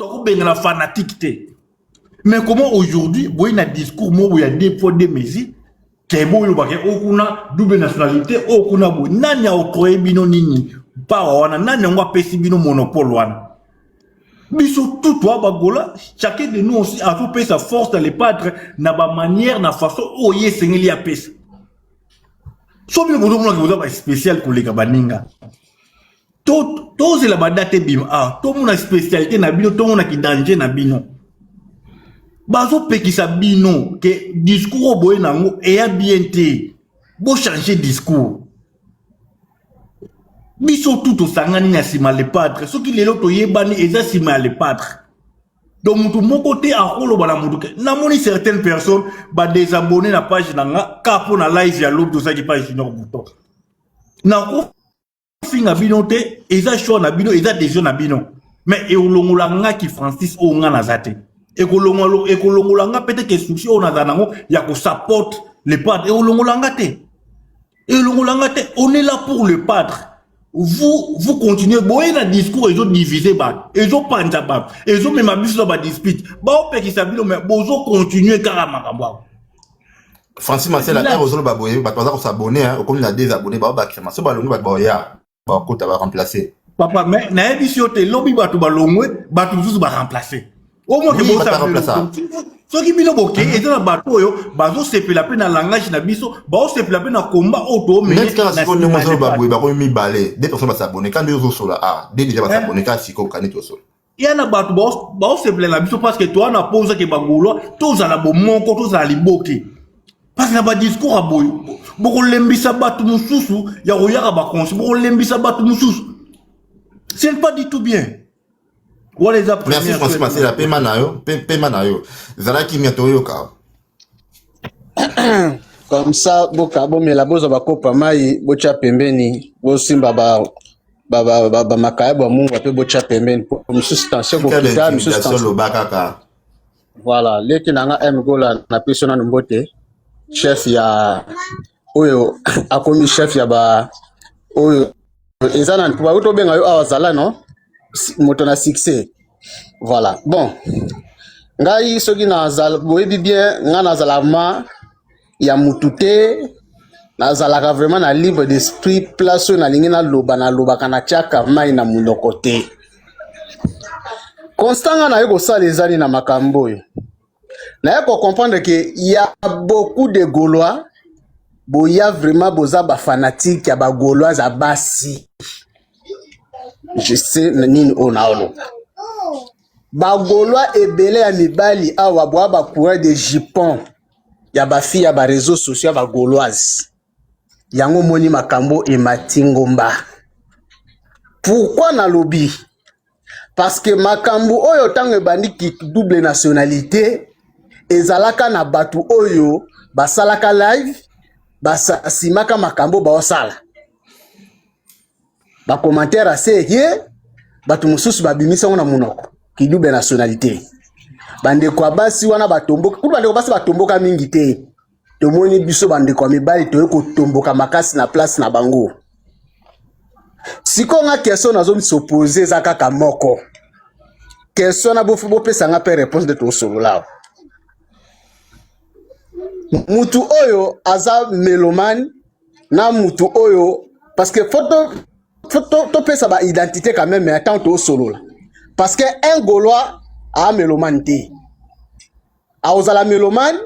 Tout est la fanatique. Mais comment aujourd'hui, vous avez un discours où il y a des fois des mesures, que bon, il y a double nationalité, aucun abou, nani a octroyé bino nini, pas wana, nani a pesi bino monopole wana. Biso tout toi bagola, chacun de nous aussi a fait sa force dans les padres, na ba manière, na façon, oh yé sengeli a pesi. Sauf que vous avez spécial pour les gabaninga. Tout c'est la badate bim, tout le monde a spécialité na bino, tout le monde a qui danger na bino. Bazo pekisa bino que discours boye nango et a bien té bo changer discours biso tout sangani na sima le padre ce qui les loto yebani eza sima le padre donc mutu moko te akolo bana mutu na moni certaines personnes ba désabonner na page nanga kapo na live ya lob to ça qui page Junior Bouton na ko finga bino te eza show na bino eza décision na bino mais e olongola nga ki Francis o nga na zate et kolongolanga peut-être que souci on a danango ya ko support le padre et olongolanga te on est là pour le padre vous continuez boye na discours et ont divisé ba et ont panja ba et ont même abusé dans ba dispute ba o peki sabilo mais bozo continuer karama kambwa Francis Marcel la ozolo ba boye ba toza ko s'abonner hein comme la désabonner ba ba créma so ba longo ba boya ba ko ta ba remplacer papa mais na émission te lobby ba to ba longwe ba to zuzu ba remplacer au moins que ça remplacer ce qui bino boké et dans la bateau yo bazo sepela pe na langage na biso ba sepela pe na combat auto mais quand ce qu'on nous ba boye ba ko mi balé des personnes ba s'abonner quand deux autres là déjà ba s'abonner quand si ko kanito so il y a na bateau ba sepela na biso parce que toi na pose que bagolo tous à la bomoko tous à liboké parce que na ba discours a boy boko lembisa batu mususu ya royaka ba konsi boko lembisa batu mususu c'est pas du tout bien. Merci Francis Marcel, paiement na yo. Zala ki miato yo ka. Comme ça, boka bo mela bozo bakopa mai bocha pembeni, bo simba ba makaya ba mungu pe bocha pembeni pour substantiel ko kita substantiel bakaka. Voilà, leki nanga gola na persona mbote chef ya oyo akomi chef ya ba oyo ezana pour to benga yo awazala no moto na succès. Voilà. Bon. Ngai soki na zal boyebi bien nga na zalama ya mutute na zalaka vraiment na libre d'esprit place na lingi na loba kana tiaka mai na munoko te. Constant na yeko sala ezali na makambo yo. Na yeko comprendre que il y a beaucoup de Gaulois boya vraiment boza ba fanatique ya ba Gaulois za basi. Je sais nini onaolo ba Gaulois ebele ya mibali awa boa ba courant de jupon ya ba fille ya ba réseaux sociaux ba Gauloise yango moni makambo e matingomba. Pourquoi na lobby? Parce que makambo oyo tango ebandi ki double nationalité ezalaka na batu oyo basalaka live basimaka makambo baosala ba commentaire assez ye batu mususu babimisa ngona munoko ki double nationalité bande kwa basi wana batomboka ku bande kwa basi batomboka mingi te tomoni biso bande kwa mibali to ko tomboka makasi na place na bango siko nga question nazo m'opposer za kaka moko question na bofu bopesa nga pe réponse de to solo là mutu oyo aza mélomane na mutu oyo parce que faut pesa ba identité quand même mais attends to solo là parce que un Gaulois a mélomane té a ozala mélomane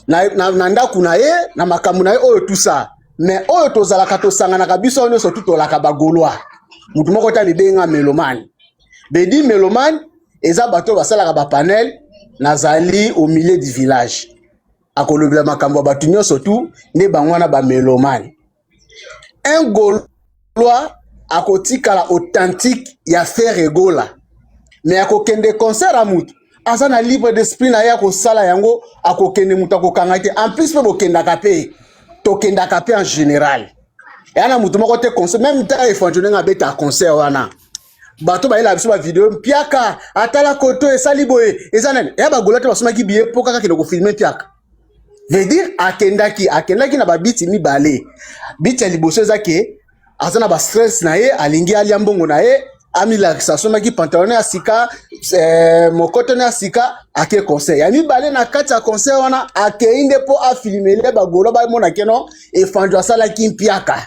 na ndaku na ye na makambo na ye oyo tout ça mais oyo tozala ka tosangana ka biso ono surtout to la ka ba Gaulois mutu moko ta libenga mélomane bedi mélomane eza bato basala ka ba panel nazali au milieu du village akolobela makambo ba tunyo surtout ne bangwana ba mélomane un Gaulois akotikala authentique ya faire egola mais akokende concert a mutu azana libre d'esprit na ya ko sala yango akokende mutu akokanga te en plus pe bokenda kapé tokenda kapé en général et ana mutu moko te concert même ta efanjone nga beta concert wana bato ba ela biso ba vidéo piaka atala koto esali boye ezana ya ba Gaulois te basoma ki biye poka ka kende ko filmer piaka veut dire akendaki na ba biti mibale biti ya liboso ezake azana ba stress na ye alingi ali mbongo na ye ami la relaxation maki pantalon ya sika mokoto na sika ake conseil ya mibale na kati ya conseil wana akeinde po afilmele bagolo bamona keno efanjo asalaki mpiaka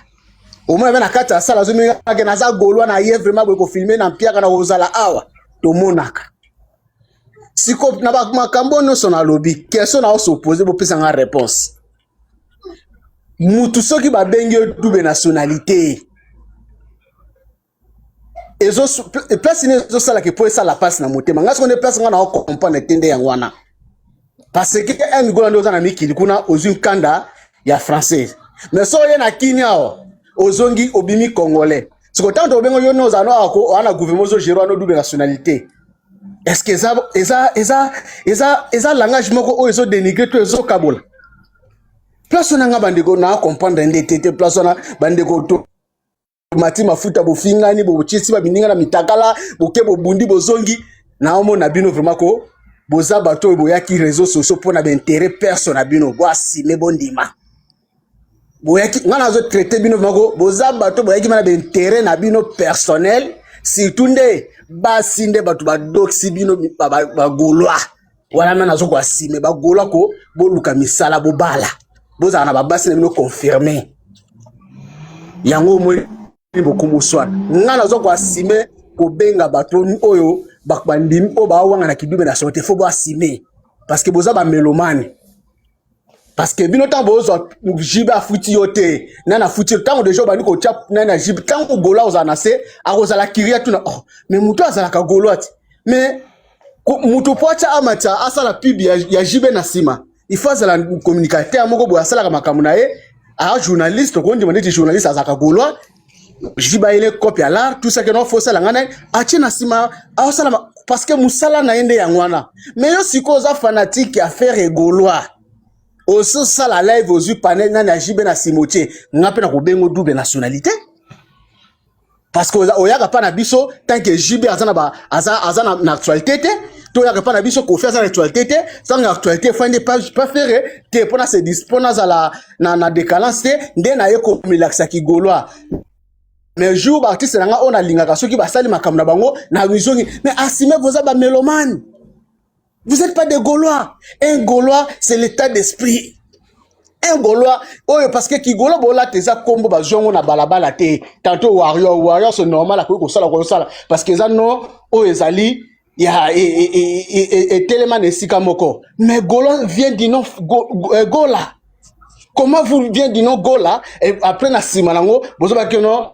omona na kati ya sala azominga naza golwa na ye vraiment boye kofilme na mpiaka na kozala awa tomonaka siko na makambo nyonso na lobi question na osopose bopesa nga réponse mutu soki babengi yo double nationalité place ne ezosala ke po esala pasi na motema nga soki nde place nga na okomprendre tende yango wana parce que migola nde oza na mikili kuna ozwi nkanda ya français mais so oye na kini awa ozongi obimi congolais siko ntango tobengo yo ne ozala no wana gouvernement ozogere wana double nationalité est-ce que eza langage moko oyo ezodénigre to ezokabola place wana nga bandeko na comprendre nde tete place wana bandeko to mati mafuta bofingani bochisi babininga na mitakala boke bobundi bozongi na omona bino vraiment ko boza bato boyaki réseaux sociaux pour na intérêt personnel bino boasi me bondima boyaki ngana zo traiter bino mako boza bato boyaki mana intérêt na bino personnel surtout nde basi nde bato badoxi bino bagolwa wana mana zo kwa sime bagolwa ko boluka misala bobala boza na babasi na bino confirmer yango mo bokumu swana ngana zo kwa sime ko benga bato oyo bakbandimi o baawanga na kidube na sorte fo bo asime parce que boza ba melomane parce que bino tambo zo jiba futi yote na futi tango de jour bani ko tap na jiba tango gola ozana se akozala kiria tuna oh mais muto azala ka golwati mais muto pocha amata asala pub ya jibe na sima il faut azala communicateur moko bo asala ka makambo na ye a journaliste ko ndima ndeti journaliste azaka golwa jiba ile copie à l'art tout ça que non faut ça la ngana achi na sima asala parce que musala na ende ya ngwana mais yo sikoza fanatique ya faire egolwa oso sala live ozu panel na jibe na simotie ngape na kobengo double nationalité parce que oyaka pa na biso tant que jibe azana ba azana na actualité te to yaka pa na biso ko faire ça actualité te sans actualité faut pas faire te pona se dispona za la na décalance nde na ye ko milaxa ki golwa mais jour baptiste nanga on a lingaka soki basali makambo na bango na wizongi mais asime vous êtes ba mélomane vous êtes pas des Gaulois un Gaulois c'est l'état d'esprit un Gaulois oh parce que ki Gaulois bola teza kombo ba jongo na balabala te tantôt warrior c'est normal à ko sala parce que ça non oh ezali ya et tellement nesika moko mais Gaulois vient du nom Gola comment vous vient du nom Gola et après na simanango bozo ba que non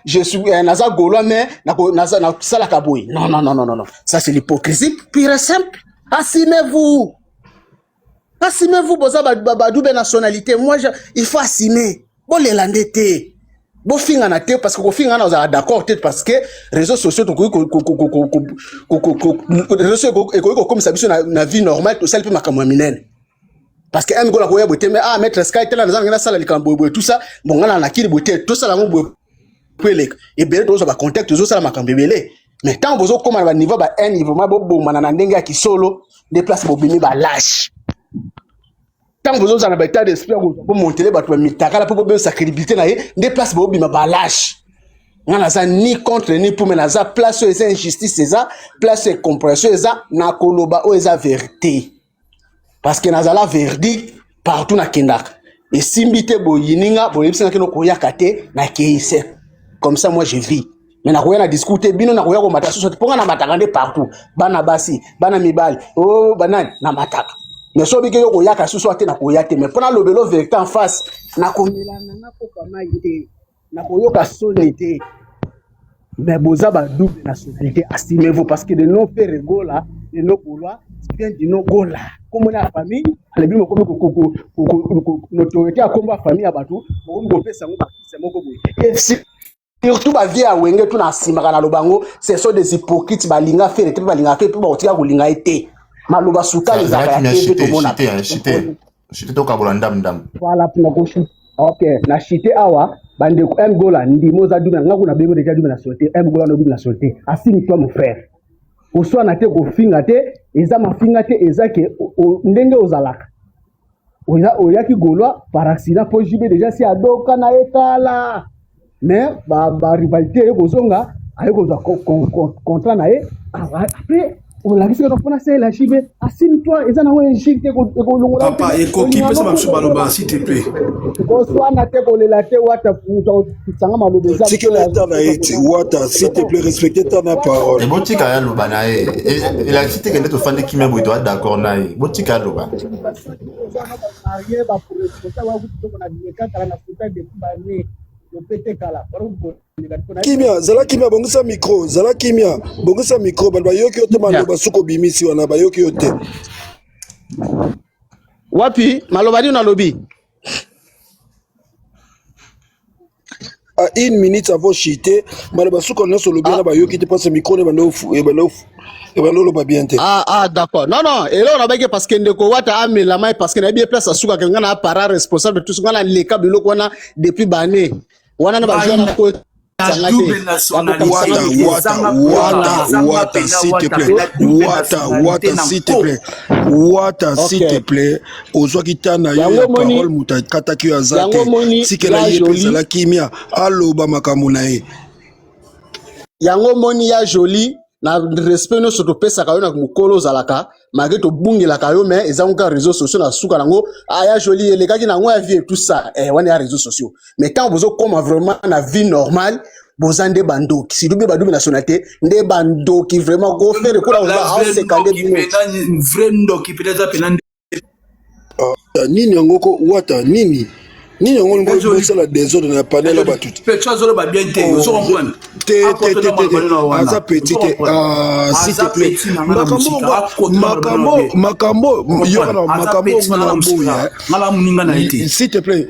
je suis naza Gaulois mais na sala kaboui non ça c'est l'hypocrisie pure et simple assumez-vous boza ba double nationalité moi il faut assumer bon les landete bon finga na te parce que ko finga na za d'accord peut-être parce que réseaux sociaux to réseaux sociaux comme ça biso na vie normale to sel pe makamwa minene parce que ngola ko yebote mais maître sky tela na sala likambo tout ça bon ngana na kiri bote tout ça la ngo et bien tous ba contact tous ça la makambo belé mais tant bozo comme ba niveau ba un niveau ma bo mana na ndenge ya kisolo des places bobimi ba lâche tant bozo za na ba état d'esprit pour monter ba to mitakala pour be sacrifier na des places bobima ba lâche ngana za ni contre ni pour mena za place eza injustice eza place compréhension eza na koloba o eza vérité parce que na za la verdict partout na kendaka et simbite boyininga boyebisa keno ko yakate na keise. Comme ça, moi, je vis. Mais na koya na discuter, bino na koya ko mata so ponga na mataka partout. Bana basi, bana mibali, oh banani na mataka. Mais so bike yo koya ka suso ate na koya te, mais pona lobelo vérité en face, na komela na ko kama ite, na koyo ka solité. Mais boza ba double nationalité, assumez-vous parce que de nos pères Gola, de nos Gaulois, bien de nos Gola. Comme on a famille, les bino comme l'autorité a comme famille abatu, on go pesa ngo ba c'est moko boye. Surtout ba vie a wenge tout na simaka na lobango ce sont des hypocrites balinga faire et balinga faire pour otika kolinga été maloba suka les affaires et tout mona chité to kabola ndam voilà pour na koshi OK na chité awa bande ko Ngola ndimo za duma ngako na bengo deja duma na sauté Ngola no duma na sauté asini toi mon frère o soit na te ko finga te eza mafinga te eza ke ndenge ozalaka oya ki Gaulois par accident po jibe déjà si adoka na etala mais ba rivalité kozonga ayeko za contrat na après olakisi kaka mpona sala chibe asine toi eza nango injecte ekolongola papa ekoki pesa babiso baloba s'il te plaît koswana te kolela te wata sanga maloba eza tikela ta na ye ti wata s'il te plaît respecte ta na parole botika ya loba na ye elakisi te kende tofandi kimia boye toa d'accord na ye botika ya loba kimia zala kimia bongisa micro zala kimia bongisa micro bato bayoki yo te maloba soki obimisi wana bayoki yo te wapi maloba nini nalobi à 1 minute avant chiter maloba soki nyonso olobi wana bayoki te parce micro ne ebandoloba bien te d'accord non eloko nabaki parce que ndeko wata amela mai parce que nayebi ye place asukaka nga na appareil responsable tout nga na leka biloko wana depuis bane wana na bajour na ko Wata, s'il te plaît. Wata, s'il te plaît. Wata, s'il te plaît. Ozwaki tana yo parole muta kataki yo azate. Sikela ye pesa kimia. Aloba makambo na ye. Yango moni ya joli na respect no soto pesa ka yo na mukolo zalaka malgré to bungelaka yo mais ezango ka réseaux sociaux na suka nango aya joli elekaki nango ya vie et tout ça wana ya réseaux sociaux mais quand vous comme vraiment na vie normale bozande bandoki si dubi badubi nationalité nde bandoki vraiment go faire ko la on se kande vrai ndoki peut-être penande nini yango ko wata nini yango ngo bosala désordre na panel ya batuti petro zolo ba bien te so comprendre te aza petit te s'il te plaît makambo yokana makambo ngana boya mala muninga na ite s'il te plaît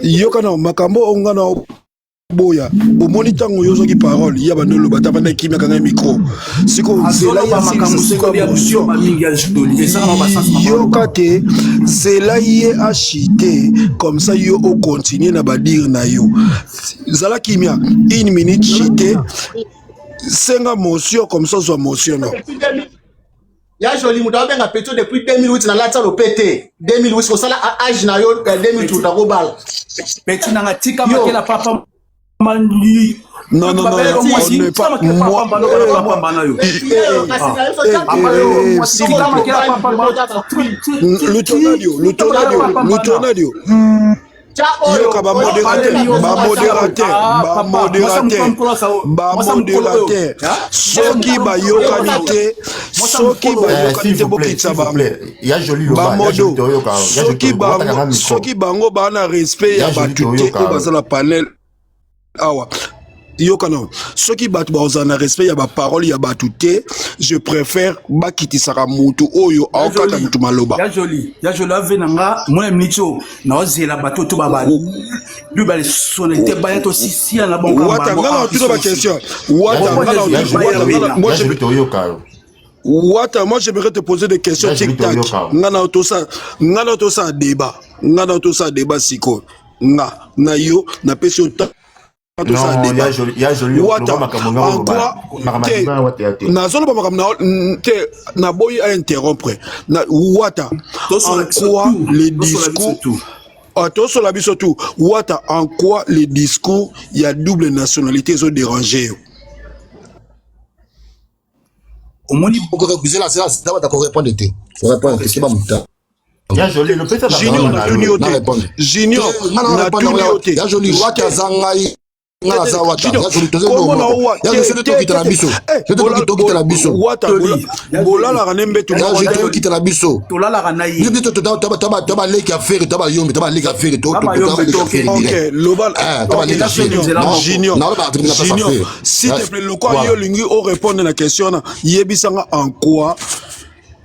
yokana makambo ngana boya omoni ntango oyozoki parole ya bandolo batavanda ekimi akanga micro siko nzela yoka te nzela ye achite comme ça yo ocontinue na badire na yo zala kimia 1 minute chite senga motion comme ça zwa motion no ya joli mutu abenga peto depuis 2008 na latsa lo PT 2008 ko sala age na yo 2008 uta go bala peto na ngatika makela papa non, on n'est pas moi. Le tornado. Yoka ba modérateur soki ba yokanite bokitsa bango soki bango bana respect ya batu te oyo bazala panel awa yokano soki bato bazala na respect ya baparole ya bato te je préfère bakitisaka mutu oyo aokata mutu maloba ya joli ave nanga mona minitio na ozela bato to baba lui ba sonalité ba to sisi na bon kamba wata ngana tuto ba question Wata, moi j'aimerais te poser des questions tic-tac. Ngana to ça débat siko. Na yo na pesi ta na boy à interrompre na wata en quoi les discours Wata en quoi les discours il y a double nationalité sont dérangés omoni beaucoup refuser la séance d'abord d'accord répondre te répondre c'est pas muta ya joli le peut Junior na tuniote ya joli wata zangai ngala za wata ya joli tozo ya joli to kitala biso to kitala biso wata bola la kanembe to ya joli to kitala biso to la kana yi ni to taba leki affaire taba yombe taba leki affaire to OK global Junior s'il te plaît le quoi yo lingi o répondre na question na yebisanga en quoi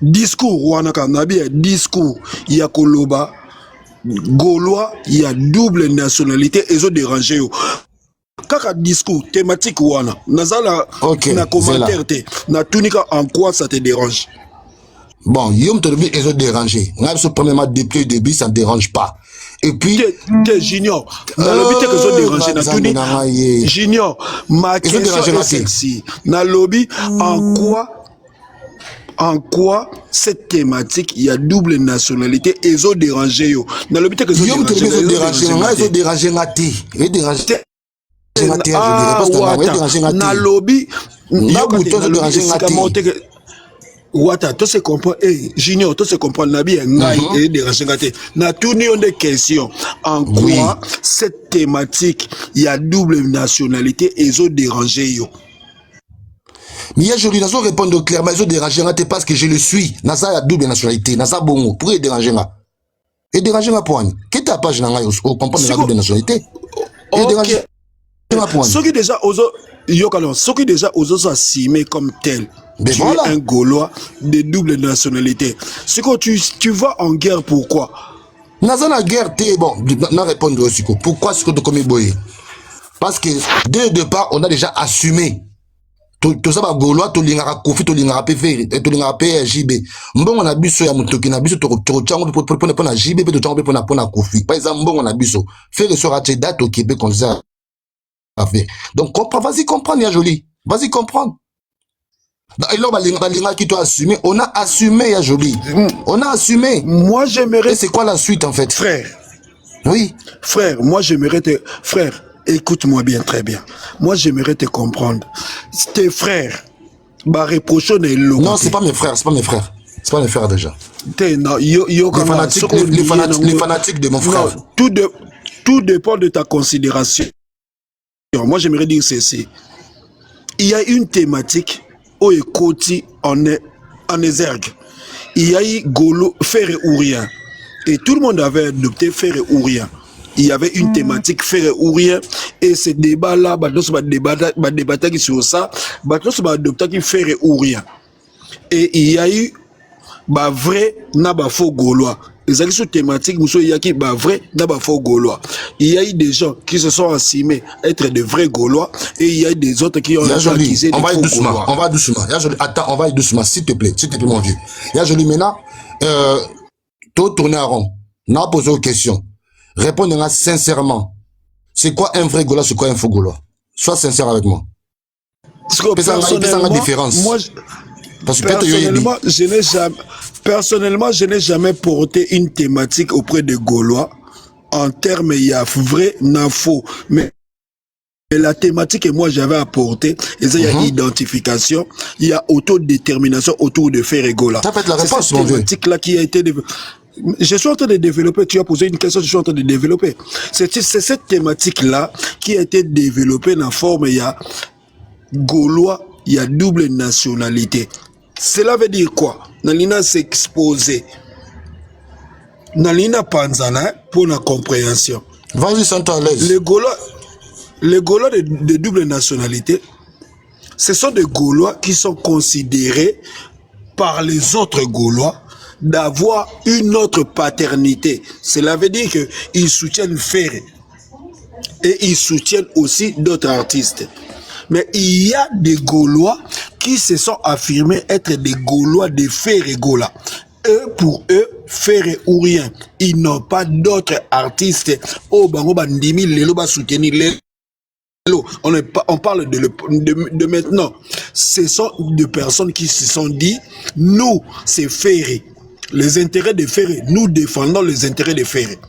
discours wana kanabi discours ya koloba gaulois il y a double nationalité et zo déranger yo kaka discours thématique wana nazala na commentaire te na tunika en quoi ça te dérange bon yom te bi et zo déranger nga ce premièrement depuis le début ça ne dérange pas et puis Junior na lobby te que zo déranger na tunika Junior ma question est sexy na lobby en quoi cette thématique il y a double nationalité et zo déranger yo na lobby te que zo déranger na lobby Wata, tout se comprend, Junior, tout se comprend, Nabi, et déranger gâté. Na tout n'y des questions. En quoi cette thématique, il y a double nationalité et ils ont dérangé yo. Mais il y a joli, ils ont répondu clairement, ils ont dérangé parce que je le suis. Nasa a double nationalité, Nasa bongo, pour déranger là. Et déranger ma poigne. Qu'est-ce que ta page n'a au comprendre la double nationalité? Et déranger ma poigne. Ce qui déjà aux ceux qui déjà aux assumés comme tel. Mais tu voilà. Es un Gaulois de double nationalité. Ce que tu vas en guerre, pourquoi? Dans la guerre, bon, non répondre aussi. Pourquoi ce que tu commis boy? Parce que dès le départ, on a déjà assumé. Tout ça, Gaulois, tout l'ingara Kofi, tout l'ingara PV, tout l'ingara PJB. Bon, on a biso ya mutoki na biso pour na JB, pour na Kofi. Par exemple, bon, on a biso. Faire le soir à tes dates au Québec comme ça. Donc, vas-y comprendre, ya joli. Vas-y comprendre. Et là, on a assumé, ya joli. On a assumé. Moi, j'aimerais. Et c'est quoi la suite, en fait? Frère. Oui. Frère, moi, j'aimerais te. Frère, écoute-moi bien, très bien. Moi, j'aimerais te comprendre. Tes frères, bah, reprocher les locaux. Non, c'est pas mes frères, c'est pas mes frères. C'est pas mes frères déjà. Non, les fanatiques de mon frère. Non, tout dépend de ta considération. Moi, j'aimerais dire ceci. Il y a une thématique où est côté en exergue. Il y a eu Golo, faire ou rien. Et tout le monde avait adopté faire ou rien. Il y avait une thématique faire ou rien. Et ce débat-là, on va débattre sur ça. On va adopter faire ou rien. Et il y a eu vrai, n'a pas faux Gaulois. Les actions thématiques, il y a qui vrai, n'a pas faux Gaulois. Il y a eu des gens qui se sont assumés être de vrais Gaulois et il y a eu des autres qui ont accusé de faux Gaulois. On va doucement. Attends, on va doucement, s'il te plaît, mon vieux. Y'a joli maintenant, tout tourner à rond. N'a posé aux questions. Répondez-moi sincèrement. C'est quoi un vrai Gaulois, c'est quoi un faux Gaulois? Sois sincère avec moi. Personnellement, moi, personnellement, je n'ai jamais porté une thématique auprès des Gaulois en termes il y a vrai, n'a faux. Mais la thématique que moi j'avais apportée, il y a identification, il y a autodétermination autour de faire et Gaulois. Ça peut être la réponse, cette thématique-là qui a été je suis en train de développer, tu as posé une question, je suis en train de développer. C'est cette thématique-là qui a été développée dans la forme, il y a Gaulois, il y a double nationalité. Cela veut dire quoi? Nalina s'exposer. Nalina Panzana pour la compréhension. Vas-y, sens-toi à l'aise. Les Gaulois de double nationalité, ce sont des Gaulois qui sont considérés par les autres Gaulois d'avoir une autre paternité. Cela veut dire qu'ils soutiennent Ferré et ils soutiennent aussi d'autres artistes. Mais il y a des Gaulois qui se sont affirmés être des Gaulois de Ferré Gaulois. Eux, pour eux, Ferré ou rien. Ils n'ont pas d'autres artistes. Oh, bango bandimi, lelo ba soutenir lelo. On parle de maintenant. Ce sont des personnes qui se sont dit, nous, c'est Ferré. Les intérêts de Ferré, nous défendons les intérêts de Ferré.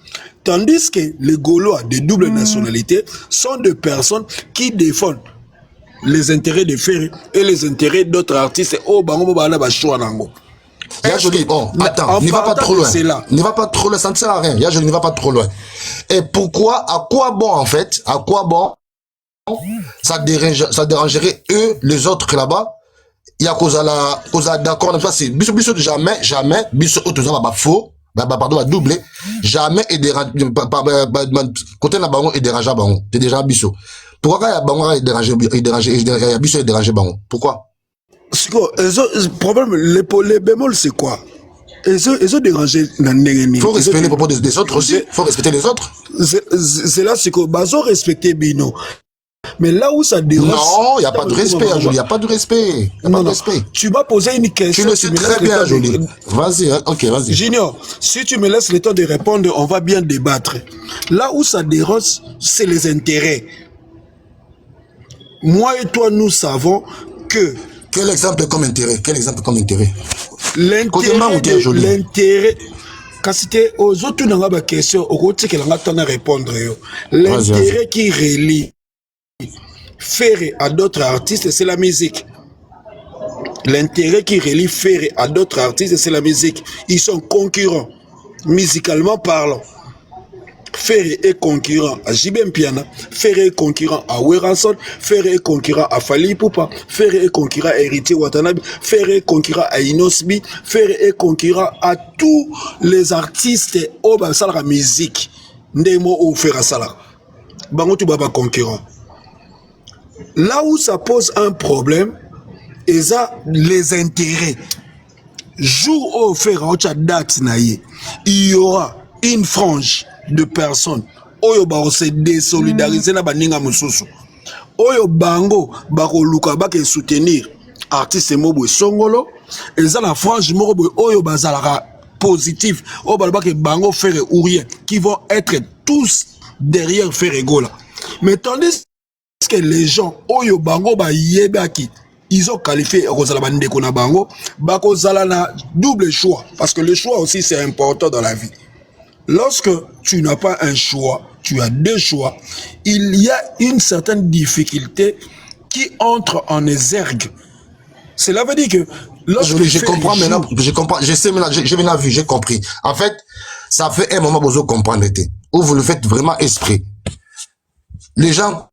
Tandis que les Gaulois de double nationalité sont des personnes qui défendent les intérêts de Ferré et les intérêts d'autres artistes. Oh, bango bana ba choix nango. Y'a joli, bon, attends, n'y va pas trop loin. N'y va pas trop loin, ça ne sert à rien. Y'a joli, n'y va pas trop loin. Et pourquoi, à quoi bon en fait, à quoi bon ça dérangerait eux, les autres là-bas? Il y a cause d'accord, c'est biso jamais, biso autour va faux, pardon, doublé, jamais et dérange, côté la bango et dérange bango, c'est déjà biso. Pourquoi il y a bango et déranger bango? Pourquoi? Le problème, les bémols, c'est quoi? Ils ont dérangé. Il faut respecter les propos des autres aussi. Il faut respecter les autres. C'est là, c'est que ils ont respecté Bino. Mais là où ça dérange. Non, il n'y a pas de respect, il n'y a pas de respect. Tu m'as posé une question. Tu le sais très bien, Jolie. Vas-y, ok, vas-y. Junior, si tu me laisses le temps de répondre, on va bien débattre. Là où ça dérange, c'est les intérêts. Moi et toi, nous savons que. Quel exemple comme intérêt? L'intérêt. Quand c'était aux autres, on a une question, au côté que l'on a répondre. L'intérêt qui relie Ferré à d'autres artistes, c'est la musique. L'intérêt qui relie Ferré à d'autres artistes, c'est la musique. Ils sont concurrents, musicalement parlant. Ferré est concurrent à JB Mpiana, Ferré est concurrent à Weranson, Ferré est concurrent à Fally Ipupa, Ferré est concurrent à Héritier Watanabe, Ferré est concurrent à Inosbi, Ferré est concurrent à tous les artistes au Basala musique. Ndemo ou Ferré Sala. Bango tu baba concurrent. Là où ça pose un problème, et ça les intérêts. Jour où Ferré a date il y aura une frange de personnes oyo ba se désolidariser na baninga mususu oyo bango ba ko luka ba ke soutenir artiste mobwe songolo eza la frange mobwe oyo bazalaka positif oyo ba ke bango Ferré ou rien qui vont être tous derrière Ferré Gola. Mais tandis que les gens oyo bango ba yebaki ils ont qualifié Rosala Bandeko na bango ba ko zala na double choix parce que le choix aussi c'est important dans la vie. Lorsque tu n'as pas un choix, tu as deux choix, il y a une certaine difficulté qui entre en exergue. Cela veut dire que lorsque je comprends maintenant, je comprends, je sais maintenant, j'ai maintenant vu, j'ai compris. En fait, ça fait un moment que vous comprenez, où vous le faites vraiment esprit. Les gens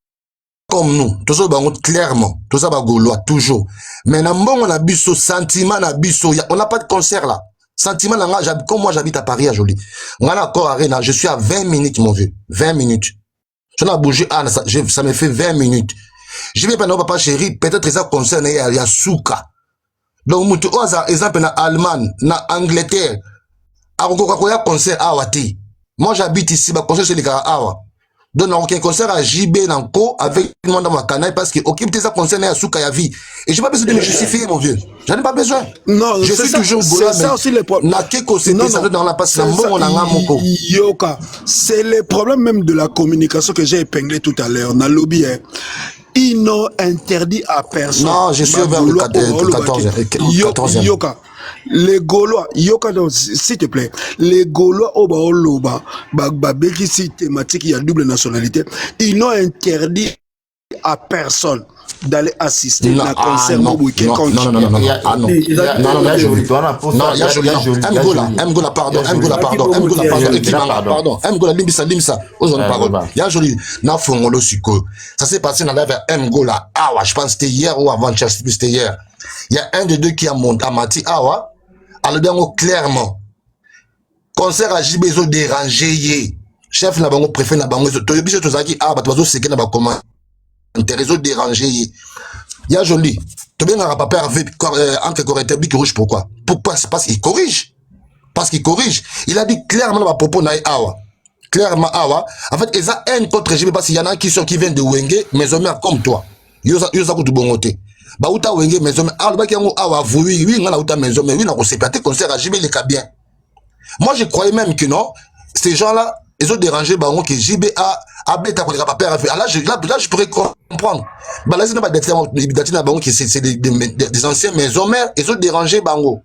comme nous, tout ça, clairement, tout ça, Gaulois, toujours. Mais on a bu ce sentiment, on n'a pas de concert là. Sentiment, comme moi j'habite à Paris à Jolie. On a encore Arena, je suis à 20 minutes, mon vieux. 20 minutes. Je n'ai bougé, ça me fait 20 minutes. Je vais pas, non, papa chéri, peut-être ça concerne, il y a Souka. Donc, exemple, na Allemagne, na Angleterre, à concert à Wati. Moi j'habite ici, ma concert c'est les gars à donc, on a un concert à JB Nanko avec le monde dans ma canaille parce que, ok, ça concerne à Souka ya vie. Et je n'ai pas besoin de me justifier, mon vieux. J'en ai pas besoin. Non, je suis toujours c'est ça aussi le problème. Yoka, c'est le problème même de la communication que j'ai épinglé tout à l'heure. Dans le lobby, ils n'ont interdit à personne. Non, je suis vers le 14e. Yoka. Les Gaulois, Yoka, s'il te plaît, les Gaulois au Baoloba, Babeki, si thématique, il y a double nationalité, ils n'ont interdit à personne d'aller assister à un concert. Non, ça s'est passé dans la vers Mgola. Je pense que c'était hier ou avant-hier, c'était hier. Il y a un des deux qui a monté à Mati Awa. Alors, clairement, concert à Jibezo dérangé. Chef n'a pas préféré n'a pas préféré. Tozaki ah bah toi c'est que n'a pas comment intéressé dérangé. Il y a joli. Tu bien un papa avec entre correcteur bic rouge pourquoi? Pourquoi? Parce qu'il corrige. Parce qu'il corrige. Il a dit clairement dans propos na Awa. Clairement Awa. En fait, il y a un contre régime parce qu'il y en a qui viennent de Wenge, mais hommes comme toi. Yosa kutu bongote. Ba uta Wenge mais hommes ah le bac yango Awa oui ngana uta mais hommes oui na ko séparer concert à JB les cas bien. Moi je croyais même que non, ces gens-là ils ont dérangé bango que JB a bêta pour les papa là je pourrais comprendre. Bah là c'est pas d'être na bango que c'est des anciens mais hommes ils ont dérangé bango.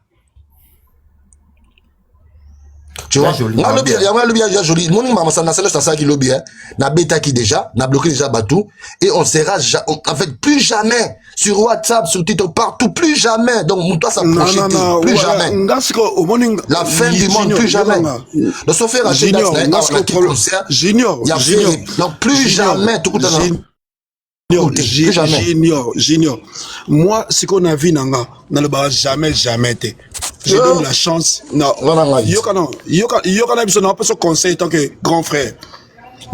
Tu vois, il y a joli. Mon maman, ça n'a pas qui lobby, n'a bêta qui déjà, n'a bloqué déjà Batou, et on sera, en fait, plus jamais, sur WhatsApp, sur Twitter, partout, plus jamais. Donc, toi, ça projeté, plus jamais. La fin du monde, plus jamais. Le software a j'ignore, donc, plus jamais, tout le temps. J'ignore. Moi, ce qu'on a vu, n'a le jamais été. Je donne la chance. Non, Yoka, n'a pas ce conseil tant que grand frère.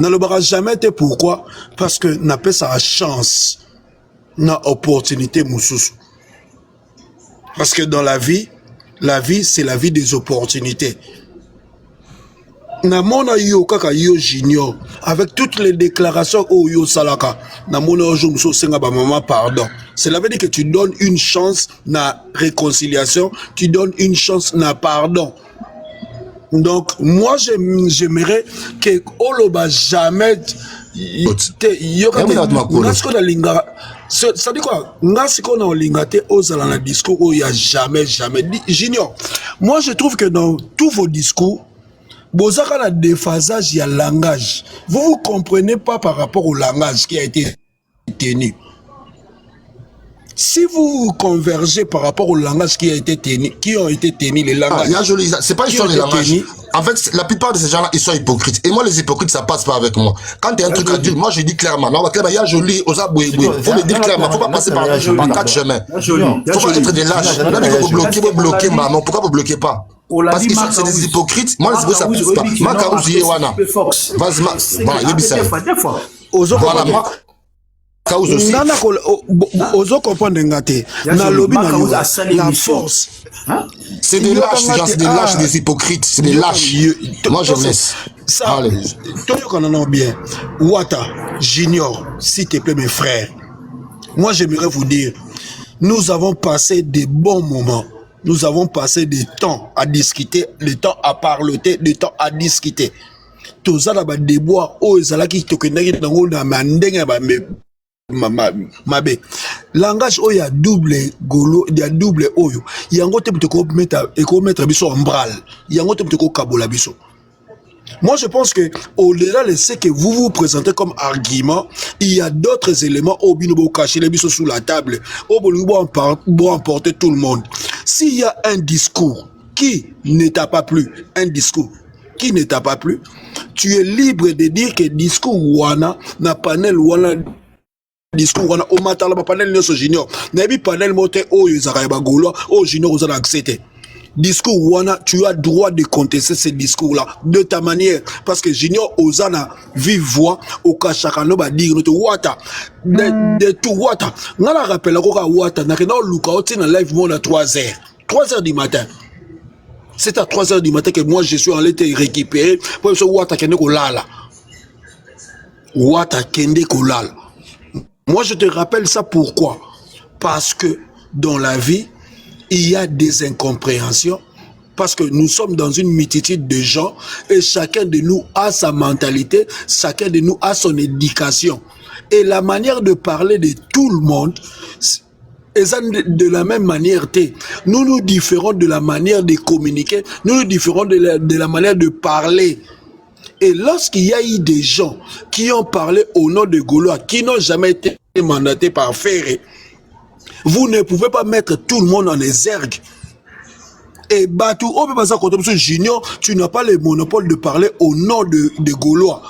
N'a le jamais été pourquoi? Parce que n'a pas sa chance, n'a opportunité, moussous. Parce que dans la vie, c'est la vie des opportunités. Namona yo kaka yo junior avec toutes les déclarations au yo salaka namona ojo muso senga ba maman pardon. Cela veut dire que tu donnes une chance na réconciliation, tu donnes une chance na pardon. Donc moi j'aimerais que Oloba jamais yo kaka na linga ça dit quoi ngasi ko na lingate ozala na discours où il y a jamais junior. Moi je trouve que dans tous vos discours Bozaka la déphasage, il y a langage. Vous ne comprenez pas par rapport au langage qui a été tenu. Si vous convergez par rapport au langage qui ont été tenus, les langages. Il y a joli, c'est pas histoire de langage. En fait, la plupart de ces gens-là, ils sont hypocrites. Et moi, les hypocrites, ça passe pas avec moi. Quand il y a un truc à dire, moi, je dis clairement. Non, il y a joli, aux aboués. Faut le dire clairement. Faut pas passer par quatre chemins. Faut pas être des lâches. Vous bloquez, maman. Pourquoi vous bloquez pas? Parce que c'est des hypocrites. Moi, les hypocrites, ça passe pas. Makarouzi, Wana. Vas-y, voilà, Yebisa. Voilà, moi. Nana ozo comprendre ngate na lobby na la force c'est des lâches ces gens, c'est des lâches, des hypocrites, c'est des lâches. Moi je laisse ça. Toi qu'on en a bien Wata Junior, s'il te plaît mes frères, moi j'aimerais vous dire, nous avons passé des bons moments, nous avons passé des temps à discuter, le temps à parloter, le temps à discuter. Tout ça là ba déboire o ezalaki tokendaki nango na mandenge ba mabe langage oyo ya double golo ya double oyo yango te ko mettre biso en branle, yango te ko kabola biso. Moi je pense que au-delà de ce que vous vous présentez comme argument, il y a d'autres éléments au binobo caché les biso sous la table au bon emporter tout le monde. S'il y a un discours qui ne t'a pas plu, un discours qui ne t'a pas plu, tu es libre de dire que discours wana na panel wana discours wana o matala ba panel nyoso junior na bi panel moté oyo ezaka ba golo o junior ozana accepter discours wana, tu as droit de contester ce discours là de ta manière parce que junior ozana vive voix au kachakano ba dire no wata de tout wata ngala rappelle ko ka wata na kena luka oti na live mo na 3h du matin. C'est à 3h du matin que moi je suis en train de récupérer pour ce wata kende ko lala wata kende ko lala. Moi, je te rappelle ça pourquoi? Parce que dans la vie, il y a des incompréhensions. Parce que nous sommes dans une multitude de gens et chacun de nous a sa mentalité, chacun de nous a son éducation. Et la manière de parler de tout le monde, de la même manière, nous nous différons de la manière de communiquer, nous nous différons de la manière de parler. Et lorsqu'il y a eu des gens qui ont parlé au nom de Gaulois, qui n'ont jamais été mandatés par Ferré, vous ne pouvez pas mettre tout le monde en exergue. Et Batou, Junior, tu n'as pas le monopole de parler au nom de Gaulois.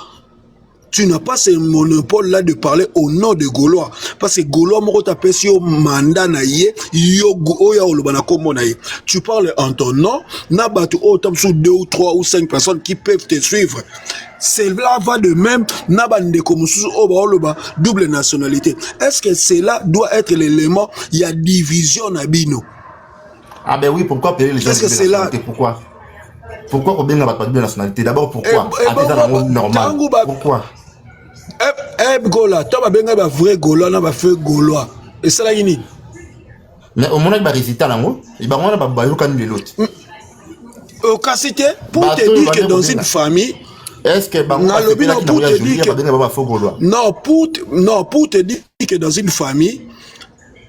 Tu n'as pas ce monopole-là de parler au nom de Gaulois. Parce que Gaulois, mandat tu parles en ton nom, sous 2 ou 3 ou 5 personnes qui peuvent te suivre. Cela va de même, double nationalité. Est-ce que cela doit être l'élément, il y a division Nabino? Ah ben oui, pourquoi payer les gens de nationalité? Pourquoi qu'on bien pas de nationalité? D'abord, pourquoi? Normal. Pourquoi? Gola, tu as un vrai Gaulois, un vrai Gaulois. Et ça là, il mais au moment où il va réciter là, il va voir le l'autre. Au cas cité, pour te dire que dans une famille, est-ce que pour te dire que dans une famille,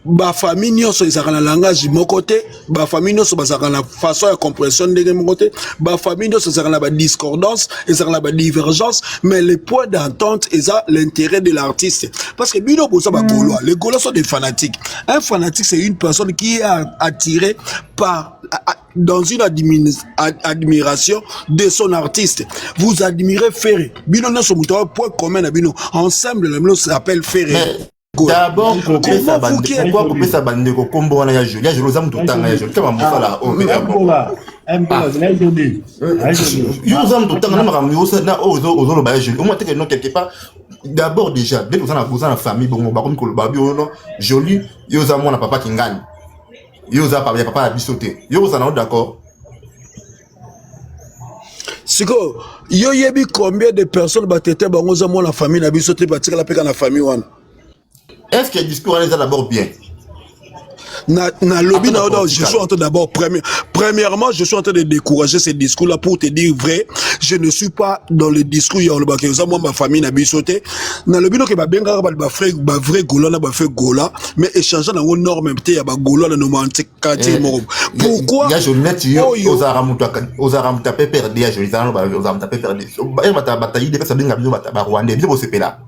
ba famille nyonso ezaka na langage mon côté, ba famille nyonso bazaka na façon de compréhension de mon côté, ba famille nyonso ezaka na ba discordance, ezaka na ba divergence, mais le point d'entente est l'intérêt de l'artiste. Parce que bino boza ba Gaulois, les Gaulois sont des fanatiques. Un fanatique c'est une personne qui est attirée par dans une admiration de son artiste. Vous admirez Ferré. Bino nyonso muto point commun na bino. Ensemble le bino s'appelle Ferré. D'abord, pourquoi couper sa bande de combo on a joué? Il y a joué aux âmes tout le temps. Il y a joué comme un là. Il y a tout le temps. On a ramené aux bails. Au moins, que non quelque part. D'abord déjà, dès que vous avez la famille, bon, on va comme le babi, joli. Il y a mon papa qui gagne. Il y a papa à bisoter. Il y a d'accord. Siko, yo yebi combien de personnes battent bangoza moi la famille na bisoter batika la peka na famille wana. Est-ce que le discours est d'abord bien? Lobby, je suis en train d'abord, premièrement, je suis en train de décourager ces discours-là pour te dire vrai. Je ne suis pas dans le discours, moi, ma famille n'a pas sauté. Dans le lobby, vrai Gola, mais échangeant dans nos normes, il y a Gola dans nos antiques quartiers. Pourquoi? Il y a je aux Aram tapé perdu, je les Aram tapé perdu. Il y a bataille de personnes qui ont Rwanda, bien au CP là.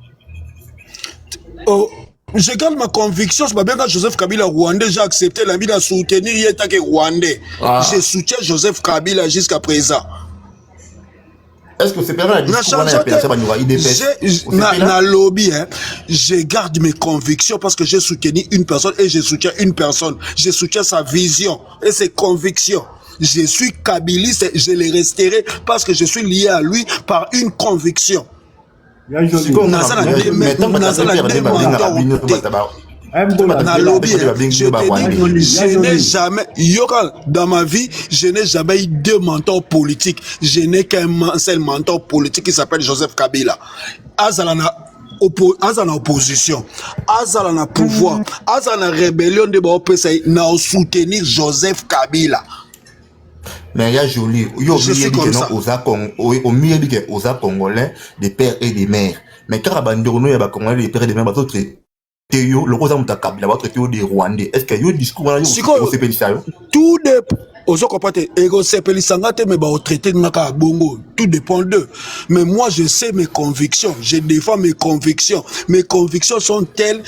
je garde ma conviction, c'est pas bien quand Joseph Kabila Rwandais, j'ai accepté la vie de soutenir, il est que Rwandais. Je soutiens Joseph Kabila jusqu'à présent. Est-ce que c'est pas la discours na lobby, hein, je garde mes convictions parce que j'ai soutenu une personne et je soutiens une personne. Je soutiens sa vision et ses convictions. Je suis kabiliste et je le resterai parce que je suis lié à lui par une conviction. Na lobby, je n'ai jamais, dans ma vie, je n'ai jamais eu deux mentors politiques. Je n'ai qu'un seul mentor politique qui s'appelle Joseph Kabila. Azalana opposition, Azalana pouvoir, Azalana rébellion de l'OPC, n'a soutenir Joseph Kabila. Mais il y a joli, il y a au milieu aux Congolais, des pères et des mères. Mais quand il y a des Congolais, des pères et des mères, le rose à Kabila va traiter des Rwandais. Est-ce qu'il y a un discours tout dépend. Tout dépend d'eux. Mais moi, je sais mes convictions. Je défends mes convictions. Mes convictions sont telles.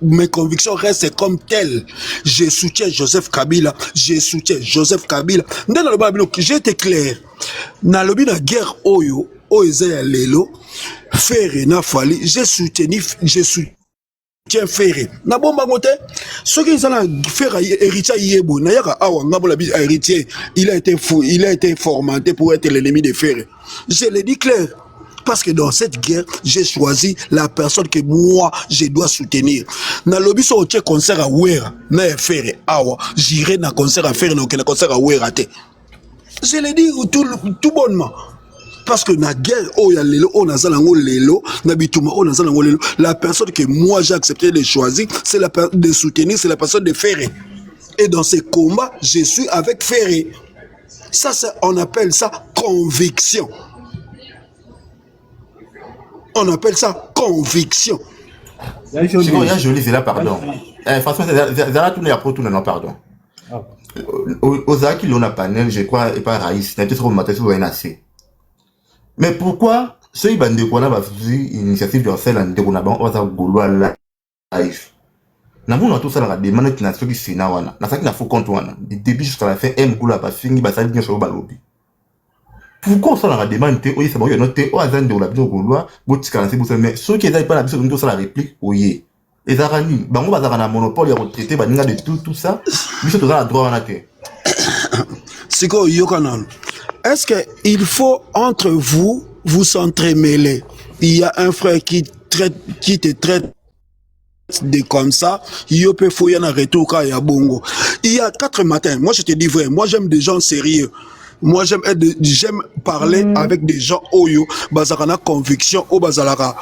Mes convictions restent comme telles. Je soutiens Joseph Kabila. Je soutiens Joseph Kabila. J'ai été clair. Dans le guerre Oyo, Oezaya Lelo, Ferre Nafali, j'ai soutenu. Tiens Ferré na bomba ngote ce qui ça faire héritier yebo na yaka awa ngabola bi héritier il a été fou, il a été formaté pour être l'ennemi de Ferré. Je le dis clair parce que dans cette guerre j'ai choisi la personne que moi je dois soutenir. Na lobby so tient concert à Wera na Ferré awa j'irai na concert à Ferré na concert à Wera té. Je le dis tout bonnement. Parce que na guerre, la personne que moi j'ai accepté de choisir, c'est la personne de soutenir, c'est la personne de Ferré. Et dans ces combats, je suis avec Ferré. Ça, on appelle ça conviction. On appelle ça conviction. Il y a joli, c'est là, pardon. Franchement, c'est là tout après tout, non, pardon. Aux acquis, l'on a panel, je crois, et pas Raïs, n'a été trop maté sur NAC. Mais pourquoi ceux qui ont fait l'initiative de celle de Bonaban ont Gaulois live? Nous avons tout ça dans la demande de ceux qui sont là. Nous avons fait compte du début jusqu'à la fin. M. Goula pas fini, bah ça vient sur le balobi. Pourquoi ça dans la demande? Oui, c'est bon, il y a noté au hasard de la vidéo Gaulois, mais ceux qui n'ont pas la vidéo de la réplique, oui. Et Zarani, bah on va dans un monopole, il y a retraité, bah il y a de tout ça. Mais c'est tout ça, droit en a été. C'est quoi, Yokanan? Est-ce qu'il faut entre vous s'entremêler? Il y a un frère qui te traite de comme ça, il peut fouiller un retour quand il y a bongo. Il y a 4 matins, moi je te dis vrai, moi j'aime des gens sérieux. Moi j'aime parler avec des gens oyo, bazarana conviction, au bazalaka.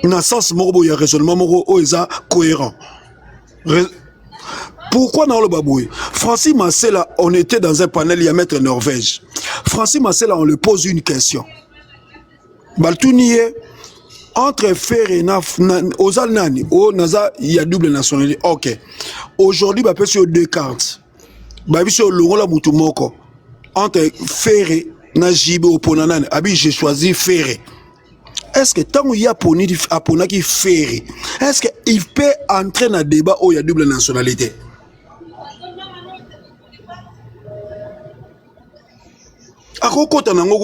Dans le sens moro, il y a raisonnement moro, oeza cohérent. Pourquoi dans le baboué? Francis Massela, on était dans un panel, il y a Maître Norvège. Francis Massela, on lui pose une question. Baltounié, entre Ferré et Ozal Nani, il y a double nationalité. Ok. Aujourd'hui, il y a sur 2 cartes. Il y a sur le Moutoumoko. Entre Ferré et Najibé ou Ponanane, j'ai choisi Ferré. Est-ce que tant qu'il y a Pona qui Ferré, est-ce qu'il peut entrer dans le débat où il y a double nationalité?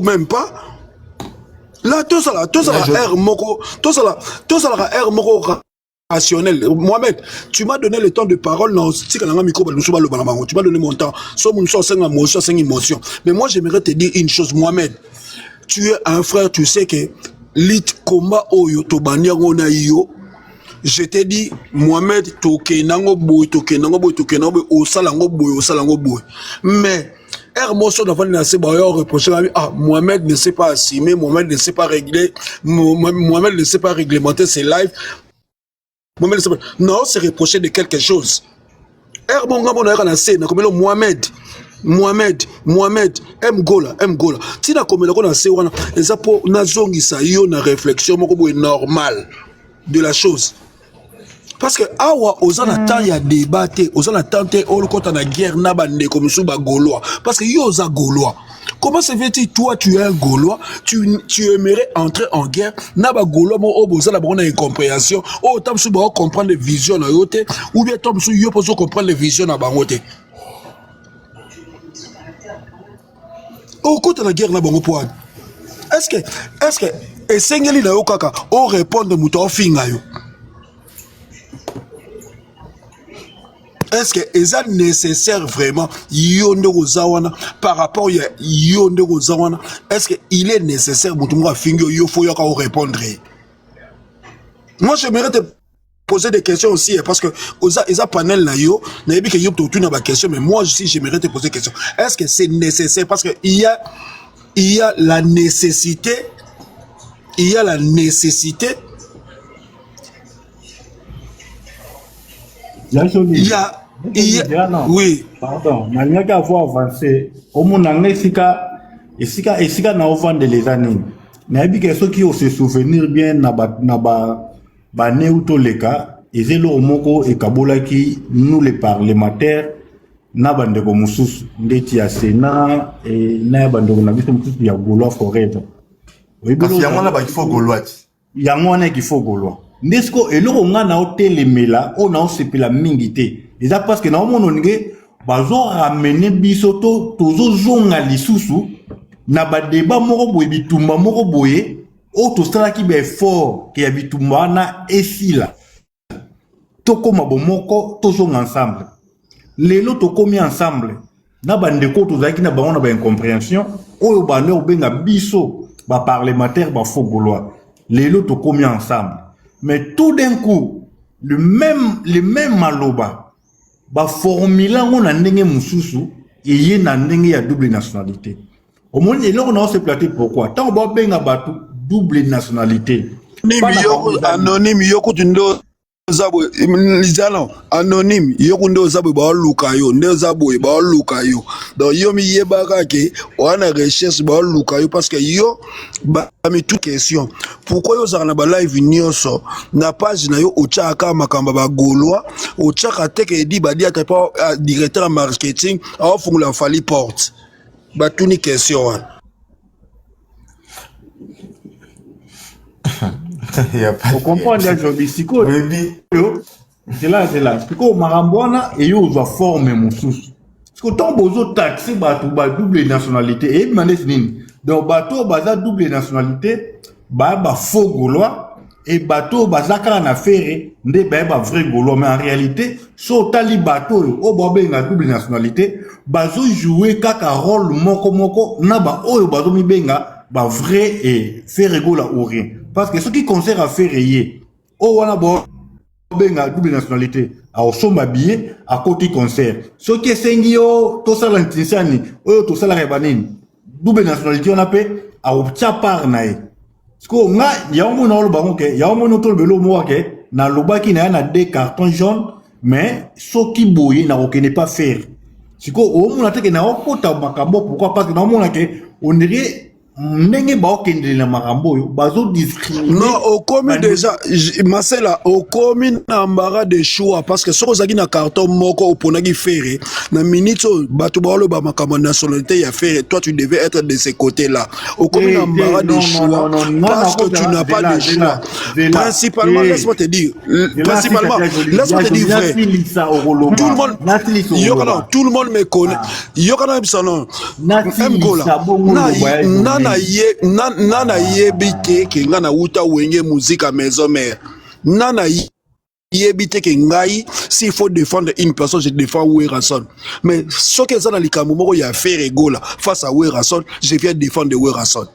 Même pas. Là, tout ça, R moko, tout ça, R moko rationnel. Mohamed, tu m'as donné le temps de parole. Non, tu m'as donné mon temps. Émotion. Mais moi, j'aimerais te dire une chose, Mohamed. Tu es un frère, tu sais que lit combat oyo to banyango na yo. Je t'ai dit, Mohamed, toke nango boy, osalango boy. Mais Hermoso d'avant de nasser, reproché Mohamed ne sait pas assumer, Mohamed ne sait pas régler, Mohamed ne sait pas réglementer ses lives. Mohamed ne sait pas. Non, c'est reproché de quelque chose. Mohamed, M. Gola. Tina comme la connaissance, on a pour nazongi sa yo na réflexion, normal de la chose. parce que awa oza na temps ya débat te oza na temps te olokota na guerre na bandeko mosusu bagaulois parce que yo oza gaulois. Comment se fait-il, toi, tu es un Gaulois, tu aimerais entrer en guerre, na ba Gaulois, mo besoin d'avoir une incompréhension, tam sou ba comprendre les visions na yote, ou bien tam sou yo peut comprendre les visions na bangote. Au côté de la guerre na bango poa. Est-ce que esengeli na yo kaka o répondre muto finga yo. Est-ce que c'est nécessaire vraiment par rapport à est-ce qu'il est nécessaire pour répondre? Moi j'aimerais te poser des questions aussi parce que ils panel là yo na que yo tout na question mais moi aussi j'aimerais te poser des questions. Est-ce que c'est nécessaire parce que il y a la nécessité oui. Pardon, nalingaki avoir avancé. Omonanga esika na ovande les années. Nayebi ke soki o se souvenir bien na ba neutoleka ezelo omoko ekabolaki nous les parlementaires na bandeko mususu ndeti ya Sénat et na bandeko na biso mususu ya Gaulois forever. Parce que yango na ba il faut Gaulois. Yango na ki faut Gaulois. Ndesiko eloko nga na otelemela o na osepela mingi te. Eza parce que na omono nge bazo ramener biso tozo zonga lisusu na ba débat moko boye bitumba moko boye o to sala ki be effort ke ya bitumba na esila. Tokoma bomoko tozonga ensemble. Lelo tokomi ensemble. Na bandeko tozaki na bango na ba incompréhension oyo bale obenga biso ba parlementaire ba faux Gaulois. Lelo tokomi ensemble. Mais tout d'un coup, le même maloba, ba formula on a ndenge mususu, et y na ndenge ya double nationalité. Au moins, et là on a se platé pourquoi? Tant on va benga batu double nationalité. Anonyme yoko tundo zabo anonyme yoko ndo zabo ba luka yo ndo zabo ba luka yo. Donc yo mi yebaka ke wana recherche ba luka yo parce que yo ba mi toute question. Pourquoi yo zana ba live nyonso na page na yo ochaka makamba ba Gaulois ochaka teke di ba dia pas directeur marketing a fungula fali porte. Ba tuni question. Vous comprenez aujourd'hui, c'est là. Parce que Marambouana et yo va former mon sous. Parce que tant bozo taxi ba double nationalité et manesnine. Donc bateau baza double nationalité, ba faux Gaulois et bateau bazaka na affaire ndé ba vrai Gaulois mais en réalité so tali bateau o bobe na double nationalité bazo jouer kaka rôle moko na ba oyo bazo mi benga ba vrai et faire Gaulois ou rien. Parce que ce qui concerne à faire rayer, oh wana bo benga double nationalité, a osomba billet à côté concert. Ce qui est sengio to sala ntinsani, oh to sala rebanini. Double nationalité on appelle a obtia par nae. Sko nga ya omo na lo bango ke, ya omo no to belo mo ke na lobaki na deux cartons jaunes, mais ce qui boye na okene pas faire. Siko omo na teke na okota makambo pourquoi parce que na omo na ke on dirait ndenge ba okende na makambo yo bazo discriminer non au commis déjà Marcela au commis na mbara de choix parce que soko zaki na carton moko oponaki faire na minute bato ba lo ba makambo nationalité ya faire toi tu devais être de ces côtés là au commis na mbara de choix parce que tu n'as pas de choix principalement laisse-moi te dire vrai tout le monde me connaît yokana bisanon mgola nana yebite ke ngana uta wenge musique à maison mère nana yebite ke ngai s'il faut défendre une personne je défends Werason mais ce que ça dans likambo moko ya faire Egola face à Werason je viens défendre Werason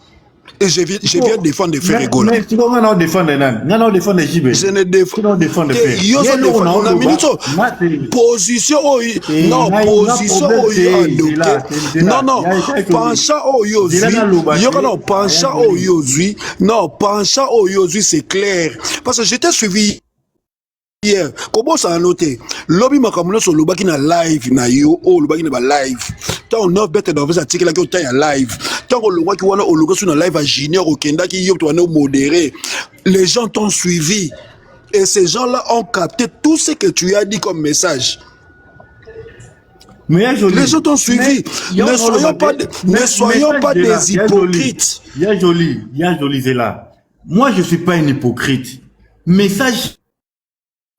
et je viens défendre faire Egola mais tu vas non défendre non défendre JB je ne défends yo so défendre na minute position non position non penchant penchant aujourd'hui c'est clair parce que j'étais suivi hier comment ça a noté lobby makamuna so lobaki na live na yo lobaki na ba live tant on a bête dans vos articles là qui ont live tant on lobaki wana logo sur na live à junior okenda ki yo to na modéré les gens t'ont suivi Et ces gens-là ont capté tout ce que tu as dit comme message. Mais les gens t'ont suivi. Ne soyons pas des hypocrites. Il y a joli, c'est là. Moi, je ne suis pas un hypocrite. Message,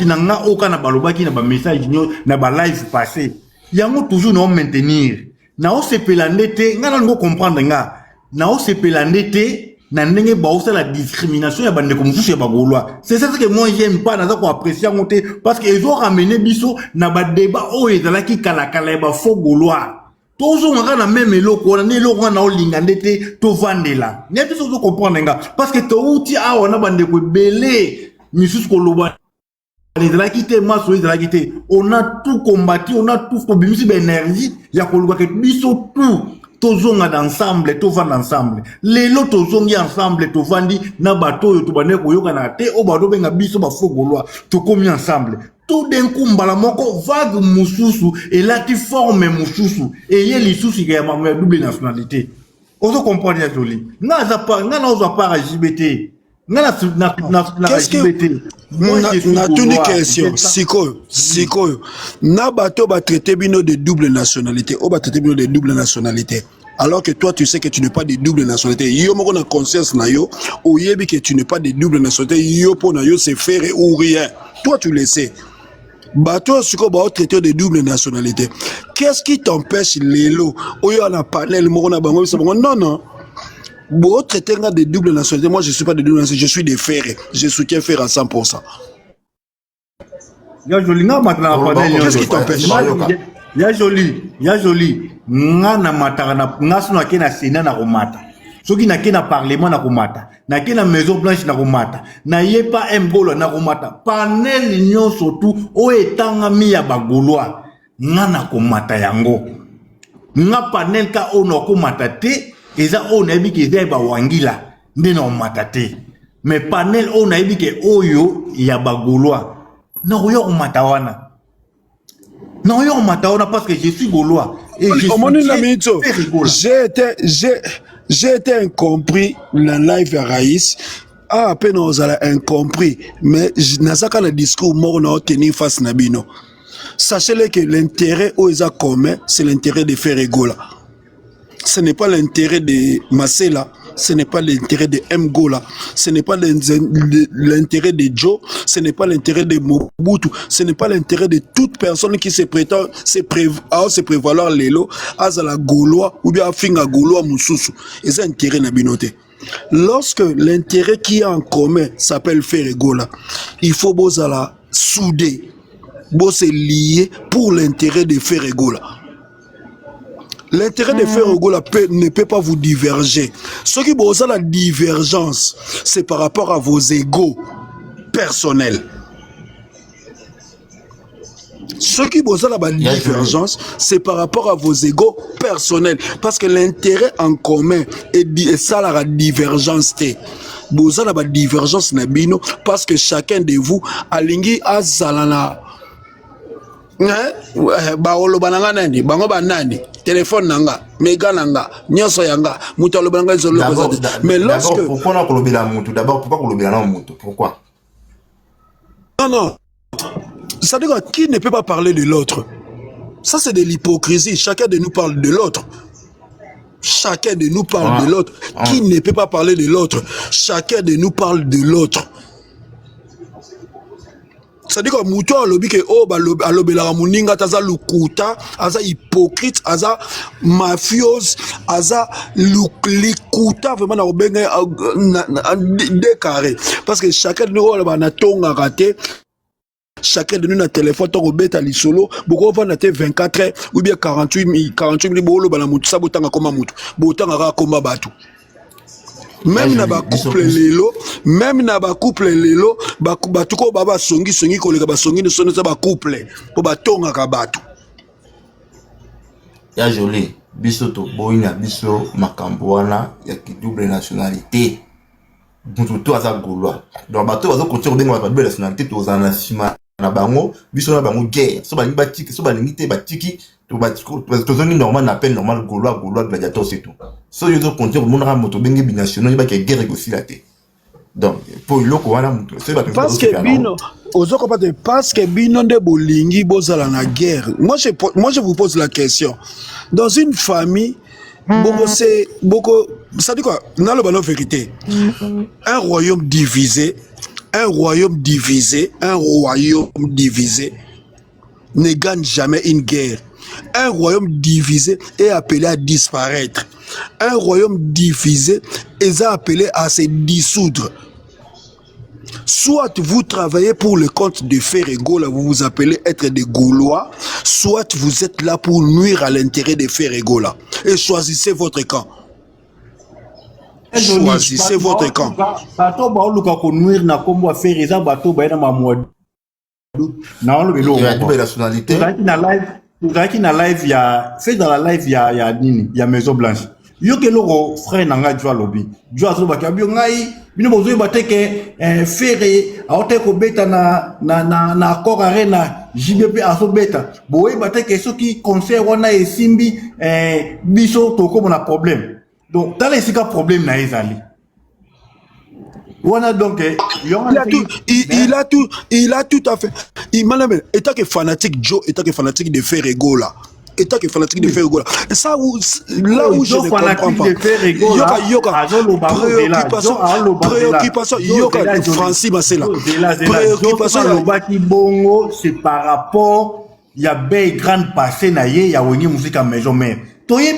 nanga aucun balobaki na ba message na ba live passé. Yango toujours non maintenir. Na o se pelandete, nga na comprendre nga. Na o se pelandete, na ndenge ba o la discrimination ya bande comme tout ya ba golois. C'est ça que moi j'aime pas na ça ko apprécier monter parce que ils ont ramené biso na ba débat o ezala ki kala kala ba faux golois. Tozo nga na même eloko na eloko na o lingandete to vandela. Ne biso zo comprendre nga parce que to uti a ona bande ko belé misusu ko loba. On a tout combattu, on a tout fait d'énergie, il y a que biso tout, tozonga d'ensemble, tout vend ensemble. Les lots tozongi ensemble, tout vendi na bateau, tout bane koyoka na te, o bado benga biso ba fogolwa, tout commis ensemble. Tout d'un coup mbalamoko vague mususu et là tu formes mususu et yé lisusu qui a ma double nationalité. On se comprend bien joli. Na za pas, na oza pas JBT. Qu'est-ce que na toute une question sikoyo na bato ba traité bino de double nationalité o ba traité bino de double nationalité alors que toi tu sais que tu n'es pas de double nationalité yo moko na conscience na yo o yebi que tu n'es pas de double nationalité yo po na yo c'est faire ou rien toi tu le sais bato siko ba traité de double nationalité qu'est-ce qui t'empêche lelo oyo na panel moko na bango non bon, traiter de double nationalité, moi je ne suis pas de double nationalité, je suis des ferrés. Je soutiens faire à 100%. Qu'est-ce qui t'empêche? Ya joli. Ngana matara ngasu na kena Sénat na romata. Soki na kena parlement na romata. Na kena Maison Blanche na romata. Na yepa Mgolo na romata. Panel nyon surtout o etanga mi ya bagoloa. Ngana komata yango. Nga panel ka ono komata te. Eza on a dit que c'est ba wangila ndena matate mais panel on a dit que oyo ya bagolois na oyo matawana parce que je suis gaulois et j'ai été incompris la live à Raïs à peine on a incompris mais nazaka le discours mort na tenir face nabino sachez que l'intérêt aux commun c'est l'intérêt de faire Egola. Ce n'est pas l'intérêt de Masela, ce n'est pas l'intérêt de Mgola, ce n'est pas l'intérêt de Joe, ce n'est pas l'intérêt de Mobutu, ce n'est pas l'intérêt de toute personne qui se prétend se prévaloir l'élo, à la Gaulois ou bien à Finga Gaulois Moussousou. Et c'est l'intérêt de Binoté. Lorsque l'intérêt qui est en commun s'appelle faire Gola, il faut la souder, se lier pour l'intérêt de faire Gola. L'intérêt de faire Ogola ne peut pas vous diverger. Ce qui vous a la divergence, c'est par rapport à vos égos personnels. Ce qui vous a la divergence, c'est par rapport à vos égos personnels. Parce que l'intérêt en commun est ça la divergence. Vous avez la divergence nabino parce que chacun de vous a lingi azalana. Baolo bananga nani bango banani téléphone nanga méga nanga nyoso yanga mutalo bananga zolo mais lorsque pourquoi on a kolobela mutu d'abord pourquoi kolobela na mutu pourquoi non ça veut dire qui ne peut pas parler de l'autre ça c'est de l'hypocrisie chacun de nous parle de l'autre chacun de nous parle de l'autre qui ne peut pas parler de l'autre chacun de nous parle de l'autre. C'est-à-dire que Mouto a lobby que alobela muninga taza lukuta, aza hypocrite, aza mafiose, aza likuta vraiment na obenga décarré. Parce que chacun de nous a na tonga raté. Chacun de nous a téléphone ton beta li solo, beaucoup va na 24 heures ou bien 48 000 bolo bala mutu sabotanga koma mutu. Botanga ra koma batu. Même na ba couple lelo batuko baba songi koleka ba songi ne sonesa ba couple po ba tonga ka batu ya joli biso to boina biso makambo wana ya double nationalité mutu to aza gaulois donc bato bazo continuer benga ba double nationalité to za na sima na bango biso na bango guerre so ba nibati so ba limité batiki to batiko to zoni normal na appel normal gaulois gladiateur c'est tout so yo continuer ko monara moto benga binational ba ke guerre aussi la té Donc, pour le coup, parce que bino, parce que bino de bolingi bozala na guerre. Moi je vous pose la question. Dans une famille, beaucoup, ça dit quoi? Dans le ballon vérité, un royaume divisé ne gagne jamais une guerre. Un royaume divisé est appelé à disparaître. Un royaume divisé est appelé à se dissoudre. Soit vous travaillez pour le compte de Ferregola, vous vous appelez être des Gaulois, soit vous êtes là pour nuire à l'intérêt de Ferregola. Et choisissez votre camp. Choisissez votre camp. Bato ba oluka ko nuire na kombo faire eza bato ba na mamwadu. Na on le la double nationalité. Tuzaki na live ya fait dans la live ya nini ya Maison Blanche. Yo ke loko frère nanga Joa lobi. Joa zo ba kabio ngai bino bozo ba teke ferre aote ko beta na accord arena JBP aso beta. Boye ba teke soki concert wana esimbi biso toko mona problème. Donc dans les cas problème na ezali. Wana donc il a tout à fait. Il m'a dit état que fanatique Joe, état que fanatique de Ferregola. État que fanatique de Ferregola. Ça où là où je ne comprends pas. Yoka préoccupation Yoka Francis Marcela. Préoccupation Lobaki Bongo, c'est par rapport il y a bien grande passé na ye ya woni musique à maison mère. Non. Yo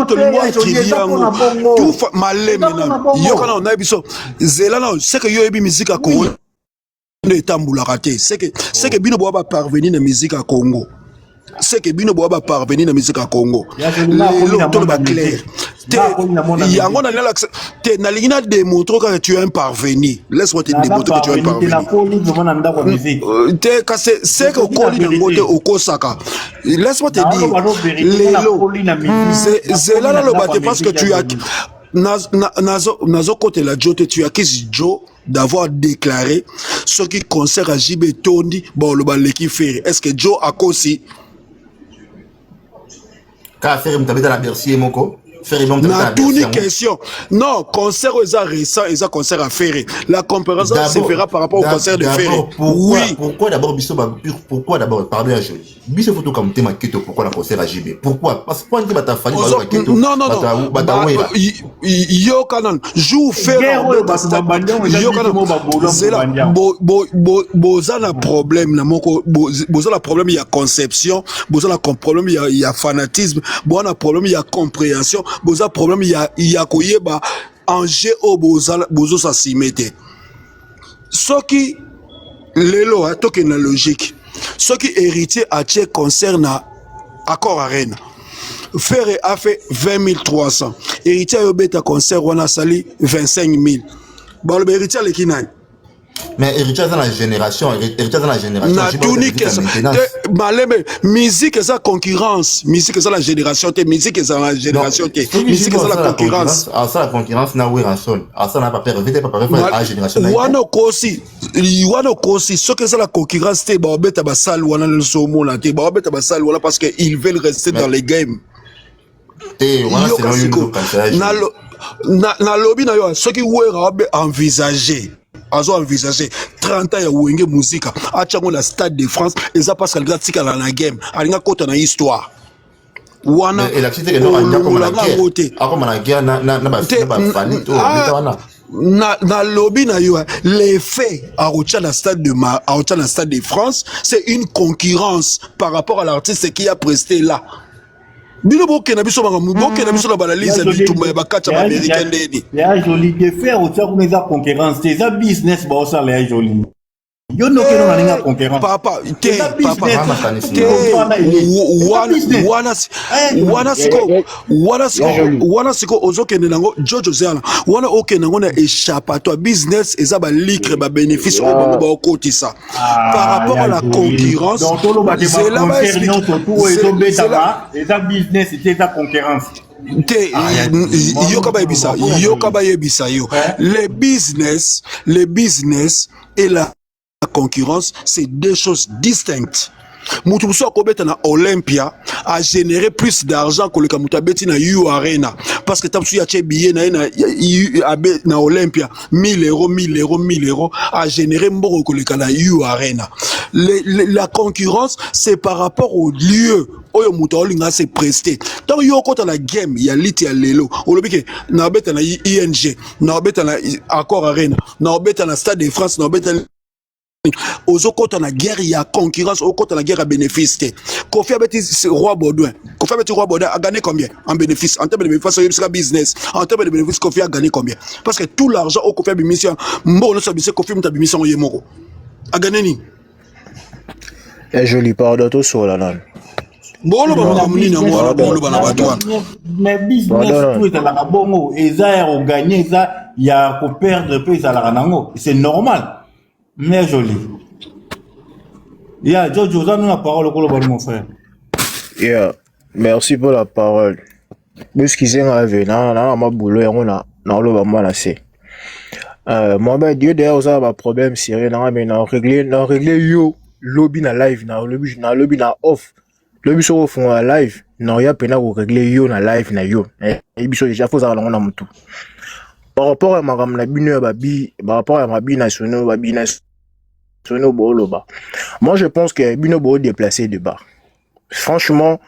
to le moi triango. Tout malé maintenant. Yo kana on a biso. Zela non, c'est que yo ebi musique à Congo. Ne tambula raté. C'est que bino boba parvenir na musique à Congo. C'est que bino boba parvenir na musique à Congo. Le to ba clair. Yango na l'accès. Na lingina démontrer que tu es un parvenu. Laisse-moi te démontrer que tu es un parvenu. C'est que koli na ngote okosaka. Laisse-moi te dire. C'est là le bâté parce que tu as nazo côté la Joe tu acquis Joe d'avoir déclaré ce qui concerne à JB Tondi bon le baleki faire. Est-ce que Joe a aussi ka faire m'tabé dans la Bercy moko na tout une question. Non, concert aux récent et ça concert à faire. La comparaison se fera par rapport au concert de faire. Oui. Pourquoi d'abord Bisso pourquoi d'abord parler à Jolie. Bisso photo comme thème Keto pourquoi la concert à JB. Pourquoi? Parce que quand tu vas ta famille non. Yo canon joue faire yo canon. C'est là bozana problème na moko bozana problème il y a conception, bozana problème il y a fanatisme, bozana problème il y a compréhension. Boza problème il y a koyeba enjeu au bozo sa simete. Ce qui lelo a toke na logique. Ce qui héritier a tie concerne accord arena. Ferre a fait 20 300. Héritier a beta concert wana sali 25 000. Bon le héritier le kinai. Mais héritier dans la génération, na tunique musique c'est la concurrence, musique c'est la génération, musique c'est la génération, musique c'est la concurrence. Ah ça la concurrence na Wilson, ah ça n'a pas perdu la génération. Wana kosi ce que c'est la concurrence te ba beta ba sal wana le somo la te ba beta ba sal wana parce que ils veulent rester dans les games. Na lobby na yo ce qui wera envisager envisager 30 ans ya wenge musique achango la Stade de France et ça parce qu'elle gratika la game alinga kota na histoire wana et la cité que non anya comme la guerre na ba fani to wana na lobby na yo les faits à la Stade de France c'est une concurrence par rapport à l'artiste qui a presté là. Bino boke na biso na balalize bitumba ya bakacha ba américain ndeni. Ya joli de faire au tient comme ça concurrence, c'est ça business ba ça la joli. Yo no ke no na concurrence. Papa, wana siko ozokende nango Jojo Zala. Wana okende nango na échappatoire business eza ba likre ba bénéfice au bango ba okotisa. Par rapport à la concurrence, c'est là bas eza business c'est ça concurrence. Yoka yebisa yo. Les business et la concurrence, c'est deux choses distinctes. Mutubuso akobeta na Olympia a généré plus d'argent que le Kamutabeti na U Arena. Parce que Tapsu Yache billet na Olympia 1000 euros, 1000 euros, 1000 euros a généré mboro que le na U Arena. La concurrence, c'est par rapport au lieu. Oyo muta olinga se presté. Tant yo kota la game, ya lit ya lelo. Olobike na beta na ING, na beta na Accor Arena, na beta na Stade de France, na beta aux autres na guerre il y a concurrence aux autres na guerre à bénéfice Kofi Abeti roi Baudouin a gagné combien en bénéfice en termes de bénéfice c'est business en termes de bénéfice Kofi a gagné combien parce que tout l'argent au Kofi a mission bon ça c'est Kofi mta mission yemoko a gagné ni et je lui parle tout sur la langue bolo ba komuni na mo bolo ba na batwa mais business tout est la bongo et ça on gagner ça il y a ko perdre peu ça la nango c'est normal. Mais joli. Yeah, Jojo, donne la parole au mon frère. Yeah, merci pour la parole. Puisqu'ils ont arrivé, ma boulot, on a le mal assez. Moi, ben, Dieu, d'ailleurs, ça va problème sérieux, mais régler yo, lobby na live, lobby na off. Lobby sur au fond à live, non, y'a peine à régler yo na live na yo. Et puis, déjà, faut ça, on a tout. Par rapport à ma gamme, par rapport à ma binationaux, moi, je pense que Bino Bo déplacer de bas. Franchement,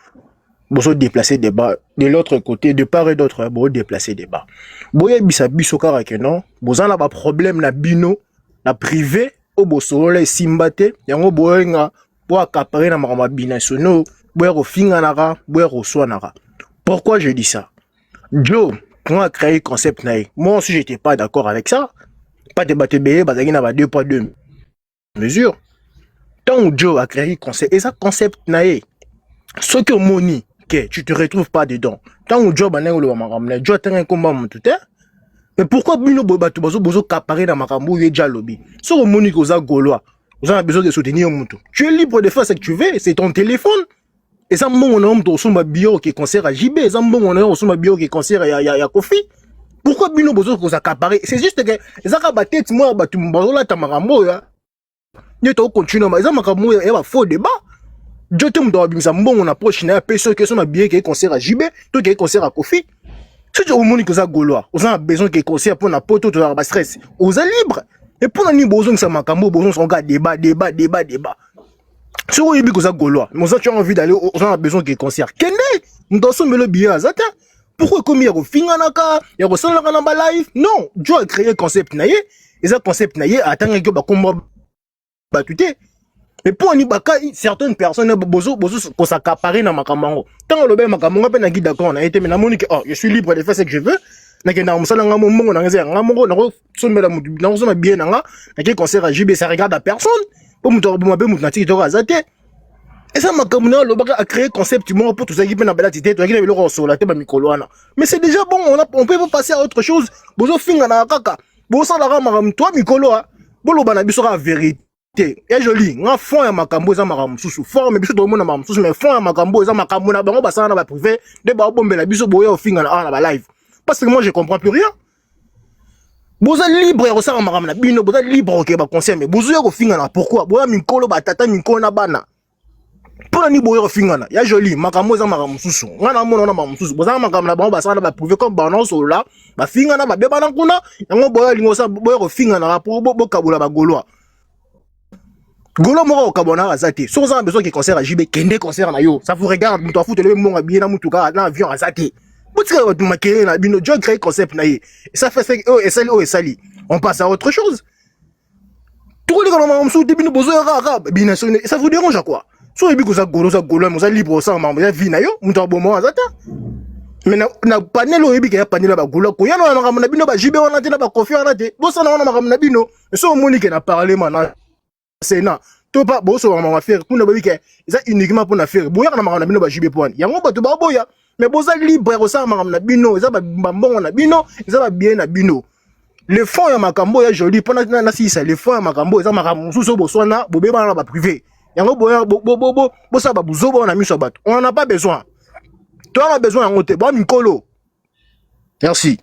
Bozo déplacer des bas. De l'autre côté, de part et d'autre, Bo déplacer des bas. Boye bisa biso karake non. Bozan la ba problème na Bino, na privé, au Boso le simbate, yango boyenga, bo accaparer na makama binationaux, boye rofinga nara, boye roswanara. Pourquoi je dis ça? Joe, quand a créé le concept naï, moi aussi j'étais pas d'accord avec ça. Pas de battre béé, bazaki na ba 2 poids 2 mesure. Tant que Joe a créé le concept, et ça concept naé, ce que Moni, que tu te retrouves pas dedans. Tant que Joe bané ou le maramne, Joe a un combat mon tout est. Mais pourquoi Bino Bobatu Bozo caparé dans Makambo et Jalobi? Ce que Moni koza Gaulois, vous avez besoin de soutenir mon tout. Tu es libre de faire ce que tu veux, c'est ton téléphone. Et ça mon homme to suma bio qui concert à JB, ça mon homme suma bio qui concert à Kofi. Pourquoi Bino Bozo koza caparé? C'est juste que ça ka batete moi batu mbazo la tamarambo ya. Nous avons continué, mais il y a un faux débat. Je te dis on approche une personne qui est bien qui concert à JB, tout qui est concert à Kofi. Si tu as un que ça Gaulois, on a besoin qu'il concert pour la pote de la stress. On est libre. Et pour nous besoin que ça makambo, besoin on regarde débat. Si on a que ça Gaulois, nous avons envie d'aller, on a besoin qu'il concert. Kende, nous avons le billet à Zata. Pourquoi comme il y a un finganaka, il y a un sanaka live? Non, Dieu a créé un concept naïe, et ça concept naïe attend que bah combat. Mais pour certaines personnes bozo qu'on s'accapare dans Makamango. Tant que le ben Makamango ben nagi d'accord, on a été mais namoni que oh je suis libre de faire ce que je veux. Naki na musala ngamo mongo na ngeze ngamo na ko somela mutu na ko soma bien nga naki concert à JB ça regarde à personne. Pour mutu mabe mutu na TikTok azate. Et ça Makamango le baka a créé concept mo pour tout ça qui peut na bela tité to qui na le sur la tête ba mikolo wana. Mais c'est déjà bon, on peut pas passer à autre chose. Bozo finga na kaka. Bozo la ramam toi mikolo a. Bolo bana biso la vérité. Et joli, nga fond ya makambo za makambo susu fond mais biso to mona makambo susu mais fond ya makambo za makambo na bango basana na ba privé de ba bombela biso boya ofinga na ba live parce que moi je comprends plus rien. Boza libre ya ça makambo na bino boza libre ke ba conseil mais bozo ya ko finga na pourquoi boya mikolo ba tata mikolo na bana pour ni boya ofinga na ya joli makambo za makambo susu nga na mona na makambo susu boza makambo na bango basana na ba privé comme ba non solo là ba finga na ba beba na kuna yango boya lingo sa boya ko finga na pour bo kabula ba Gaulois. Golo moko okabona azate. So ça a besoin qu'il concert à JB kende concert na yo. Ça vous regarde mutu afute le mon bien na mutu ka na avion azate. Botika tu makere na bino Joe crée concept na ye. Ça fait oh et sali. On passe à autre chose. Tout les gars mamsou debino bozo ya bina ça vous dérange à quoi? So ebi ko ça golo mo ça libre ça mambo ya vie na yo mutu abomo azata. Mais na panel o ebi ka panel ba golo ko yana na makambo na bino ba JB wana te na ba Kofi wana te. Bo ça na wana makambo na bino. So monique na parlement na Sénat, tout pas bon sur ma affaire pour ne pas dire ça uniquement pour l'affaire. Boya na makana bino ba JB point. Yango ba to ba boya. Mais boza libre ça makana bino, ça ba bon na bino, ça va bien na bino. Le fond ya makambo ya joli pour na si ça le fond ya makambo ça makambo sous boswana bobé ba na ba privé. Yango boya bo ça ba buzobo na miso bato. On en a pas besoin. Toi on a besoin yango te ba mikolo. Merci.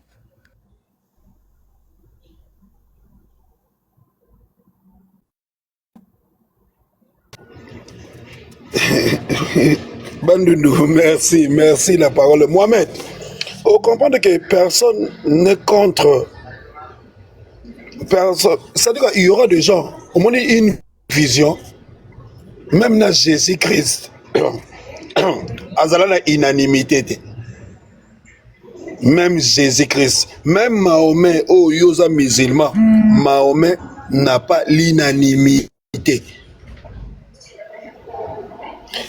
Bandundu, merci la parole. Mohamed, on comprend que personne n'est contre personne. C'est-à-dire qu'il y aura des gens, au moins une vision, même dans Jésus-Christ, azala na unanimité. Même Jésus-Christ, même Mahomet, oh yosa musulman, Mahomet n'a pas l'unanimité.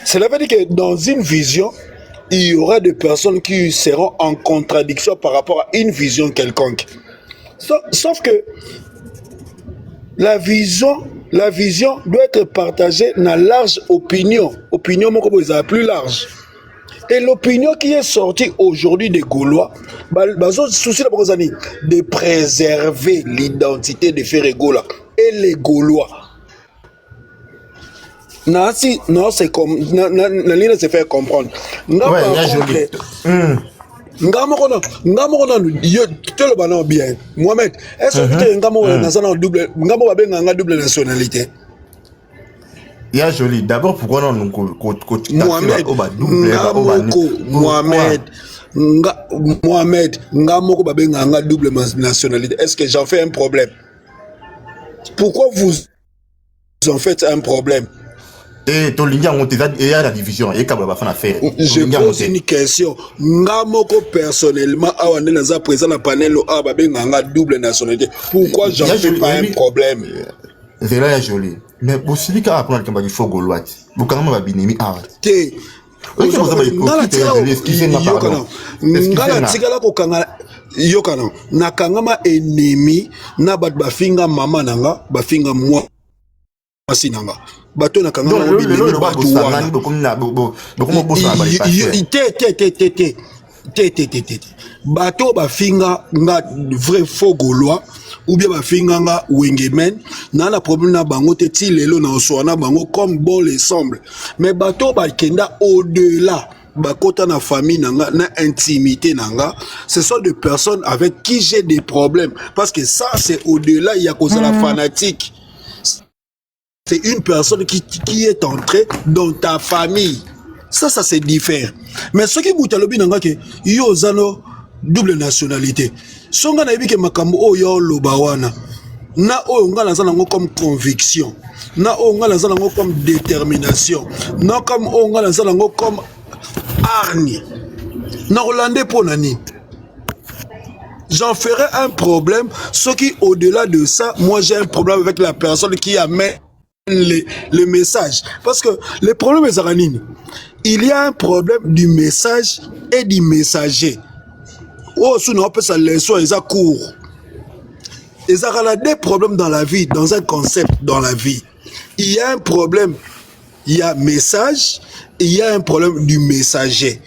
Cela veut dire que dans une vision, il y aura des personnes qui seront en contradiction par rapport à une vision quelconque. Sauf que la vision doit être partagée dans large opinion. Opinion, plus large. Et l'opinion qui est sortie aujourd'hui des Gaulois, souci de préserver l'identité de Ferregola et les Gaulois. Non, c'est comme l'île se fait comprendre. Ouais, il y a joli. Bien. Mohamed, est-ce que tu as double nationalité? Il y a joli. D'abord, pourquoi non Mohamed, double nationalité. Est-ce que j'en fais un problème? Pourquoi vous en faites un problème? Et il y a la division. Je pose une question. Ngamoko personnellement, à présent la panel double nationalité. Pourquoi j'en fais pas un problème? C'est là joli. Mais aussi vite qu'à apprendre qu'il faut gaulois. Vous quand même va binemi ah. Té. Yokana nakangama ennemi na bat bafinga mama nanga bafinga moi masinanga bato nakangama binemi batu wana bato bafinga nga vrai faux gaulois ou bien bafinga nga wengemen na problème na bango te ti lelo na oswana bango comme bon les semble mais bato bakenda au-delà bakota na famille nanga na intimité nanga ce sont des personnes avec qui j'ai des problèmes parce que ça c'est au-delà il y a cause la fanatique c'est une personne qui est entrée dans ta famille ça c'est différent mais ce qui vous talobi nanga que yo zano double nationalité songa na yebi ke makambo oyo lobawana na oyo nga naza nango comme conviction na oyo nga naza nango comme détermination na comme oyo nga naza nango comme hargne na hollandais pour nani j'en ferai un problème ce qui au-delà de ça moi j'ai un problème avec la personne qui amène les messages parce que le problème est aranine il y a un problème du message et du messager. Oh, si on peut ça leçon, ils ont cours. Ils ont des problèmes dans la vie, dans un concept dans la vie. Il y a un problème, il y a message, il y a un problème du messager.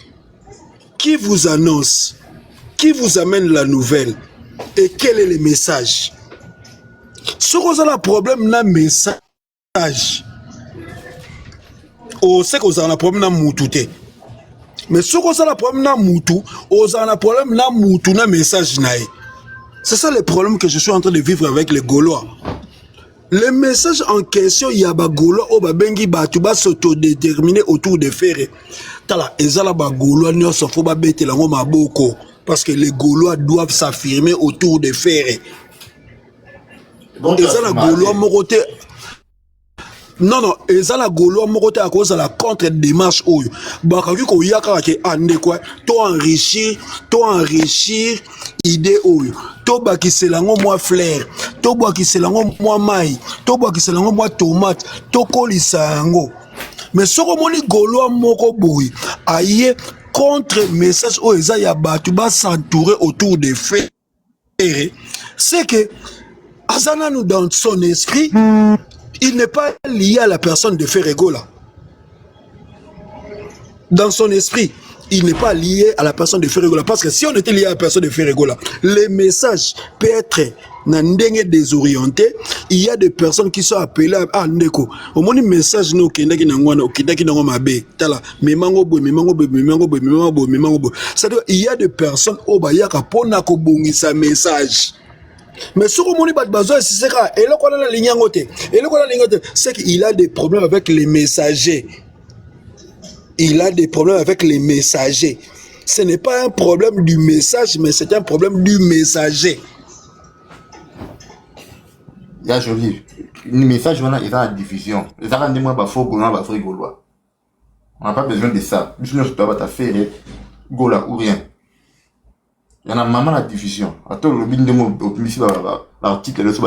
Qui vous annonce, qui vous amène la nouvelle et quel est le message? Si vous avez un problème dans le message, on sait que vous avez un problème dans le moutoute. Mais si vous avez un problème dans le moutou, vous avez un problème dans le moutou, dans le message. C'est ça le problème que je suis en train de vivre avec les Gaulois. Le message en question, il y a des Gaulois qui vont s'autodéterminer autour des ferrets. Parce que les Gaulois doivent s'affirmer autour des ferrets. Non, et ça la Gaulois mokote à cause de la contre-démarche oyo. Bakaki ko yaka ke ande quoi, to enrichir idée oyo. To bakiselango moi fleur, to bakiselango moi maï, to bakiselango moi tomate, to kolisa yango. Mais soko moni Gaulois moko boui, aye contre message oyo za ya batu ba s'entourer autour des faits. C'est que Azana nous dans son esprit il n'est pas lié à la personne de Ferregola. Dans son esprit, il n'est pas lié à la personne de Ferregola. Parce que si on était lié à la personne de Ferregola, les messages peuvent être désorientés. Il y a des personnes qui sont appelées à Ndeko. Au moins, message nous qui c'est-à-dire, il y a des personnes au Bayaka pour sa message. Mais ce qu'on a besoin, c'est qu'il a des problèmes avec les messagers. il a des problèmes avec les messagers. Ce n'est pas un problème du message, mais c'est un problème du messager. Il y a joli. Le message, il y a la diffusion. Les gens disent, moi, il faut Gaulois. On n'a pas besoin de ça. Je ne sais pas faire Gola ou rien. Il y en a maman la diffusion. Attends, le bin de mon l'article de ce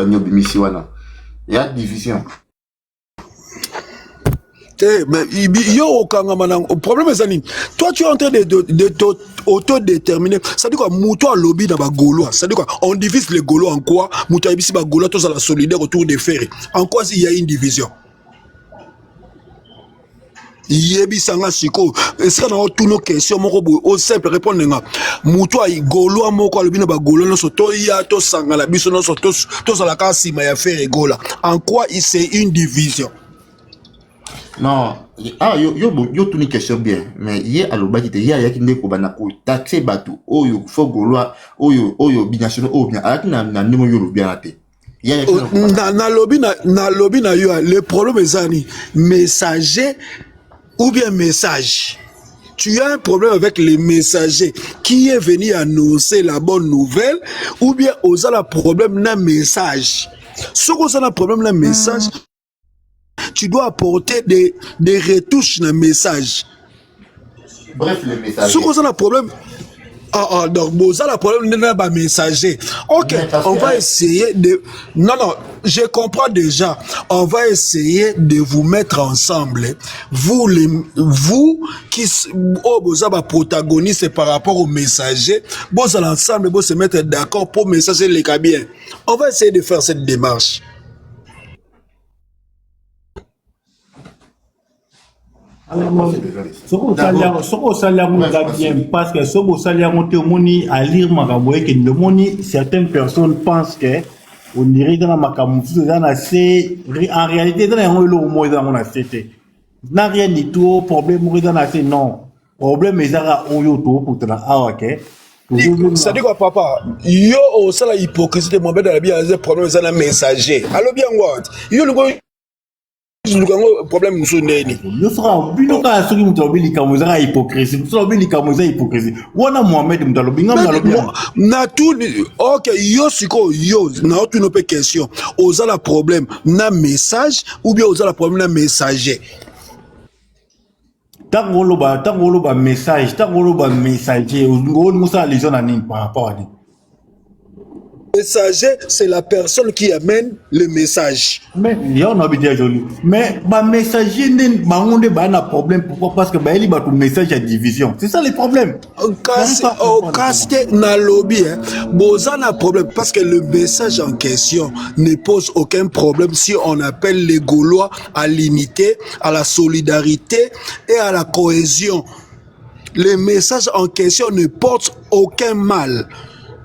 il y a diffusion. Mais le problème est ça. Toi, tu es en train de t'autodéterminer. Ça dit quoi? Mouto à lobby dans les Gaulois. Ça dit quoi? On divise les Gaulois en quoi? Mouto à les Gaulois, tous à la solidaire autour des ferrés. En quoi il y a une division? Yebi sanga siko est-ce qu'on a toutes nos questions moko au simple répondre nga muto ay Gaulois moko alobi na ba Gaulois no soto ya to sanga la biso no soto to sala ka sima ya faire Gola. En quoi c'est une division? Non, yo tuni question bien, mais hier à l'obaki te hier yaki ndeko bana ko taxer bateau oyo fo Gaulois oyo binational oyo bien alaki na ndemo yo bien até. Na lobby na yo le problème est zani messager ou bien message. Tu as un problème avec les messagers qui est venu annoncer la bonne nouvelle ou bien aux a problème d'un message. Si vous avez un problème d'un message, tu dois apporter des retouches dans le message. Bref, les messagers. Si vous avez un problème, donc vous avez un problème d'un messager. Ok, on va essayer de... Non, je comprends déjà. On va essayer de vous mettre ensemble. Vous qui vous avez un protagoniste par rapport au messager, vous allez ensemble, vous se mettre d'accord pour messager les cas bien. On va essayer de faire cette démarche. Soko salia bien parce que soko salia monte moni à lire makaboye que le moni certaines personnes pensent que on dirait dans makamufu dans assez en réalité dans un lo mo dans on a c'était n'a rien du tout problème dans assez non problème est ça oyo to pour te la awake ça dit quoi papa yo au sala hypocrisie de Mohamed Alabi a des problèmes dans un messager allo bien what yo le problème muso ndeni yo sera binoka soki mutalobi kamuza hypocrisie mutalobi kamuza hypocrisie wana Mohamed mutalobi ngamalobi na tout OK yo siko yo na autre une question oza la problème na message ou bien oza la problème na messager tangolo ba message messager ngolo musa les gens nani par rapport à lui. Messager, c'est la personne qui amène le message. Mais il y a un habitude joli. Mais ba messager on a un problème pourquoi parce que ba il ba tout message à division. C'est ça le problème. Au casté na lobby bozana un problème parce que le message en question ne pose aucun problème si on appelle les Gaulois à l'unité, à la solidarité et à la cohésion. Le message en question ne porte aucun mal.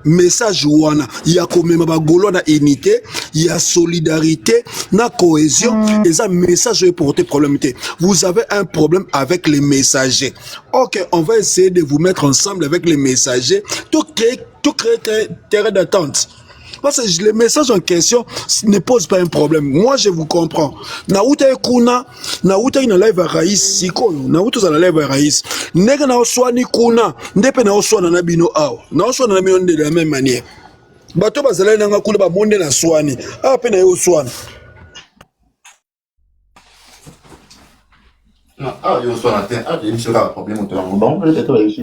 Message wana il y a quand même ba Gaulois na unité, il y a solidarité, na cohésion et ça message est porter problème. Vous avez un problème avec les messagers. OK, on va essayer de vous mettre ensemble avec les messagers, tout créer terrain d'attente. Parce que le message en question ne pose pas un problème. Moi, je vous comprends. Na uta kuna, na uta ina live raïs siko, na uta za live raïs. Nega na oswani kuna, ndepe na oswana na bino aw. Na oswana na bino de la même manière. Bato bazala na nga kula ba monde na swani. Pe na yo oswana. Non, yo oswana ten, il sera un problème au temps. Donc, peut-être va ici.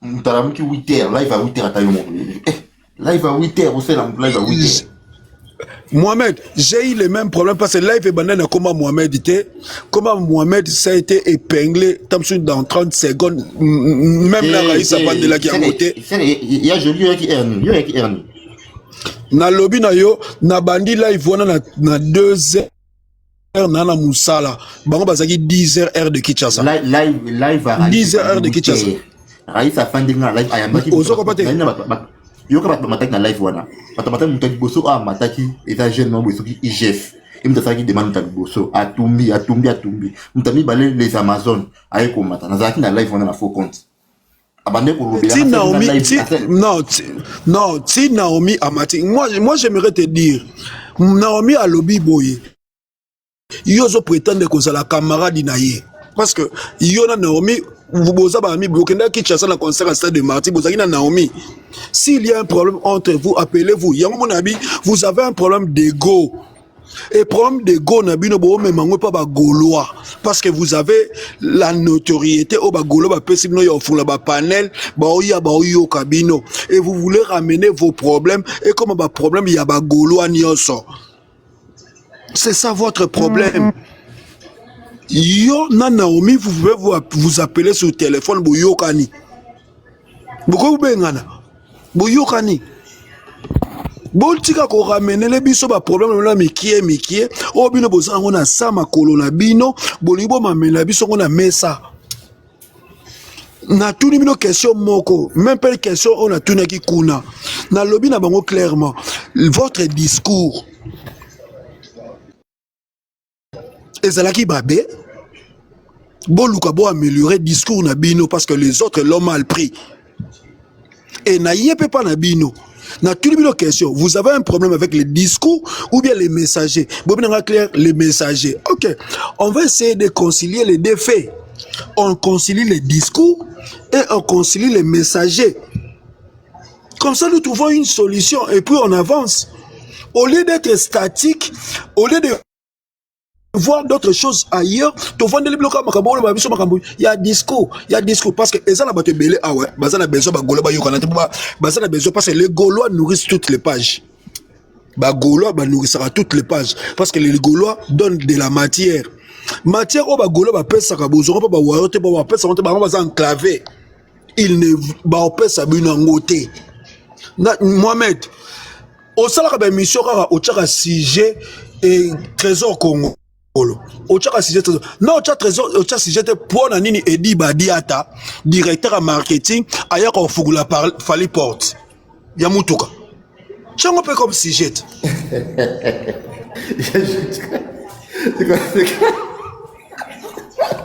Mutaram ki 8h, live à 8h atayo mon. Live à 8h, vous savez, live à 8h. Mohamed, j'ai eu le même problème parce que live est banane comment Mohamed était. Comment Mohamed ça a été épinglé dans 30 secondes. Même la raïs a pas de la qui a voté. Il y a joli qui erni. Na lobby na yo, na bandi live wana na 2 heures na musala. Bango bazaki 10 heures de Kinshasa. Live à 10 heures de Kinshasa. Raïs a fait un live à Yambaki. Yo ka mataki na live wana mataki mutaki boso mataki eta jeune no boso ki IGF et mutaki demande mutaki boso atumbi mutami balé les Amazon aye ko mata nazaki na live wana na faux compte abandé ko lobela non Naomi amati moi j'aimerais te dire Naomi a lobby boye yozo prétendre que c'est la camarade na ye parce que Yona Naomi, vous avez mis Burkina qui chasse la concert à Stade de Martyr, vous avez Naomi. S'il y a un problème entre vous, appelez-vous. Mon ami, vous avez un problème d'ego. Et problème d'ego, Nabino, même pas Gaulois. Parce que vous avez la notoriété au Bagolo, Pessimno, Yofula, Panel, Baoya, Baoyo, Cabino. Et vous voulez ramener vos problèmes. Et comme un problème, il y a Gaulois, Nyoso. C'est ça votre problème. Yo na Naomi, vous pouvez vous appeler sur le téléphone Bouyokani. Pourquoi vous bengana? Bouyokani. Boltika ko ramener les biso ba problème là mikie. O bino bozanga on a ça makolo na bino, bolibo mamela biso on a mesa. Na tuni bino question moko, même pas question on a tuni ki kuna. Na lobi na bango clairement, votre discours ezalaki babé boluka bo améliorer discours na bino parce que les autres l'ont mal pris et na yépe pas na bino na tout bino question vous avez un problème avec les discours ou bien les messagers bon bien clair les messagers ok on va essayer de concilier les deux faits on concilie les discours et on concilie les messagers comme ça nous trouvons une solution et puis on avance au lieu d'être statique au lieu de voir d'autres choses ailleurs, il y a discours, parce que les gens ont belé, ah ouais, parce que les Gaulois nourrissent toutes les pages. Les Gaulois nourrissera toutes les pages, parce que les Gaulois donnent de la matière. Matière au Gaulois, enclavé. Il ne va pas s'abîmer. Mohamed, au salaire de mission, au tchara sujet et trésor Congo. Ochaka sujet non ochaka sujet pour nini Edi Badiata directeur à marketing aya ko fugula fali porte ya mutuka chango pe comme sujet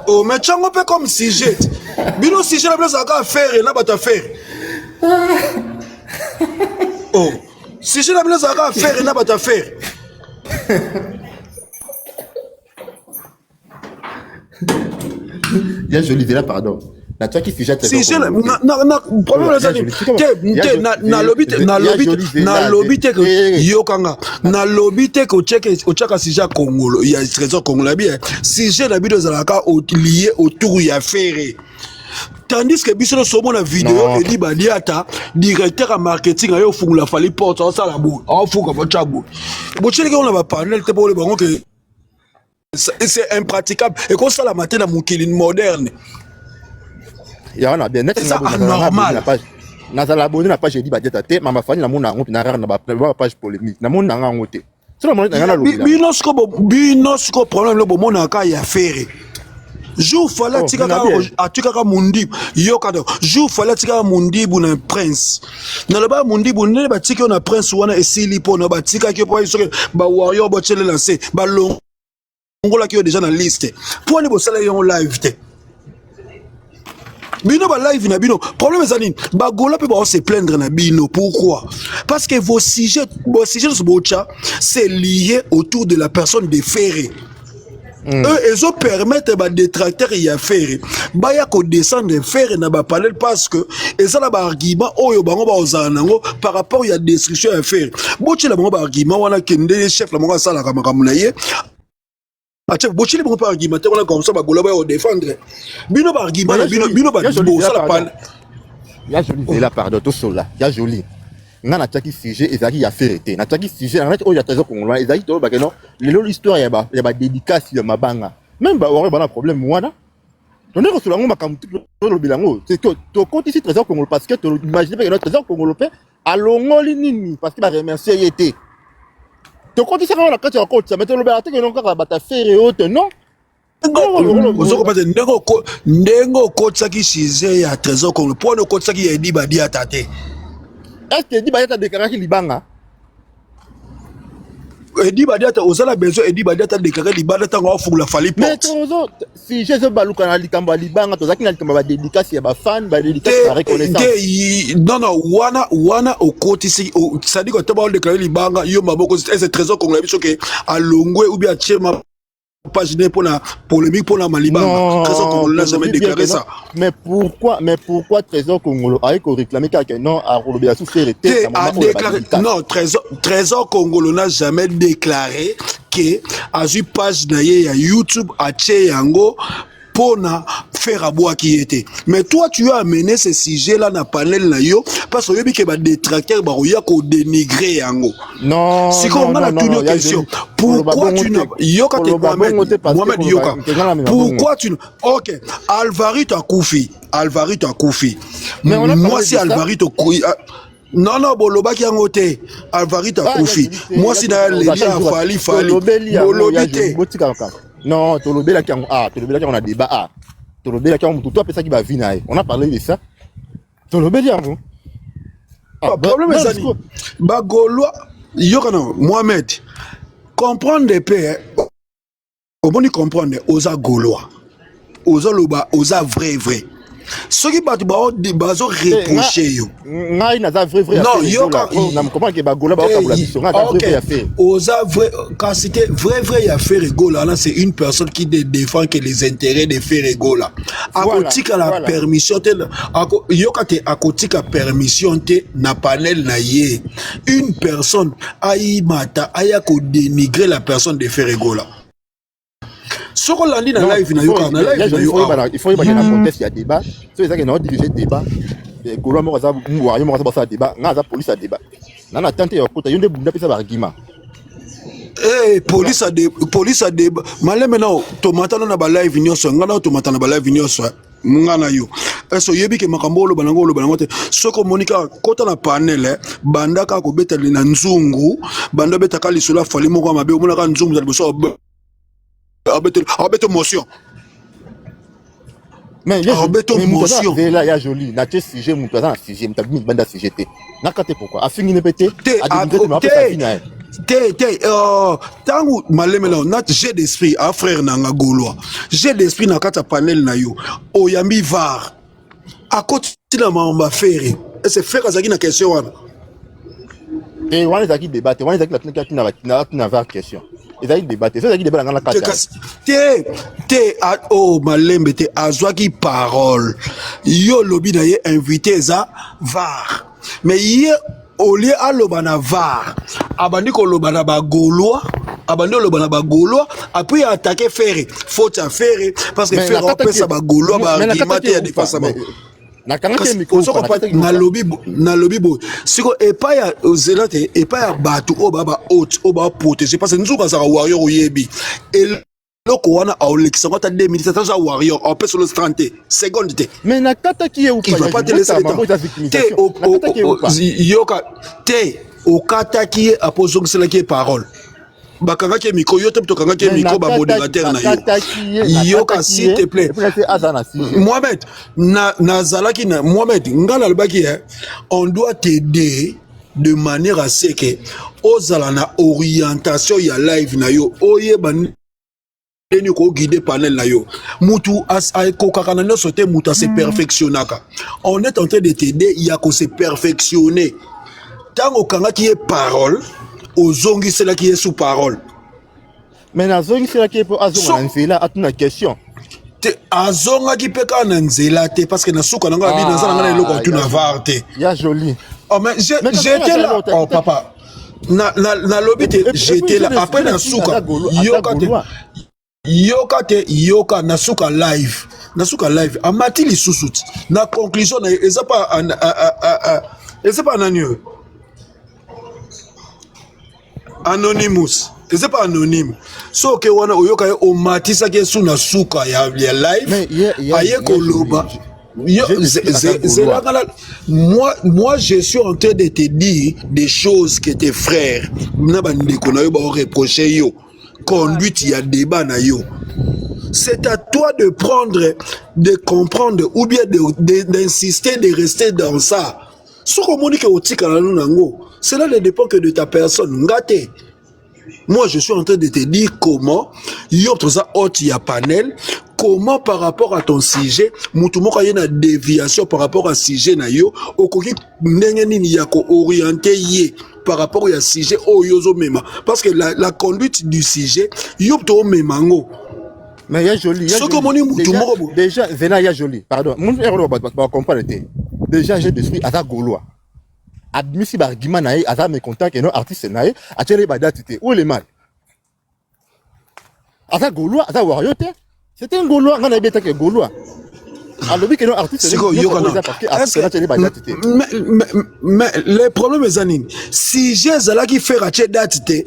oh mais chango pe comme sujet bino sujet la place à faire na bata faire oh sujet la place à faire na bata faire Il y a joli là pardon. Na toi qui sujet si je problème na lobite ko yokanga na lobite ko cheka sujet Congolo il y a trésor Congolo bien sujet na bido zalaka lié autour ya faire tandis que biso somo na vidéo Edi Badiata directeur à marketing ayo fungula fali porte ça la boule en fuka ba chabu bo chele ko na ba panel te bo le bango que c'est impraticable et comme ça la matin dans mon kilin moderne il y a bien net c'est anormal na la abonné na page Edi Badiata te mama fani na mona ngo na rare na ba page polémique na mona ngo te c'est le moment na lobby binosko problème le bon na ka ya faire jour fallait tikaka mundibu yokado jour fallait tikaka mundibu na prince na loba mundibu ne ba tikaka na prince wana esili po na ba tikaka po iso ba warrior bo chele lancer ba long Angola qui est déjà dans la liste. Pour nous, ça en live. Bino ba live na bino. Problème est ani. Ba Gola peut pas se plaindre na bino. Pourquoi? Parce que vos sujets de bocha, c'est lié autour de la personne de Ferré. Eux, ils ont permettre ba détracteurs y a Ferré. Ba ya ko descendre Ferré na ba parler parce que et ça la ba argument oyo bango ba ozanango par rapport ya destruction à Ferré. Boche la bango ba argument wana kende chef la mongo sala kama kamunaye. Bochili bon argumenter on a comme ça ba Gola ba défendre bino ba argument bino ba bo ça la panne ya joli là pardon tout cela ya joli ngana taki sujet ezaki ya vérité na taki sujet en fait o ya trésor congolais ezaki to ba que non l'histoire ya ba dédicace ya mabanga même ba on a problème wana on est reçu la ngoma comme le bilango c'est que to compte ici trésor congolais parce que tu imagines pas que notre trésor congolais a longoli nini parce que ba remercier était tu comptes ça la carte encore ça maintenant le bâtiment que non ka bata faire haute non ozoko pas ndengo kotsa ki chize ya trésor congolais pour no kotsa ki Edi Badiata te est-ce que Edi Badiata déclaré libanga Edi Badiata ozala besoin Edi Badiata déclaré libanga tango fungula fali porte mais tozo si je baluka na likamba libanga tozaki na likamba ba dédicace ya ba fan ba dédicace ba reconnaissance non wana okotisi ça dit que tu vas déclarer libanga yo maboko c'est trésor congolais biso ke alongwe ou bien chema page pour la polémique pour la Malibanga. Trésor Congolais n'a jamais déclaré ça. Mais pourquoi Trésor Congolais a réclamé quelqu'un non à Robert Souffert a déclaré non Trésor Congolais n'a jamais déclaré que a eu page na YouTube a yango pour faire à boire qui était. Mais toi, tu as amené ce sujet-là dans le panel là, parce que tu as des détracteurs qui ont dénigré yango. Non. C'est comme on a une question. Pourquoi tu n'as Mohamed Yoka. Pourquoi tu n'as OK, Alvarito a Koufi. Moi si Alvarito Koufi. Non, Boloba qui a ngoté. Alvarito a Koufi. Moi si dans les Fali. Bolobité. Non, Tolobela qui on a débat. Tolobela qui on tout toi ça qui va venir. On a parlé de ça. Tolobela vous. Problème est ça. Bagolois, Yokano Mohamed. Comprendre des pays. Comment comprendre osa Gaulois. Osa loba, osa vrai. Ce qui va te reprocher yo. Ngai na za vrai. Non, yoka na comment que Bagola ba ka bulabiso nga vrai affaire. Osa vrai quand c'était vrai ya faire Gola là c'est une personne qui défend que les intérêts de faire Gola. Akotika la permission te yoka te akotika permission te na panel na ye. Une personne aimata aya ko dénigrer la personne de faire Gola. Ce qu'on a dit dans la live, il faut y avoir un contexte, il y a débat. C'est ça qui est dirigé débat. Les Gaulois, moi, ça va débat. La police a débat. On a tenté, il y a des boules de argument. Eh, police a débat. Mais maintenant, tu m'entends dans la live, tu m'entends dans la live, mungana yo eso yebi ke makambolo banango te soko monika kota na panel bandaka ko betali na nzungu banda betaka lisula fali moko mabe omona ka nzungu za liboso abete motion. Mais il y a joli. Na sujet mutoza sujet mutabini banda sujet. Na kate pourquoi? A fini ne pété. Tangu malemela na j'ai d'esprit à frère nanga Gaulois. J'ai d'esprit na kata panel na yo. Oyambi var. A côté na mamba faire. Et c'est faire azaki na question wana. Et on est qui débattre, on est qui na var question. Ils ont débatté. C'est ça qui débat dans la carte. Oh malembe te azwaki parole. Yo lobby na ye invité za var. Mais hier au lieu à l'obana var, abandi ko l'obana ba Gaulois, abandi l'obana ba Gaulois, après attaquer Ferré. Faut à Ferré parce que Ferré après ça ba Gaulois ba argumenter à défense ba. Na lobby boy siko epa ya zelate epa ya batu obaba haute oba protéger parce que nzuka za warrior yebi et loko wana aolekisa ngota 2007 za warrior en peut sur le 30 secondes te mais na kata qui est ou pas te laisser yoka te o kata qui est apposons cela qui est parole bakanga ke miko yo te tokanga ke miko ba modérateur na yo yoka s'il te plaît Mohamed nazalaki na Mohamed ngala albaki on doit t'aider de manière à ce que ozala na orientation ya live na yo oyeba ni ko guider panel na yo mutu as ko kakana no sote muta se perfectionnaka on est en train de t'aider ya ko se perfectionner tango kanga qui est parole ozongi cela qui est sous parole. Mais nazongi cela qui est pour azonga nzela atuna question. Te azonga qui peut kana nzela te parce que na suka nanga bi nazana ngana eloko tuna varte. Ya joli. Oh mais j'étais là. Oh papa. Na lobby te j'étais là après na suka yoka na suka live. Na suka live amati li susut. Na conclusion na eza pas nanyo. Anonymous. Et c'est pas anonyme. So que wana oyoka o matisa ke suna suka ya live. Aye koloba. Moi je suis en train de te dire des choses que tes frères na bandeko na yo ba reprocher yo. Conduite ya débat na yo. C'est à toi de prendre, de comprendre ou bien d'insister de rester dans ça. Cela ne dépend que de ta personne. Moi, je suis en train de te dire comment, comment par rapport à ton sujet, il y a une déviation par rapport à sujet, orienté par rapport au sujet oh yozo mema parce que la conduite du sujet yopto memango. Mais il y a joli. Déjà, Zena, il y a joli. Pardon. Mon frère, on va comprendre. Déjà, j'ai détruit Aza Gaulois. Admissif argument naïe, Aza me content que non artiste naïe, a tiré badatité. Où est le mal? Aza Gaulois, Aza Warrior, c'était un Gaulois, on a bien que Gaulois. Alors, que non artiste mais le problème est anine. Si j'ai Zala qui fait rater datité,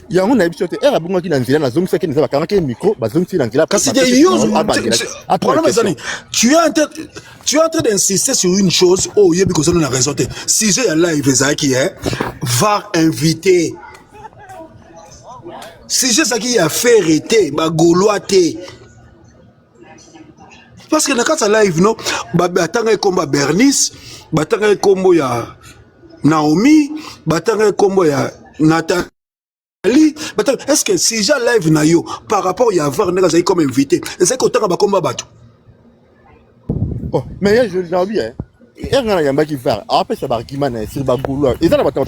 il y a un habitué era bunga kina nzila na zongi saki nzaba kanga micro ba zongi na nzila parce que problème est tu es en train d'insister sur une chose oh yebi ko na raison te si j'ai live zaki va inviter si j'ai ça qui a fait arrêter ba Gaulois te parce que na kata live no ba atanga komba Bernice ba atanga kombo ya Naomi ba atanga kombo ya Nathan. Est-ce que si j'ai live na yo par rapport à avoir comme invité, est-ce que autant va comme bateau? Oh, mais je l'ai envie hein. Et on a yamba qui va. Après ça va argument sur Bagoulois. Et ça va pas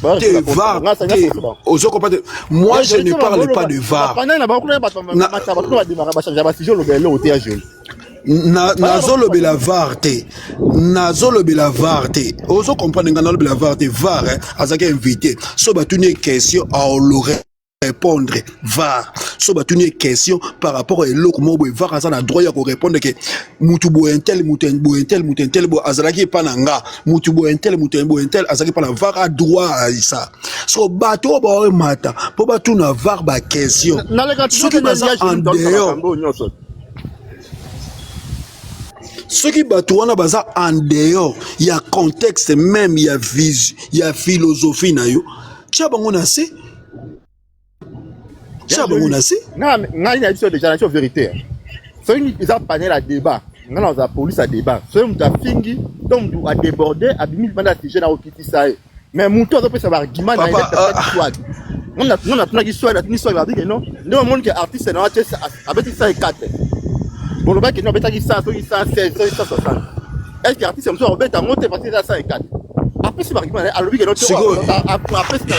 moi je ne parle pas de VAR. Nazolobela VAR te. Nazolobela VAR te. Ozo comprendre nga nazolobela VAR te VAR azaki invité. So batuni question à l'oreille. Répondre VAR so batuni question par rapport à l'autre mot VAR azana droit ya ko répondre que mutubo intel bo azalaki pa nanga mutubo intel azalaki pa na VAR a droit à ça so bato ba mata po batu na VAR ba question ce qui baza en dehors ce qui bato wana baza en dehors il y a contexte même il y a vision il y a philosophie na yo tia bango na se non, mais il y a déjà la vérité. C'est une panel à débat. On a la police à débat. C'est un fingi, donc a débordé, a mis le mandat de général au petit saï. Mais mon tour, on peut savoir argument. On a une histoire, une histoire, non. Nous, on montre que l'artiste est avec ça et 4. Bon, le mec, il n'a pas dit ça, 116, 160. Est-ce que l'artiste est en monté parce qu'il a ça et 4. Après, c'est argument. Alors, lui, il après, c'est un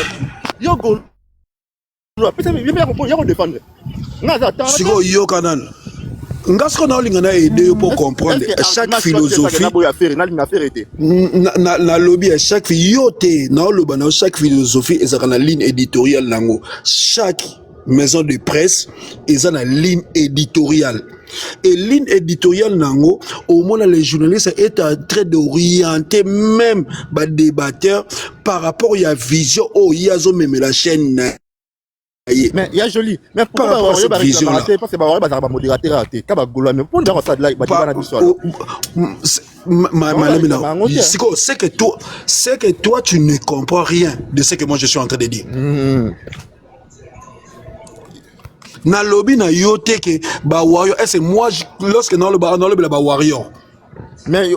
Sigo yo kanan. Ngasko na olinga na aider pour comprendre chaque philosophie. Na lobby à chaque yote na loba na chaque philosophie et ça na ligne éditoriale nango. Chaque maison de presse et ça na ligne éditoriale. Et ligne éditoriale nango au moins les journalistes est en train d'orienter même les débatteurs par rapport à la vision oh yazo même la chaîne. Mais il y a joli. Mais pourquoi avoir cette vision là? Parce que avoir un modérateur mais pour dire ça là, c'est que toi tu ne comprends rien de ce que moi je suis en train de dire. Na lobby na yote que ba warrior est moi lorsque dans le ba warrior. Mais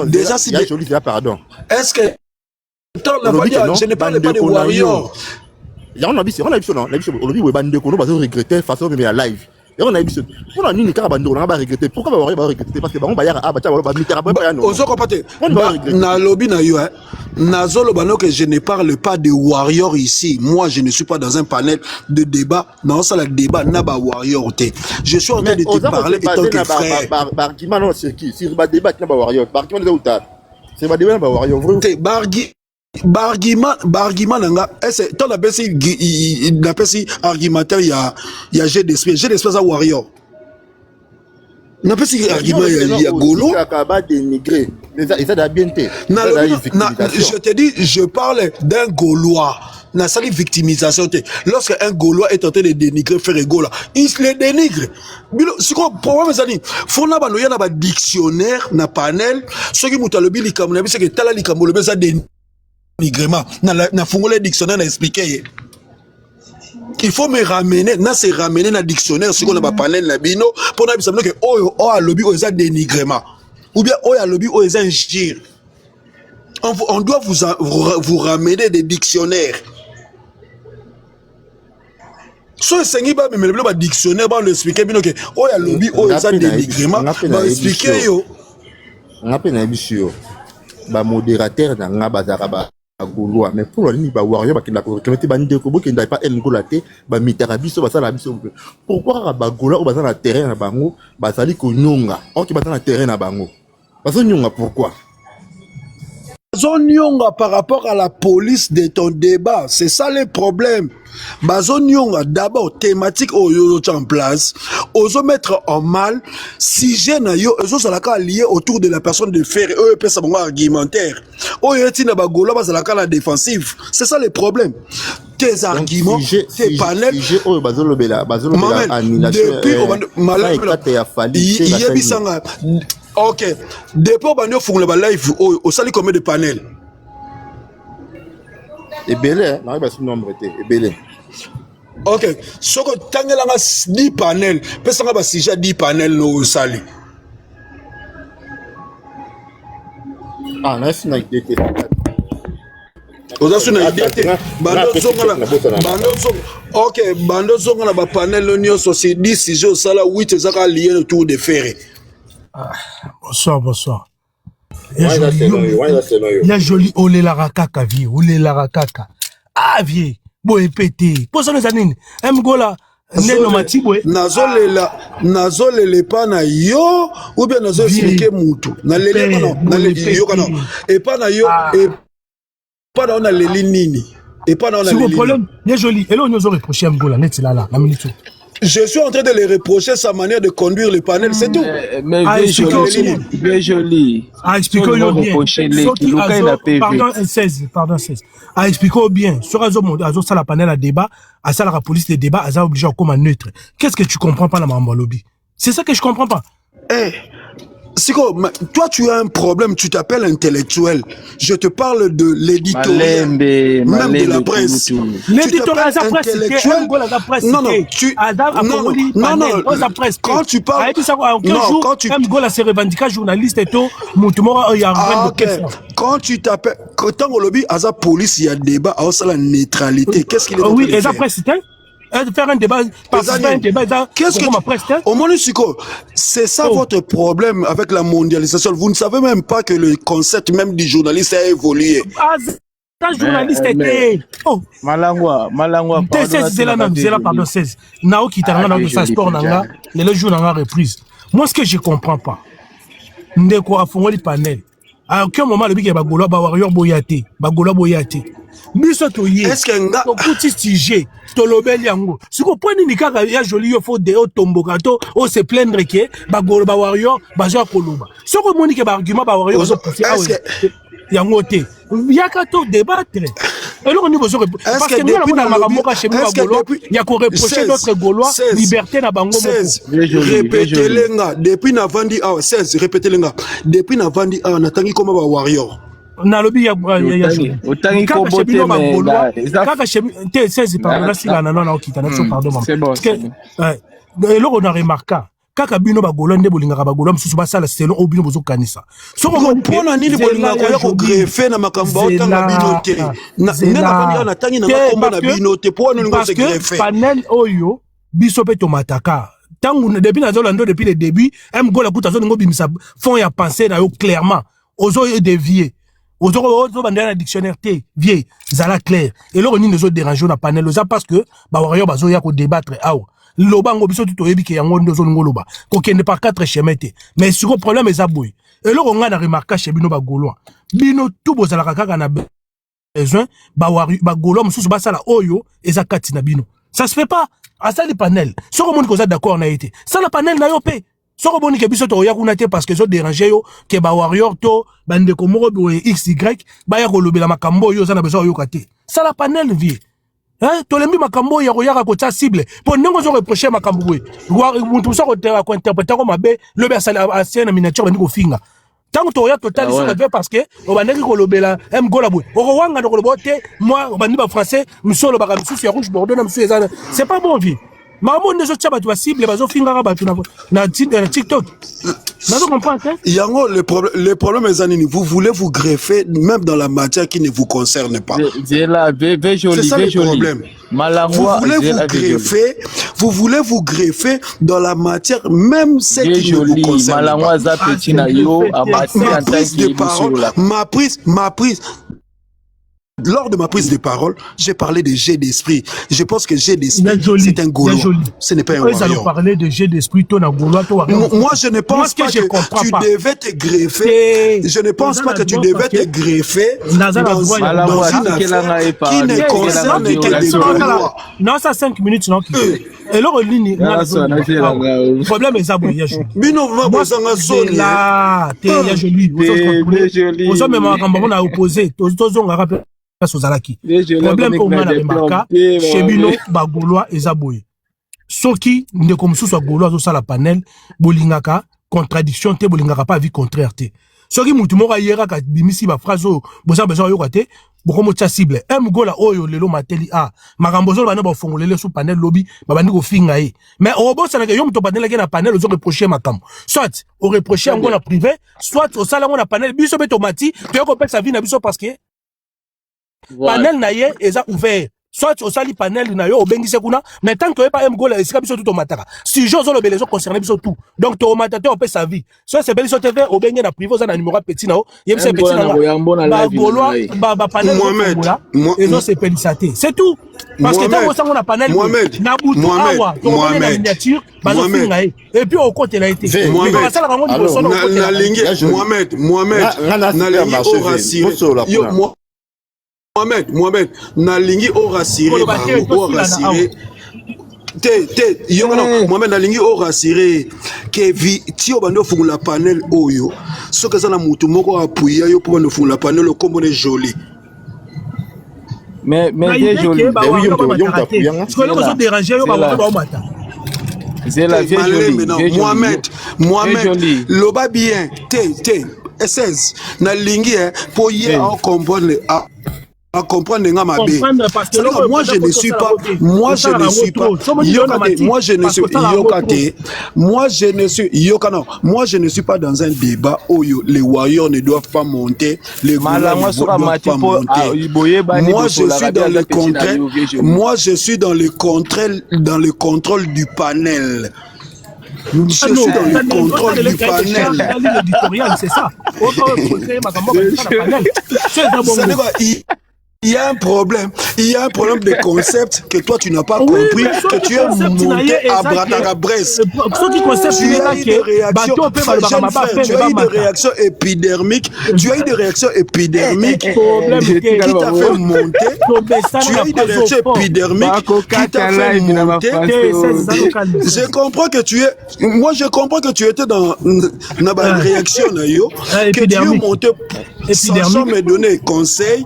déjà si pardon. Est-ce que je ne parle pas de warrior. Il y a on a vu non, aujourd'hui on va regretter façon de la live. Et on a vu on a ni carabando on va regretter. Pourquoi on va regretter parce que on va na lobby na yo nazolo bano que je ne parle pas de warrior ici. Moi je ne suis pas dans un panel de débat. Non, ça le débat na ba warrior te. Je suis en train de te parler étant que frère. Bargima non c'est qui? Si ba débat na ba warrior. Bargima de outa. C'est ba débat na ba warrior. Bargima nanga est ton appelle si argumentaire il y a j'ai d'esprit à warrior. N'appelle si argument il y a golo. Je te dis je parle d'un Gaulois. Na sali victimisation te. Lorsque un Gaulois est en train de dénigrer frère Gaulois, il se le dénigre. C'est quoi problème ça dit? Faut na banoya na ba dictionnaire na panel, ce qui mutalobi likambo na bi c'est que tala likambo le beza dénigrer. Na fungole dictionnaire na expliquer. Il faut me ramener, na se ramener na dictionnaire ce qu'on a pas panel na bino pour na bisamno que oh a lobby o eza dénigrement ou bien oh a lobby o eza injure. On doit vous ramener des dictionnaires. so esengi bamemela bilo badictionnaire baexplike bino ke oyo alobi oyo eza dénigrement baexplike yo nga mpe nayebi si yo bamodérateur na nga bazalaka bagaulois mais pour lolini bawario bakendaka koreklame te bandeko bokenda epa ngola te bamitaka biso basala biso pourquoi kaka bagaulois oyo baza na terrain na bango bazali konyonga oki baza na terrain na bango bazonyonga pourquoi Bazonyonga par rapport à la police de ton débat, c'est ça le problème. Bazonyonga d'abord thématique oyo en place, ozo mettre en mal sujet na yo ozo salaka lié autour de la personne de faire eux peut savoir argumentaire. Oyo tina bagola bazalaka la défensive. C'est ça le problème. Tes arguments, tes panels. Oyo bazolobela annulation. Depuis yebisanga. Ok. Depuis bandi ofungula ba live au sali combien de panels? Ebele, na ba son nombre te, ebele. Ok. Soko tangelanga 10 panels, pesanga ba sujet 10 panels no sali. Ah, na sina idée. Oza suna idée. Bando zonga. Ok, bando zonga na ba panel nyonso c'est 10 sujets au sala 8 ezaka lié autour de ferré. Bonsoir. Il y a joli olela kaka vie, olela kaka. Ah vie, boy pété. Pour ça les années, gola neno matibwe. Nazolele pa na yo ou bien nazo expliquer mutu. Na lele non, na lele yo kana. Et pas na yo et pas na lele nini. Et pas na lele. C'est le problème, il y a joli. Et là on nous a reproché gola net là la minute. Je suis en train de les reprocher sa manière de conduire le panel, c'est tout. Mais bien joli. Ah, expliquez-le bien. Pardon, 16. Ah, expliquez bien. Sur Azo, ça la panel à débat, à ça la police de débat, à ça obligé à comme neutre. Qu'est-ce que tu comprends pas dans ma lobby? C'est ça que je comprends pas. Siko, toi tu as un problème, tu t'appelles intellectuel. Je te parle de l'édito, même de la presse. L'édito à la presse, quand tu parles, journaliste et tout, quand tu t'appelles, quand on lobby à la police, il y a débat, à la neutralité. Qu'est-ce qu'il est? Oui, et la presse, faire un débat, qu'est-ce que au moins c'est ça votre problème avec la mondialisation. Vous ne savez même pas que le concept même du journaliste a évolué. Journaliste était Malangwa c'est là pardon 16 Nao qui t'a rendu sa sport nanga le jour nanga reprise. Moi ce que je comprends pas ndeko afongoli panel à aucun moment le big bagolo ba warrior boyate biso toye est-ce que nga petit sujet tolobeli yango siko point ni kaka ya joli yo faut de tomboka to o se plaindre que bagolo ba warrior bazo koloba soko moni ke ba argument ba warrior bazo pousser yango te yaka to débattre alors on besoin parce que nous on a makamboka chez nous bagolo il y a ko reprocher notre gaulois liberté na bango répétez lenga depuis na vandi 16 répétez lenga depuis na vandi na tangi comme ba warrior na lobby ya otangi ko boté kaka chez te 16 pardon là sila na non okita na pardon parce que là on a remarqué kaka bino bagolo nde bolingaka bagolo msusu basala selon obino bozo kanisa soko mpona nini bolingaka ko greffer na makambo otanga bino te na tangi na makomba na bino te po nini ngo se greffer panel oyo biso pe tomataka tangu depuis na zolando depuis le début gola kuta zo ngo bimisa fond ya pensée na yo clairement ozo dévier ozo bandana na dictionnaire te vie zala clair et là on nous déranger na panel oza parce que ba warrior bazo ya ko débattre awa lobango biso tout oyebi ke yango ndozo ngoloba ko kende par 4 chemins te mais sur le problème eza boy et là on a remarqué chez bino ba gaulois bino tout bozala kaka na besoin ba gaulois mususu basala oyo eza kati na bino ça se fait pas à ça les panels soko moni ko za d'accord na été ça la panel na yo pe soko boni ke biso to ya kuna te parce que zo déranger yo ke ba warrior to bande ko moko boye xy ba ya ko lobela makambo yo za na besoin yo kate ça la panel vie. Tolembi makambo ya koyaka ko cible pour ndongo zo reprocher makambo we muntu so ko interpréter ko mabe le be asala ancienne miniature ndiko finga tango to ya total so fait parce que o bandeki ko lobela gola boy o wanga ko lobote moi o bandi ba français musolo ba kamisusu ya rouge bordeaux na musu ezana c'est pas bon vie maman ne zo tchaba tu cible bazo finga ba tu na TikTok Yango, le problème est Zanini, vous voulez vous greffer même dans la matière qui ne vous concerne pas. C'est ça le problème. Vous voulez vous greffer dans la matière, même celle qui ne vous concerne pas. Lors de ma prise de parole, j'ai parlé de jet d'esprit. Je pense que jet d'esprit, c'est un Gaulois. Ce n'est pas un warrior. Ils allons parler de jet d'esprit, toi, Gaulois, toi, moi, je ne pense pas que tu devais te greffer. Je ne pense pas que tu devais te greffer dans une affaire qui ne concerne que des Gaulois. Non, ça 5 minutes, non. Et là, le problème est ça, il y a joli. Moi, c'est là, il y a joli. Vous avez même un opposé. Problème pour moi, chez Bino, Gaulois et Zaboye. Soki, ne comme sous soit Gaulois, ça la panel, Bolingaka, contradiction, te Bolingaka pas vie contraire. Soki, Moutumora, Yera, Bimisi, ma phrase, Bosa, besoin, Yorate, beaucoup de cible. Gola, Oyo, Lelo, Mateli, Marambozo, Bana, Bafongolele, sous panel, lobby, Babanigo, Fingae. Mais au robot, ça n'a qu'un panel, la panel, ils ont reproché ma cam. Soit, au reproché en Gola privé, soit au salon, la panel, Biso, Betomati, tu as compris sa vie, Nabiso, parce que panel naye eza ouvert soit au sali panel na yo obengise kuna mais tant que pas gola esika biso tout mataka si jo zo le belezo concerné biso tout donc to matata on peut sa vie soit c'est beliso TV obengé na privé za na numéro petit na o yebise petit na ba Gaulois ba panel et non c'est pélisaté c'est tout parce que tant on a panel na butu awa to on na miniature ba zo finga et puis au côté là été Mohamed Mohamed, nalingi o rassuré, Mohamed nalingi o rassuré que ti obando fungula panel oyo, so que ça na mutu moko appuyer yo pour bando fungula panel o comme on est joli. Mais joli. C'est la vieille jolie. Mohamed, loba bien, SS, nalingi pour y comprendre à comprendre ma bé. Moi je ne suis pas dans un débat où les warriors ne doivent pas monter, les Gaulois ne doivent pas monter. Moi je suis dans le contrôle du panel. Je suis dans le contrôle du panel. C'est ça. Il y a un problème de concept que toi tu n'as pas compris, que tu es monté à Brataga-Bresse. Tu as eu des réactions épidermiques, qui t'a fait monter. Tu as eu des réactions épidermiques qui t'a fait monter. Je comprends que tu étais dans la réaction, que tu es monté sans me donner conseil.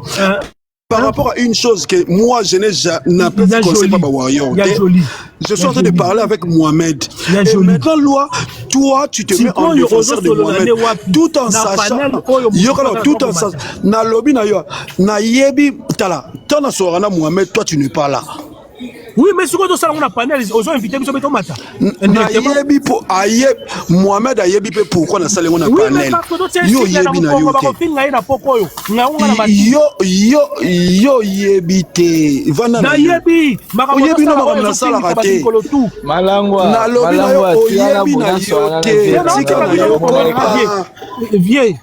Par rapport à une chose que moi je n'ai jamais conseillé pas warrior. Je suis en train de parler avec Mohamed. Et maintenant, toi, tu te mets en défenseur de Mohamed. Tout en sachant, na lobby na yebi tala. Tana sorana Mohamed, toi tu n'es pas là. Oui, mais ce que tu as un panel, ils ont invité M. Betomata. Mohamed a yebi pourquoi na salé on a panel. Yo yebi na yo yebi te. Vana na yebi. Yo yebi na na sala raté. Malangwa. Na lobi na yo yebi na yo te. Tika na yo vieux.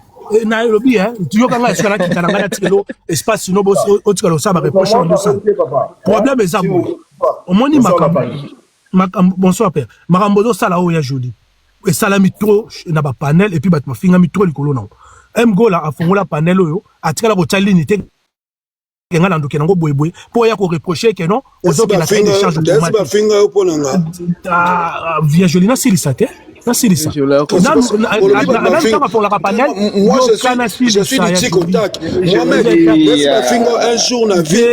Na lobby tu yokanga esala kitana ngana tikelo espace no boss otikalo ça va reprocher en ça problème est ça au moni makambo bonsoir père makambo do sala o ya joli et salami trop na ba panel et puis bat mafinga mi trop likolo na Gola afongola panel oyo atikala ko tsalini te ngana ndoke nango boyeboy pour ya ko reprocher que non aux autres la fin de charge de mafinga yo ponanga via joli na silisa te. Moi, je suis du TikTok. Mohamed, un jour na vie.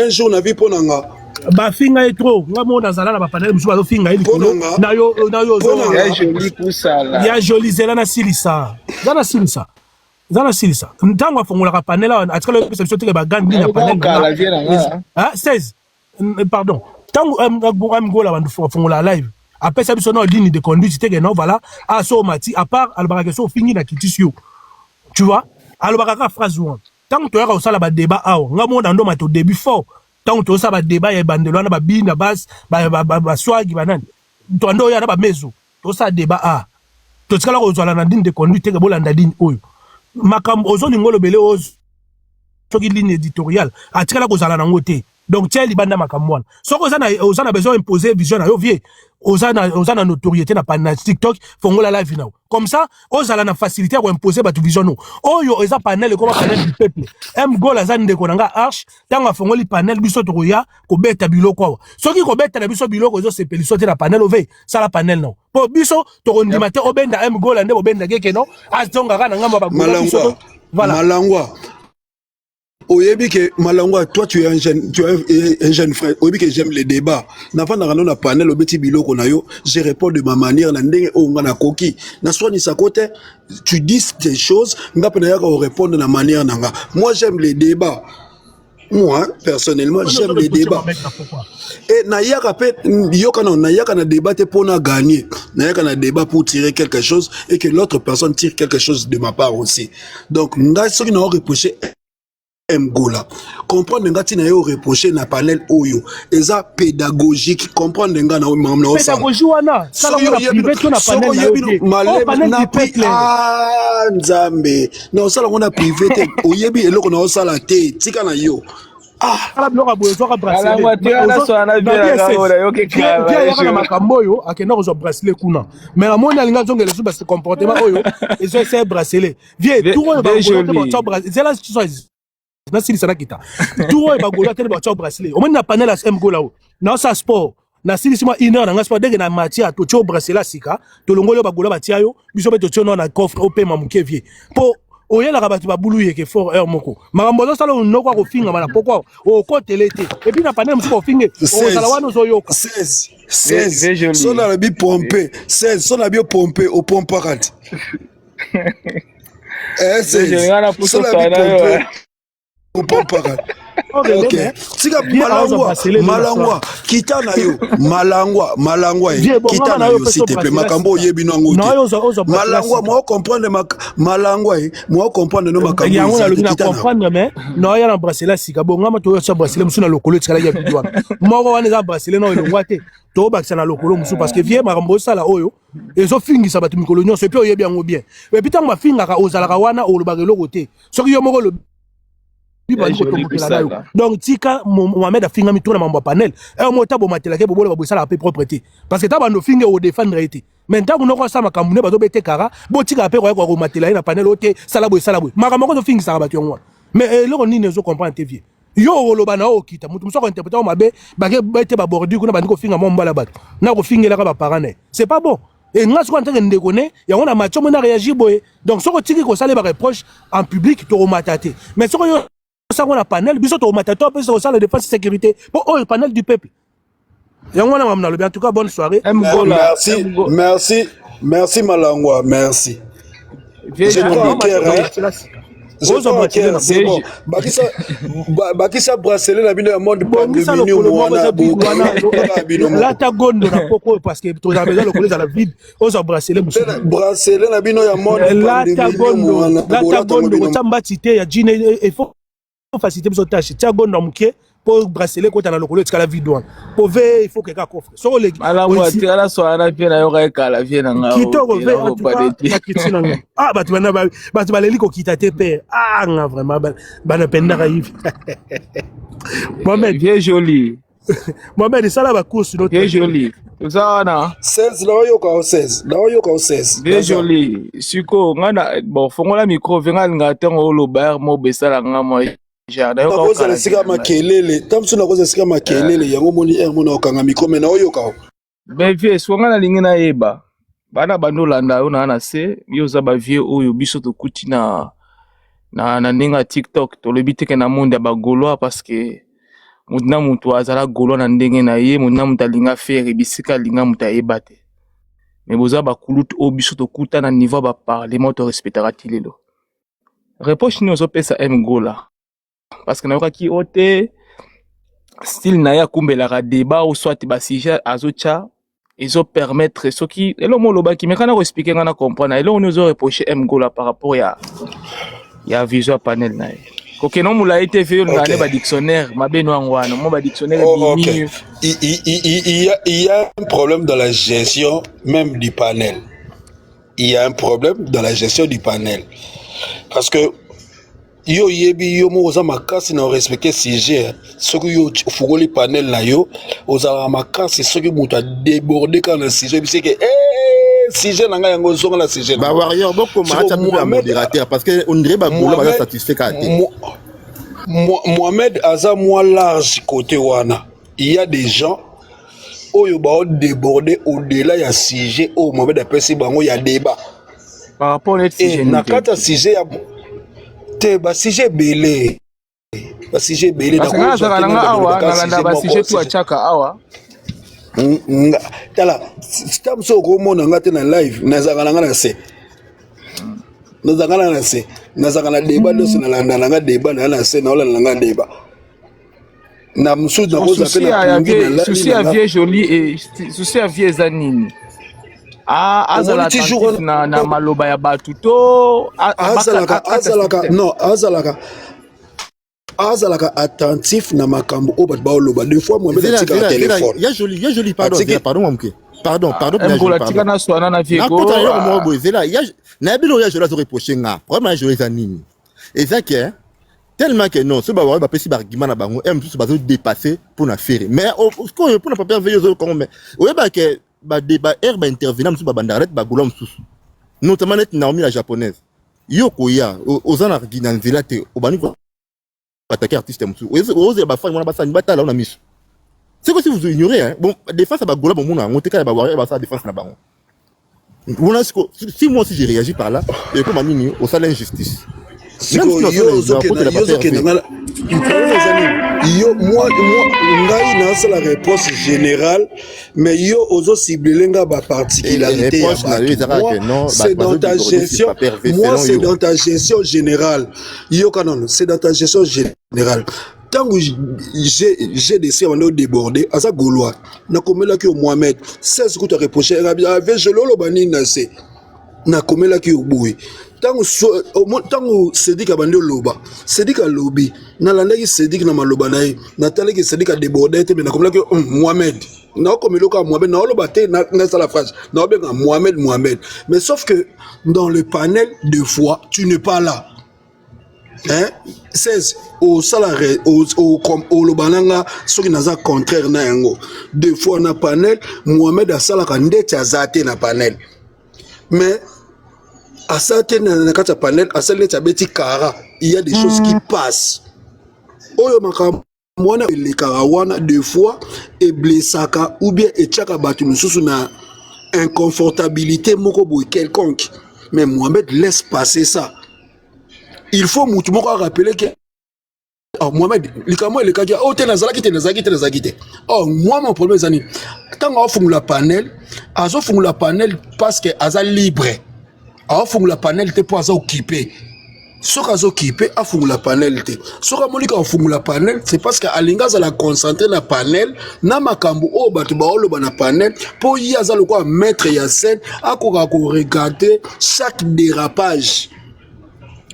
Un jour na vie pour nanga. Ba finga est trop. Nga mo nazala na ba panel musu ba finga ili ko. Na yo joli kusala. Ya joli zela na silisa. Zana silisa. Ntango afongola ka panel a atikala ko perception te ba gang ni na panel. Ah 16. Pardon. Tango Gola bandu fongola live. après ça biso na ligne de conduite te que non voilà ah so mati à part alobaka so fingi na kitisio tu vois alobaka ka phrase one tant to yaka osala ba débat awo nga mo ndando mato début fort tant to osala ba débat ya bandelo na ba bina bas ba swagi banani to ndo ya na ba mezo to osala débat a to tikala ko zala na ligne de conduite ke bolanda ligne oyo makambo ozolingo lobele ozo soki ligne éditoriale atikala ko zala nango te. Donc tiens libanda makamwana soko osana besoin imposer vision na yo vie osana notoriété na panel TikTok fongola live now comme ça osala na facilité ko imposer batu vision no oyo eza panel ko panel du peuple goal azande ko nanga arche tanga fongoli panel biso to ya ko beta biloko soki ko beta na biso biloko zo sepeli sote na panel ove sala panel no po biso to ndima te obenda goal ande obenda keke no azonga kana ngamba ba Malangwa voilà Malangwa. Oyebi que Malangwa, toi tu es un jeune frère. Oyebi que j'aime les débats. N'avant na panel au petit bilo qu'on a yo, je réponds de ma manière. Na ndenge o ngana koki. Na soit ni sa côté, tu dis des choses, nga pena ya ko répondre de la manière nanga. Moi j'aime les débats. Moi personnellement j'aime les débats. Et na yaka pe yoka non na yaka na débat pour na gagner. Na yaka na débat pour tirer quelque chose et que l'autre personne tire quelque chose de ma part aussi. Donc nga ce qui n'a reproché Mgola comprendre ngati na yo reprocher na panel oyo eza pédagogique comprendre nga na mamna osa pédagogie wana sala mo privé to na panel na yo nzambe na sala ngona privé te oyebi eloko na osala te tika na yo ala bloka boyo zoka bracelet makambo oyo akenda kozwa bracelet kuna mais la moni alinga zongela su parce comportement oyo ezo ese bracelet vie tout oyo ba ko bracelet zela na sili sana kita tout oyo ba golo tele ba tcho bracelet o moni na panel as Mgola o na sa sport na sili sima ina na sport dege na matia to tcho bracelet sika to longolo ba golo ba tia yo biso be to tcho na coffre o pema muke vie po oyela ka batu ba bulu yeke fort heure moko makambo zo sala no kwa ko finga mala pokwa o ko tele te et puis na panel musu ko finge o sala wano zo yoka 16 so na la bi pomper 16 so na bi pomper au pompe 40 Ok. Sika Malangwa kita na yo Malangwa kita na yo s'il te plaît makambo yebi nango Malangwa moi comprendre Malangwa moi comprendre no makambo yango na lobina comprendre mais no ya na bracelet sika bonga ma to ya bracelet musu na lokolo tikala ya bidwa moko wana za bracelet no elongwa te to bakisa na lokolo musu parce que vie makambo sala oyo ezo fingisa batu mikolo nyonso pe oyebi yango bien et puis tant ba fingaka ozalaka wana olobaka eloko te soki yo moko donc tika Mohamed a finga mituna mambo panel et mota bo matela ke bobola babosala la propreté parce que taba no finga o défendre été maintenant on ko sa makamune bazo bete kara bo tika pe ko matela na panel ote sala boy makamoko to finga sa batu ngwa mais eloko nini zo comprendre te vie yo oloba na okita mutu muso ko interpréter mabe bake bete ba bordu kuna bandiko finga mo mbala batu na ko fingela ka ba parane c'est pas bon et nga so antenge ndekone ya on a macho mona réagir boy donc soko tiki ko sala ba reproche en public to matate mais soko yo ça on a panel biso to matato pe so la défense sécurité pour le panel du peuple yango na mamna en tout cas bonne soirée merci Malangwa merci bakisa bracelet na bino ya monde pandémie là ta gondo na poko parce que to za besoin le coller dans la vide ozo bracelet na bino ya monde là ta gondo tamba tité ya jine il faut faciliter besoin tâche tia gondo muke pour bracelet ko tana lokolo tikala vidouane pour ver il faut que ka coffre so le malangwa tikala so ana pe na yo ka kala vie na nga kitoko ve en tout cas kitina nga batu baleli ko kita te pe nga vraiment bana penda ka hivi Mohamed vie joli Mohamed sala ba course no vie joli Uzana 16 na yo ka 16 vie joli siko ngana bon fongola micro venga ngatengo lo bar mo besala nga mo jardin ko kala sika makelele tamsu na ko sika makelele yango moni mona okanga micro mena oyo ka be vie swanga na lingi na yeba bana bandolanda yo na se yo za ba vie oyo biso to kuti na ndinga TikTok to lebite ke na monde ba gaulois parce que mutna mutu azala gaulois na ndenge na ye mutna mutalinga faire bisika linga mutayeba te mais boza ba kulut o biso to kuta na niveau ba parlement to respectera tilelo reproche ni ozo pesa Mgola parce que na yoka ote style na ya kumbela ka débat ou soit ba sujet azocha ils ont permettre ce qui et le mot loba qui mais quand on expliquer on a comprendre et là on nous a reproché Mgola par rapport à visual panel na OK non moula été fait on a ba dictionnaire ma beno ngwana mo ba dictionnaire il y a un problème dans la gestion même du panel. Il y a un problème dans la gestion du panel parce que yo yebi yo mo oza makasi na respecter sujet ce que yo fugoli panel na yo oza makasi ce que muta déborder quand le sujet c'est que sujet na nga yango zonga la sujet ba warrior boko macha pour un modérateur parce que on dirait ba golo ba satisfait ka Mohamed aza moi large côté wana il y a des gens oyo ba déborder au-delà ya sujet au Mohamed apesi bango ya débat par rapport au sujet na kata sujet ya te ba sujet belé ba sujet belé na ko za kana awa na landa ba sujet tu achaka awa tala stam so ko mona ngate na live na za kana na se na za kana na se na za kana débat dosi na landa na débat na se na ola na débat na msu na ko za pena souci à vieux joli et souci à vieux zanini azala na maloba ya batu to azalaka attentif na makambo o bat ba loba deux fois moi me tika téléphone ya joli pardon Mgola tika na swana na viego na mo zela na bilo ya joli zo reprocher nga vraiment joli za nini ezake tellement que non ce ba ba pesi ba argument na bango m tout ba zo dépasser pour na faire mais pour na pas veiller comme mais ouais ba que ba débat herbe intervenant musu ba bandaret ba gula musu notamment net Naomi la japonaise yoko ya ozana ginanzela te obani ko attaquer artiste musu oze ba fa mona ba sa ni batala on a mis c'est que si vous ignorez hein bon défense ba gula bon mona ngoteka ba warrior ba sa défense na bango on a si moi aussi j'ai réagi par là et comme amini au salon injustice yo moi ngai na c'est la réponse générale mais yo ozo cibler nga ba particularité c'est dans ta gestion moi c'est dans ta gestion générale yo kanon c'est dans ta gestion générale tant que j'ai décidé de déborder à ça gaulois na komela ki Mohamed c'est ce que tu as reproché avec je lolo bani na c'est na komela ki oboui tango Sedik abandi loba Sedik alobi na landaki Sedik na maloba na ye na talaki Sedik a débordé te mais na komela ki Mohamed na komelo ka Mohamed na loba te na la phrase na benga Mohamed mais sauf que dans le panel de fois tu n'es pas là hein 16 au salarié au lobananga ce qui n'a contraire na yango deux fois na panel Mohamed a salaka ndeti azate na panel mais à certains panel, à certains kara, il y a des choses qui passent. Oyo makamwana les karawana deux fois et blessaka ou bien et chaka batu mususu na inconfortabilité moko boy quelconque. Mais Mohamed laisse passer ça. Il faut mutu moko rappeler que Mohamed likamo le kadia oh tenazaki. Oh moi mon problème zani. Tant on fait la panel, azo font la panel parce que aza libre. A fond la panel te pour occupé. Ce qu'a occupé a fond la panel te. Ce qu'a moni ka fond la panel c'est parce que alinga za la concentrer na panel na makambo o batu ba olo na panel pour y aza le quoi mettre ya scène a ko regarder chaque dérapage.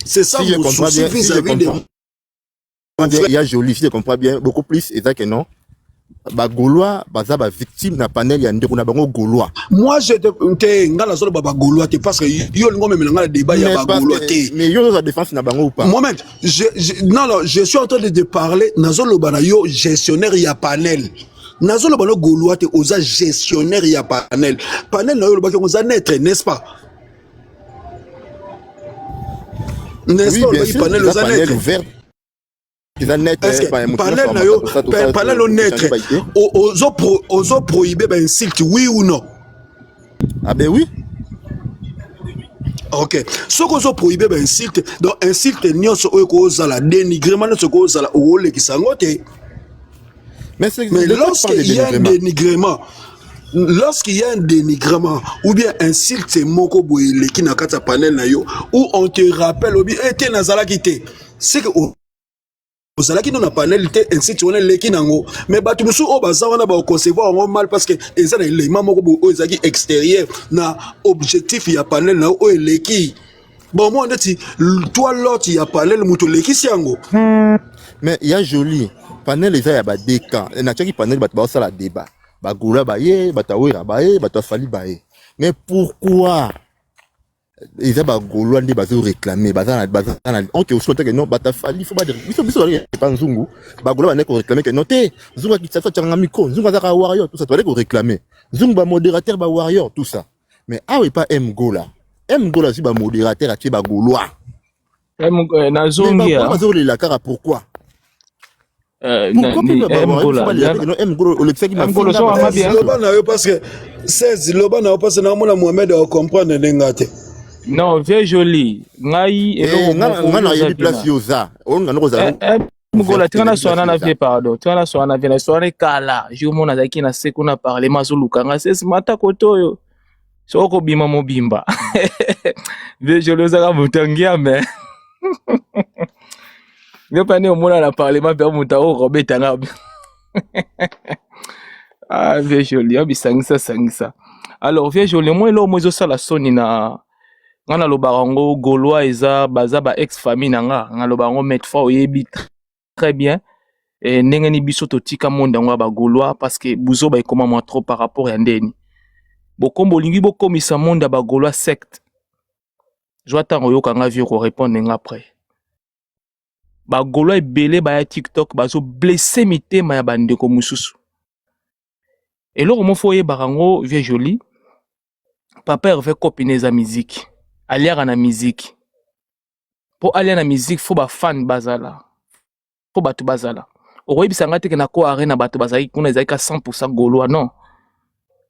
C'est ça si mon souci vis-à-vis de il y a joli si je comprends bien beaucoup plus et ça que non. Ba Gaulois baza ba victime na panel ya ndeko na bango Gaulois. Moi je te ngala solo ba Gaulois te parce que yo lingo même ngala débat ya ba Gaulois te. Mais yo za défense na bango ou pas? Moment, je suis en train de te parler nazolo bana yo gestionnaire ya panel. Nazolo bana Gaulois te oza gestionnaire ya panel. Panel na yo lo ba ko za naître, n'est-ce pas? N'est-ce pas le panel oza naître ouvert. Est-ce que panel na yo panel honnête ozo prohiber ben insulte oui ou non? Ah ben oui. OK. Ce qu'on ozo prohiber ben insulte donc insulte nyonso oyo ko zala dénigrement nyonso ko zala o le kisango te. Mais lorsqu'il y a un dénigrement lorsqu'il y a un dénigrement ou bien insulte moko boyele ki na kata panel na yo ou on te rappelle obi était nazala kité c'est que ozalaki na panel te ainsi tu wana leki nango mais bato musu o baza wana ba concevoir ngo mal parce que eza na élément moko bo ezaki extérieur na objectif ya panel na o leki bon moi ndeti toi l'autre ya panel muto leki siango mais ya joli panel eza ya ba deka na chaki panel bato ba sala débat ba gola ba ye batawera ba ye bato fali ba ye mais pourquoi ils ont bagolo andi bazo réclamer bazana on te souhaite que non batafali faut pas dire biso pas nzungu bagolo ba neko réclamer que non te nzungu qui ça tanga micro nzungu za warrior tout ça tu vas réclamer nzungu ba modérateur ba warrior tout ça mais ah oui pas Mgola si ba modérateur ati bagolo na zongi ya bazo le la cara pourquoi Mgola parce que 16 loba na parce na mona Mohamed a comprendre ndengate. Non, vieux joli. Ngai ngana yebi place yoza. Onga noko za. Mgola tina swana na vie pardon. Tina swana vie na swana kala. Je mona zaki na seku na parler mazuluka nga sesi mata kotoyo. Soko bima mobimba. Vieux joli zaka mutangia mais. Yo pas né au mona na parler ma père mutao robeta nga. Ah vieux joli, abi sangisa. Alors vieux joli moi lo mozo sala soni na ngana lo barango Gaulois eza baza ba ex famille nanga ngalo barango mettre fois oyebi très bien et ndenge ni biso totika monde ngo ba Gaulois parce que buzo ba ekoma moi trop par rapport ya ndeni bokombo lingi bokomisa monde ba Gaulois secte je vais attendre yoka nga vieux ko répondre nga après ba Gaulois ebele ba ya TikTok bazo blesser mitema ya bandeko mususu et loko mo foye barango vieux joli papa Hervé copiner za musique aliaka na musique po alia na musique faut ba fan bazala faut batu bazala okoyebisa nga teke na ko arena batu bazaki kuna ezalika 100% Gaulois non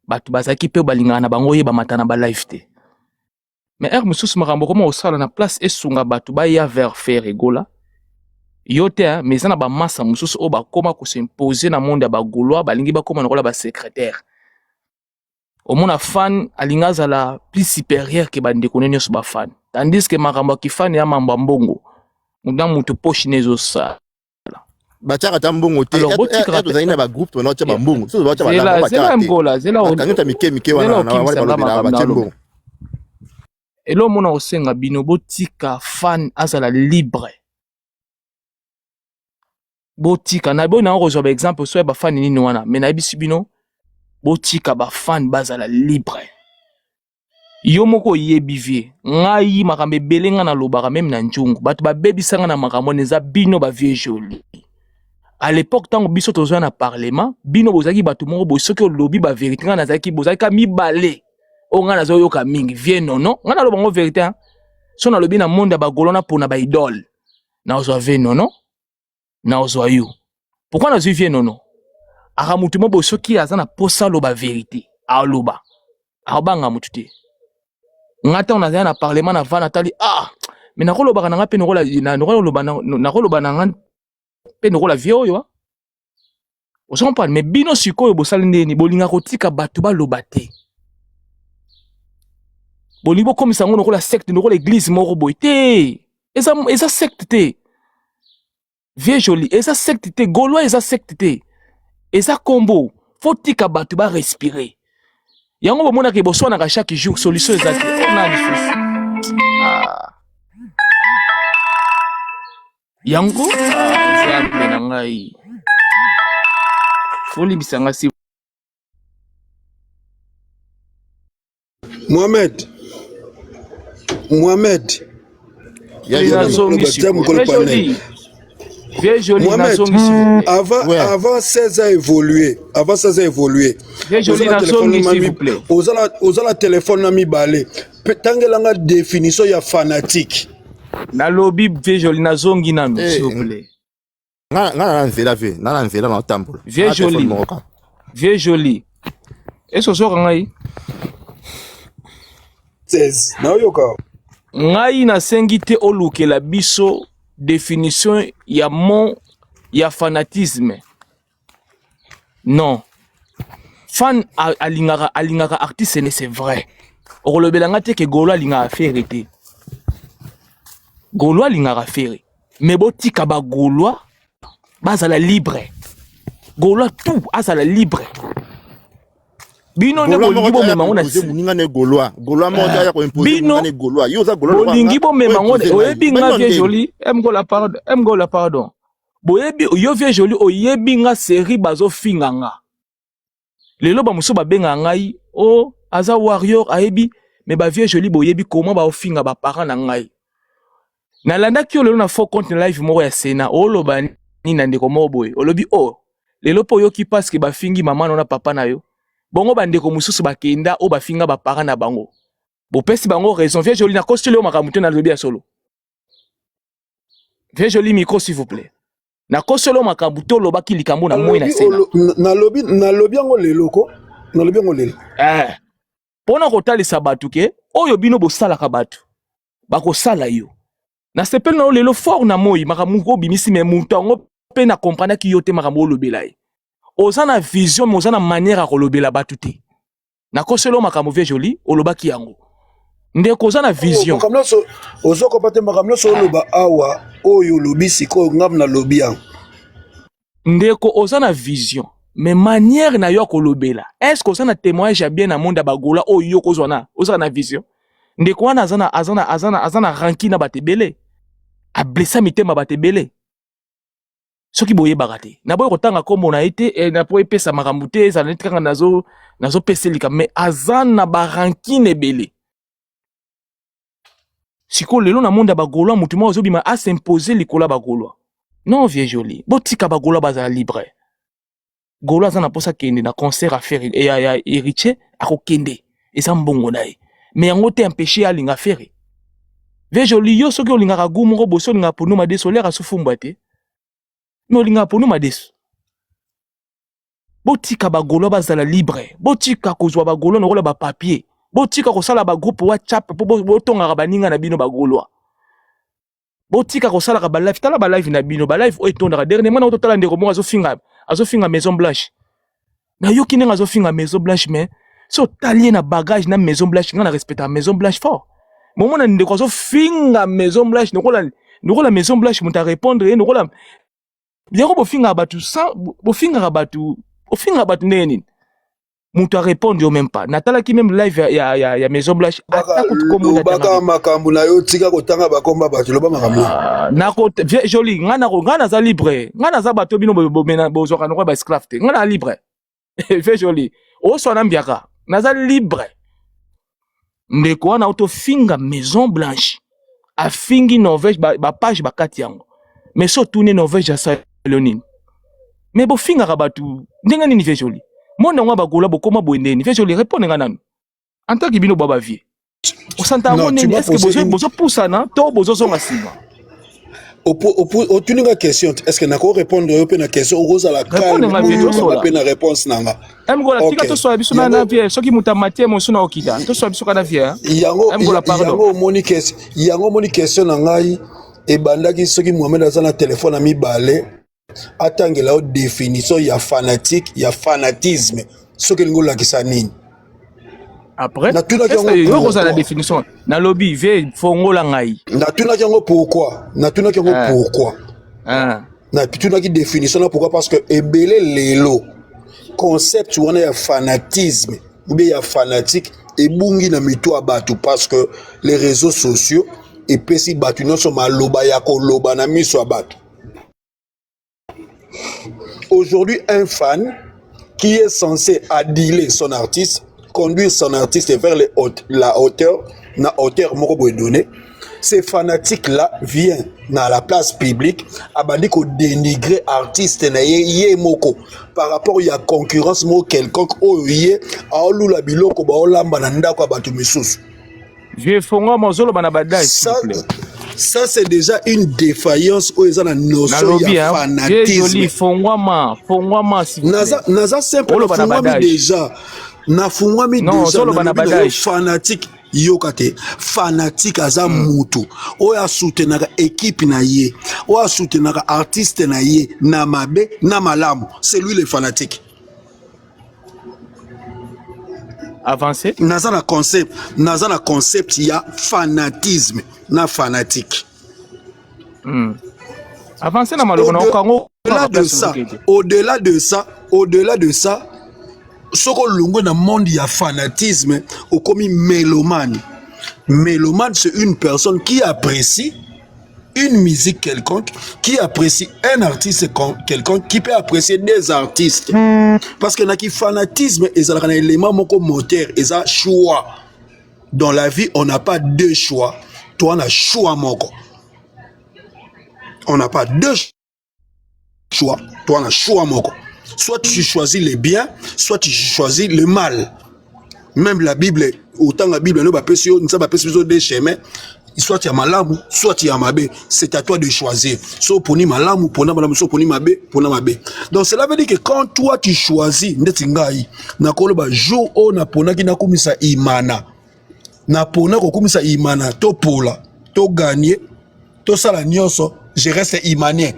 batu bazaki pe balingana na bango yeba matana ba live te mais mususu makambo koma osala na place esunga batu ba ya vers faire egola yote mais na ba massa mususu o ba koma ko s'imposer na monde ya ba Gaulois balingi ba koma na kola ba secrétaire au moins fan alingaza la plus supérieure que bande konenyo so ba fan tandis que makambo ki fan ya mambo mbongo muda mutu poche nezo sa bachaka tambongo te to zaina ba groupe to na cha mbongo so ba cha ba zela Mgola zela kanyota mike wana na wale ba chembo elo mona osenga bino botika fan azala libre botika na bona ko ba exemple so ba fan nini wana mais na bisu bino botika ba fan bazala libre yo moko yebivie ngai makambe belenga na lobaka même na njungu bato ba bebisanga na makambo neza bino ba vieux joli à l'époque tant biso tozo na parlement bino bozaki bato moko bosoki lobi ba vérité nga nazaki bozaki ka mibale o nga nazo yoka mingi vie non nga na lobango vérité hein so na lobi na monde ba golona pona ba idole na ozo vie non na ozo yu pourquoi na zo vie non aka mutu mo bosoki azana posa loba vérité a loba a banga mutu te ngata on a na parlement na vana tali mais na koloba kana ngape nokola na koloba na nga pe nokola vieux yo on parle mais bino sikoyo bosali ndeni bolinga kotika batu ba loba te bolibo comme ça ngono kola secte nokola église moko boy te eza secte te vieux joli eza secte te Gaulois eza secte te eza combo faut tika batu ba respirer yango bomona ke boswana ka chaque jour solution ezaki nani susu yango zambe na ngai foli bisanga si Mohamed Vieux joli Mohamed, avant 16 ans évolué. Vieux joli na songi s'il vous plaît. Ozala téléphone na mi balé. Tangelanga définition ya fanatique. Na lobby vieux joli na zongi na s'il vous plaît. Na nzela na tambola. Vieux joli. Est-ce que ngai 16. Na yoka. Ngai na sengite olukela biso définition ya mon ya fanatisme non fan alingaka artiste c'est vrai okolobelanga te ke Gaulois alingaka faire te Gaulois alingaka faire mais botika ba Gaulois bazala libre Gaulois tout azala libre bino ne bolingi bomema ngo na muninga ne Gaulois ya ko imposer bino ne Gaulois yo za Gaulois bolingi bomema ngo oyebi nga vie joli go la pardon boyebi yo vie joli oyebi nga série bazo finganga lelo ba muso ba benga ngai o aza warrior ayebi mais ba vie joli boyebi comment ba ofinga ba parents na ngai na landa ki lelo na faux compte na live moko ya Sena oloba ni na ndeko moboy olobi lelo po yo ki parce que ba fingi mama na papa na yo bongo bandeko mususu bakenda o bafinga ba parents na bango bopesi bango raison vie joli na kostile o makamuto na lobi ya solo vie joli micro s'il vous plaît na kostile o makamuto loba ki likambo na moi na Sena na lobi yango lelo ko na lobi yango lelo pona kotalisa batu ke oyo bino bosalaka batu bakosala yo na sepel na lelo fort na moi makamu ko bimisi me muto ngo pe na comprendre ki yo te makamu lobela ye ozana vision mais ozana manière à kolobela batu te na koselo makamu vie joli olobaki yango ndeko ozana vision makamlo so ozoko pate makamlo so loba awa oyo lobi siko ngam na lobi yango ndeko ozana vision mais manière na yo kolobela est-ce que ozana témoignage bien na monde ba Gaulois oyo kozwana ozana vision ndeko wana azana ranki na batebele a blessa mitema batebele soki boye bagate na boye kotanga kombo na ete na po epesa makambo te ezala neti kanga nazo peselika mais azana barankine ebele siko lelo na monde ya bagaulois mutu moko azobima asimposer likolo ya bagaulois non vie joli botika bagaulois bazala libre gaulois aza na mposa kende na concert affaire ya héritier akokende eza mbongo na ye mais yango te empêché alinga affaire vie joli yo soki olingaka gu moko bosi olingaka ponu madesolaire asufumba te mais olinga pour nous madesu botika ba Gaulois bazala libre botika kozwa ba Gaulois nokola ba papier botika kosala ba groupe WhatsApp po botonga baninga na bino ba Gaulois botika kosala ba live tala ba live na bino ba live o etondaka dernièrement na totala ndeko mo azofinga Maison Blanche na yo kinenga azofinga Maison Blanche mais so talier na bagage na Maison Blanche nga na respecter Maison Blanche fort momo na ndeko azofinga Maison Blanche nokola Maison Blanche muta répondre nokola Biako bofinga batu sans bofinga batu neni mutu a répondre même pas natala ki même live ya Maison Blanche baka makambu na yo tika kotanga bakomba batu loba makambu na ko joli ngana za libre ngana za bato bino bozoka no ba esclave te ngana libre fait joli o so na mbiaka na za libre ndeko wana auto finga Maison Blanche a fingi Norvège ba page bakati yango mais so tourner Norvège ya sa Leonine. Mais bo finga rabatu ndenga nini vie joli. Monde ngwa bagula bokoma boendeni vie joli répondre nga nanu. En tant que bino baba vie. O santa ngone est-ce que bozo poussana to bozo zonga sima. O tuninga question est-ce que nako répondre yo pe na question o roza la calme pe na réponse nanga. Ngola tika to so biso na vie soki mutamati mo suna okita. To so biso kana vie. Ngola pardon. Yango moni question na ngai e bandaki soki Mohamed azana téléphone ami balé atangela o définition ya fanatique ya fanatisme soki lingo lakisa nini après yo koza la définition na lobby ve fongola ngai natuna yango pourquoi na pituna ki définition pourquoi parce que ebele lelo concept wana ya fanatisme ou bien ya fanatique ebungi na mito abatu parce que les réseaux sociaux et pesi batu nyonso maloba ya koloba na miso abatu. Aujourd'hui, un qui est censé adiler son artiste, conduire son artiste vers la hauteur, na hauteur moko boy donné, ces fanatiques-là viennent dans la place publique, abandi ko dénigrer artiste na ye moko par rapport à la concurrence mo quelconque o ye a olula biloko ba olamba na ndako abatu misusu. Ça c'est déjà une défaillance où ils ont la notion de fanatisme. Naza simple fungwami déjà. Na fungwami déjà. Fanatique yokate. Fanatique aza mutu. Oya soutenaka équipe na ye. Oya soutenaka artiste na ye. Na mabe, na malamu. C'est lui le fanatique. Avancé. Naza na concept ya fanatisme na fanatique. Avancé na maloko na okango Au-delà de ça, ce qu'on a dans le monde, il y a fanatisme, au commis mélomane. Mélomane, c'est une personne qui apprécie une musique quelconque, qui apprécie un artiste quelconque, qui peut apprécier des artistes. Parce que le fanatisme est un élément moteur, est un choix. Dans la vie, on n'a pas deux choix. Toi, on a choix moko. On n'a pas deux choix. Toi, on a choix moko. Soit tu choisis le bien, soit tu choisis le mal. Même la Bible, autant la Bible, nous avons deux chemins. Soit tu as malamu, soit tu as mabé. C'est à toi de choisir. Soit pour ni malamu, pour na malamu, soit pour ni mabé, pour na mabé. Donc cela veut dire que quand toi tu choisis, ndetingai, na koloba jour o na pona ki na kumisa imana. Na pona ko kumisa imana, to pola, to gagner, to sala nyonso, je reste imanien.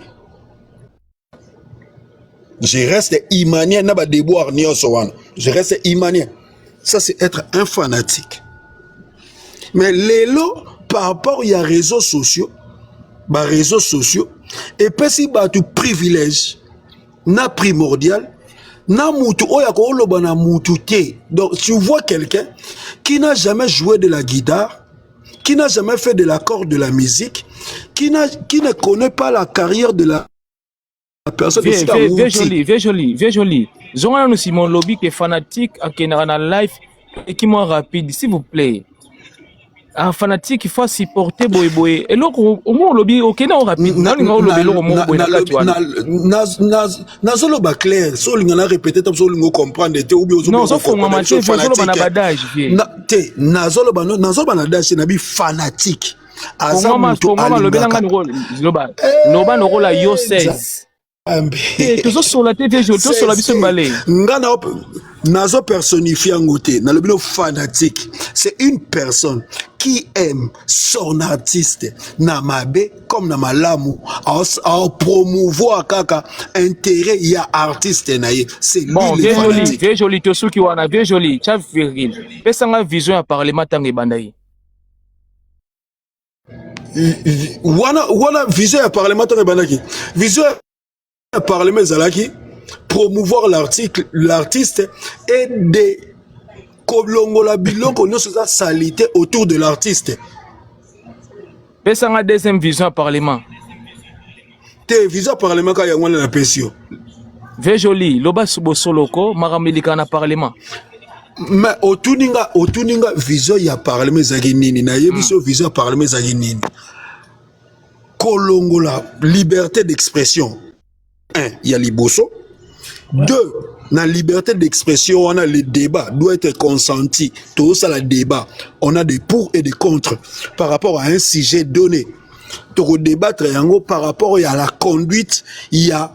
Je reste imanien, na ba déboire nyonso wana. Je reste imanien. Ça c'est être un fanatique. Mais les lots par rapport à réseaux sociaux, et puis si tu privilège, na primordial, na mutu oya ko loba na mutu te. Donc tu vois quelqu'un qui n'a jamais joué de la guitare, qui n'a jamais fait de l'accord de la musique, qui ne connaît pas la carrière de la personne. Viens joli. Zonga nous Simon Lobby qui est fanatique, qui est dans live et qui est rapide, s'il vous plaît. Un fanatique, il faut supporter boy. Et là, au moins, lobby, ok, non, rapide. Nazolo ba clair, so lingana répéter tam so lingo comprendre te ou bien non, sauf qu'on m'a dit nazolo ba na badage vie. Nazolo ba na dash na bi fanatique. Asa mutu lobby nanga loba no rola yo 16. Toujours sur la télé, toujours sur la biso mbalé. Ngana nazo personnifier ngote, na lobby fanatique. C'est une personne qui aime son artiste na mabe comme na malamu à promouvoir kaka intérêt ya artiste na ye. C'est lui bon, le fanatique. Bien joli to suki wana bien joli. Cha virgule. Pesa nga vision ya parlement tangi bandai. Wana vision ya parlement tangi bandaki. Vision ya parlement zalaki promouvoir l'artiste et de kolongola biloko nyonso za salité autour de l'artiste. Pesa nga deuxième vision parlement. Te vision parlement ka yango na pesio. Ve joli, loba subo soloko maramilika na parlement. Mais otuninga vision ya parlement zaki nini na yebiso vision parlement zaki nini. Kolongola liberté d'expression. 1, il y a liboso. 2, la liberté d'expression, on a le débat, doit être consenti. Tout ça, le débat, on a des pour et des contre par rapport à un sujet donné. Pour débattre par rapport à la conduite, il y a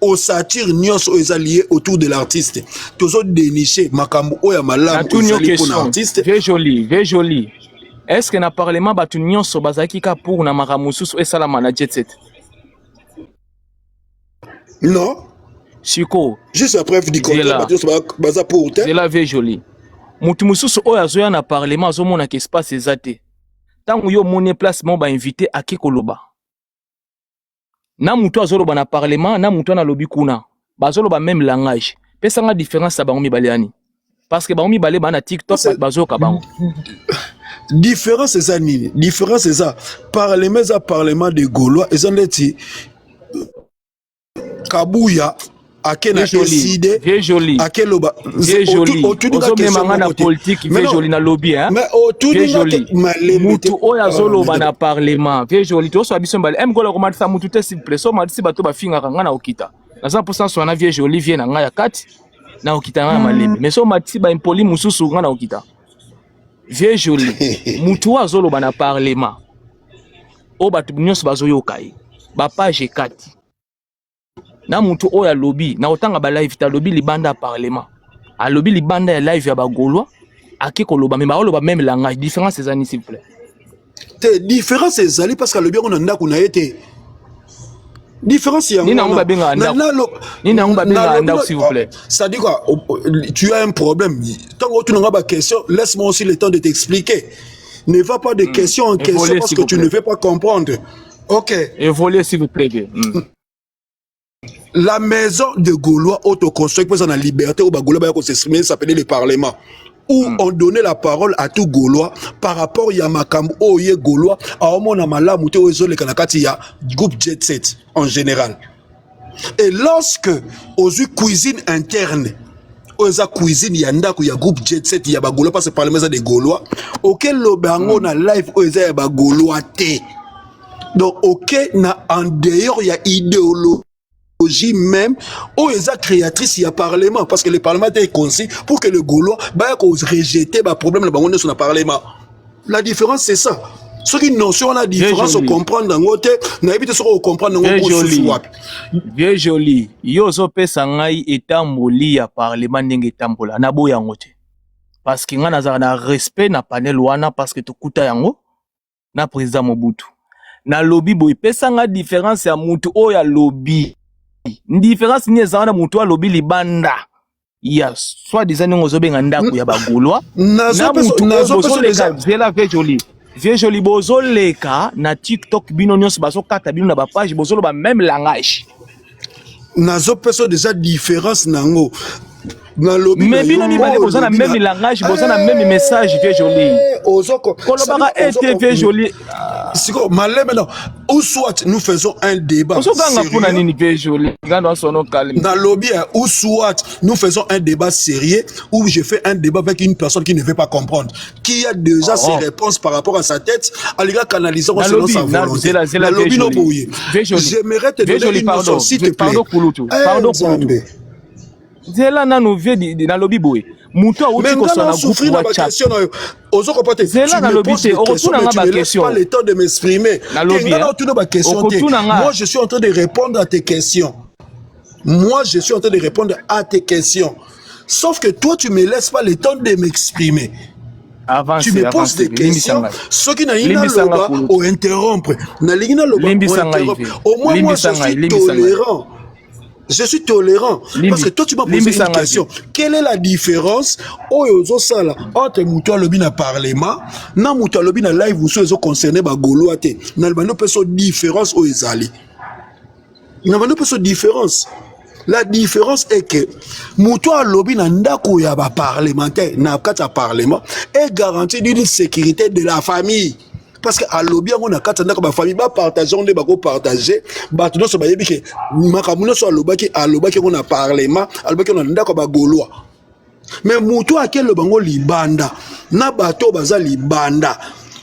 aux satires aux alliés autour de l'artiste. Tout ça déniché, makambo oya malam pour l'artiste. Very joli. Est-ce que na parlement batu nyonso bazaki ka pour na maramususu et salama na jet set? Non. Chico. Juste après, vous dites qu'on va pour c'est la vie jolie. Mutu mususu oyo azoya na parlement azomona ke espace ezate. Tangu yo mone place mo ba invité a kikoloba. Na mutu azoloba na parlement, na mutu na lobi kuna. Bazoloba même langage. Pesa nga différence ba ngomi baleani. Parce que ba ngomi bale ba na TikTok bazoka bango. Différence c'est ça nini? Différence c'est ça. Parlement de Gaulois, ils ont dit Kabuya akena décidé bien joli akeloba bien joli ozo memanga na politique bien joli na lobby hein mais bien joli mutu oya zoloba na parlement bien joli to so biso mbale ngola ko matisa mutu te s'il plaît so matisi bato ba finga kanga na okita na 100% so na bien joli vie na nga ya kati na okita na malembe mais so matisi ba impoli mususu nga na okita bien joli mutu oya zoloba na parlement o bato nyonso bazoyoka ye ba page 4 na mutu oya lobby na otanga ba live ta lobby libanda parlement a lobby libanda ya live ya ba Gaulois aki koloba mais ba loba même langage différence ezani s'il vous plaît te différence ezali parce que lobby on ndako na été différence ya ni na ngomba benga ndako s'il vous plaît ça dit quoi tu as un problème tant que tu n'as pas question laisse-moi aussi le temps de t'expliquer ne va pas de question en question parce que tu ne veux pas comprendre. OK évoluer s'il vous plaît La maison de Gaulois autoconstruite pour la liberté où Gaulois va s'exprimer s'appelait le Parlement. Où on donnait la parole à tout Gaulois par rapport à Makam Oye Gaulois à Omona Malamute Oezo le Kanakati ya groupe Jet Set en général. Et lorsque aux cuisine interne, aux cuisine yanda ku ya groupe Jet Set ya Gaulois parce que Parlement des Gaulois, auquel le bango na live aux ya Gaulois té. Donc auquel na en dehors ya idéologie même où ils ont créatrice il y a parlement parce que le parlement est conçu pour que le Gaulois va rejeter le problème sur le parlement. La différence c'est ça. Ceux qui n'ont pas la différence au comprendre dans côté n'habite sur au comprendre dans côté. Bien joli. Yo zo pesa ngai etamboli ya parlement ndenge etambola na boya ngote. Parce que nga na respect na panel wana parce que tokuta yango na président Mobutu. Na lobby boy pesa nga différence ya mutu o ya lobby. Différence ni ezana mutu lobby libanda ya soit disant ngozo benga ndaku ya bagolwa na mutu leka zela vie joli bozo leka na TikTok bino nyonso baso kata bino na ba page bozo ba même langage nazo peso déjà différence nango na lobby mais bino ni bale bozo na même langage bozo na même message vie joli ozoko kolobaka été vie joli siko malé maintenant ou soit nous faisons un débat dans lobby ou soit nous faisons un débat sérieux où je fais un débat avec une personne qui ne veut pas comprendre qui a déjà ses réponses par rapport à sa tête à l'égard canaliser selon sa volonté la lobby no bouillé j'aimerais te donner une notion s'il te plaît pardon zela na nous vie na lobby boy muto a uti ko sona groupe WhatsApp ozo kompote zela na lobby te orotuna nga ba question pas le temps de m'exprimer moi je suis en train de répondre à tes questions sauf que toi tu me laisses pas le temps de m'exprimer tu me poses des questions ce qui n'a rien à ou interrompre au moins moi je suis tolérant. Je suis tolérant parce que toi tu m'as posé une question. Quelle est la différence entre Moutoua Lobi na parlement na Moutoua Lobi na live où sont concernés par Gaulois te na le personne différence au ezali. Na le personne différence. La différence est que Moutoua Lobi na ndako ya ba parlementaire na kata parlement est garantie d'une sécurité de la famille. Parce que à lobby on a quatre ans famille ba partager on est ba partager ba tout so ba yebi ke makamuno so lobaki a lobaki on a parlement a lobaki on a ndako ba Gaulois mais mutu akele bango libanda na bato baza libanda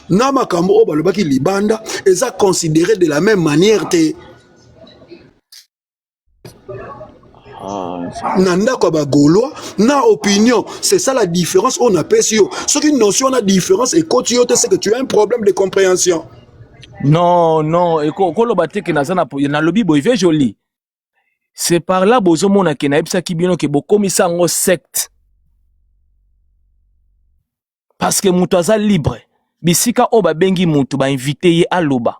na makambo o ba lobaki libanda eza considéré de la même manière te Nanda kwa ba Gaulois na opinion c'est ça la différence on appelle sur ce qui notion la différence et quand tu c'est que tu as un problème de compréhension non et kolo bateke na sana na lobby boy vie joli c'est par là bozo mona ke na ebisa kibino ke bokomisa ngo secte parce que mutu aza libre bisika o ba bengi mutu ba inviter ye aloba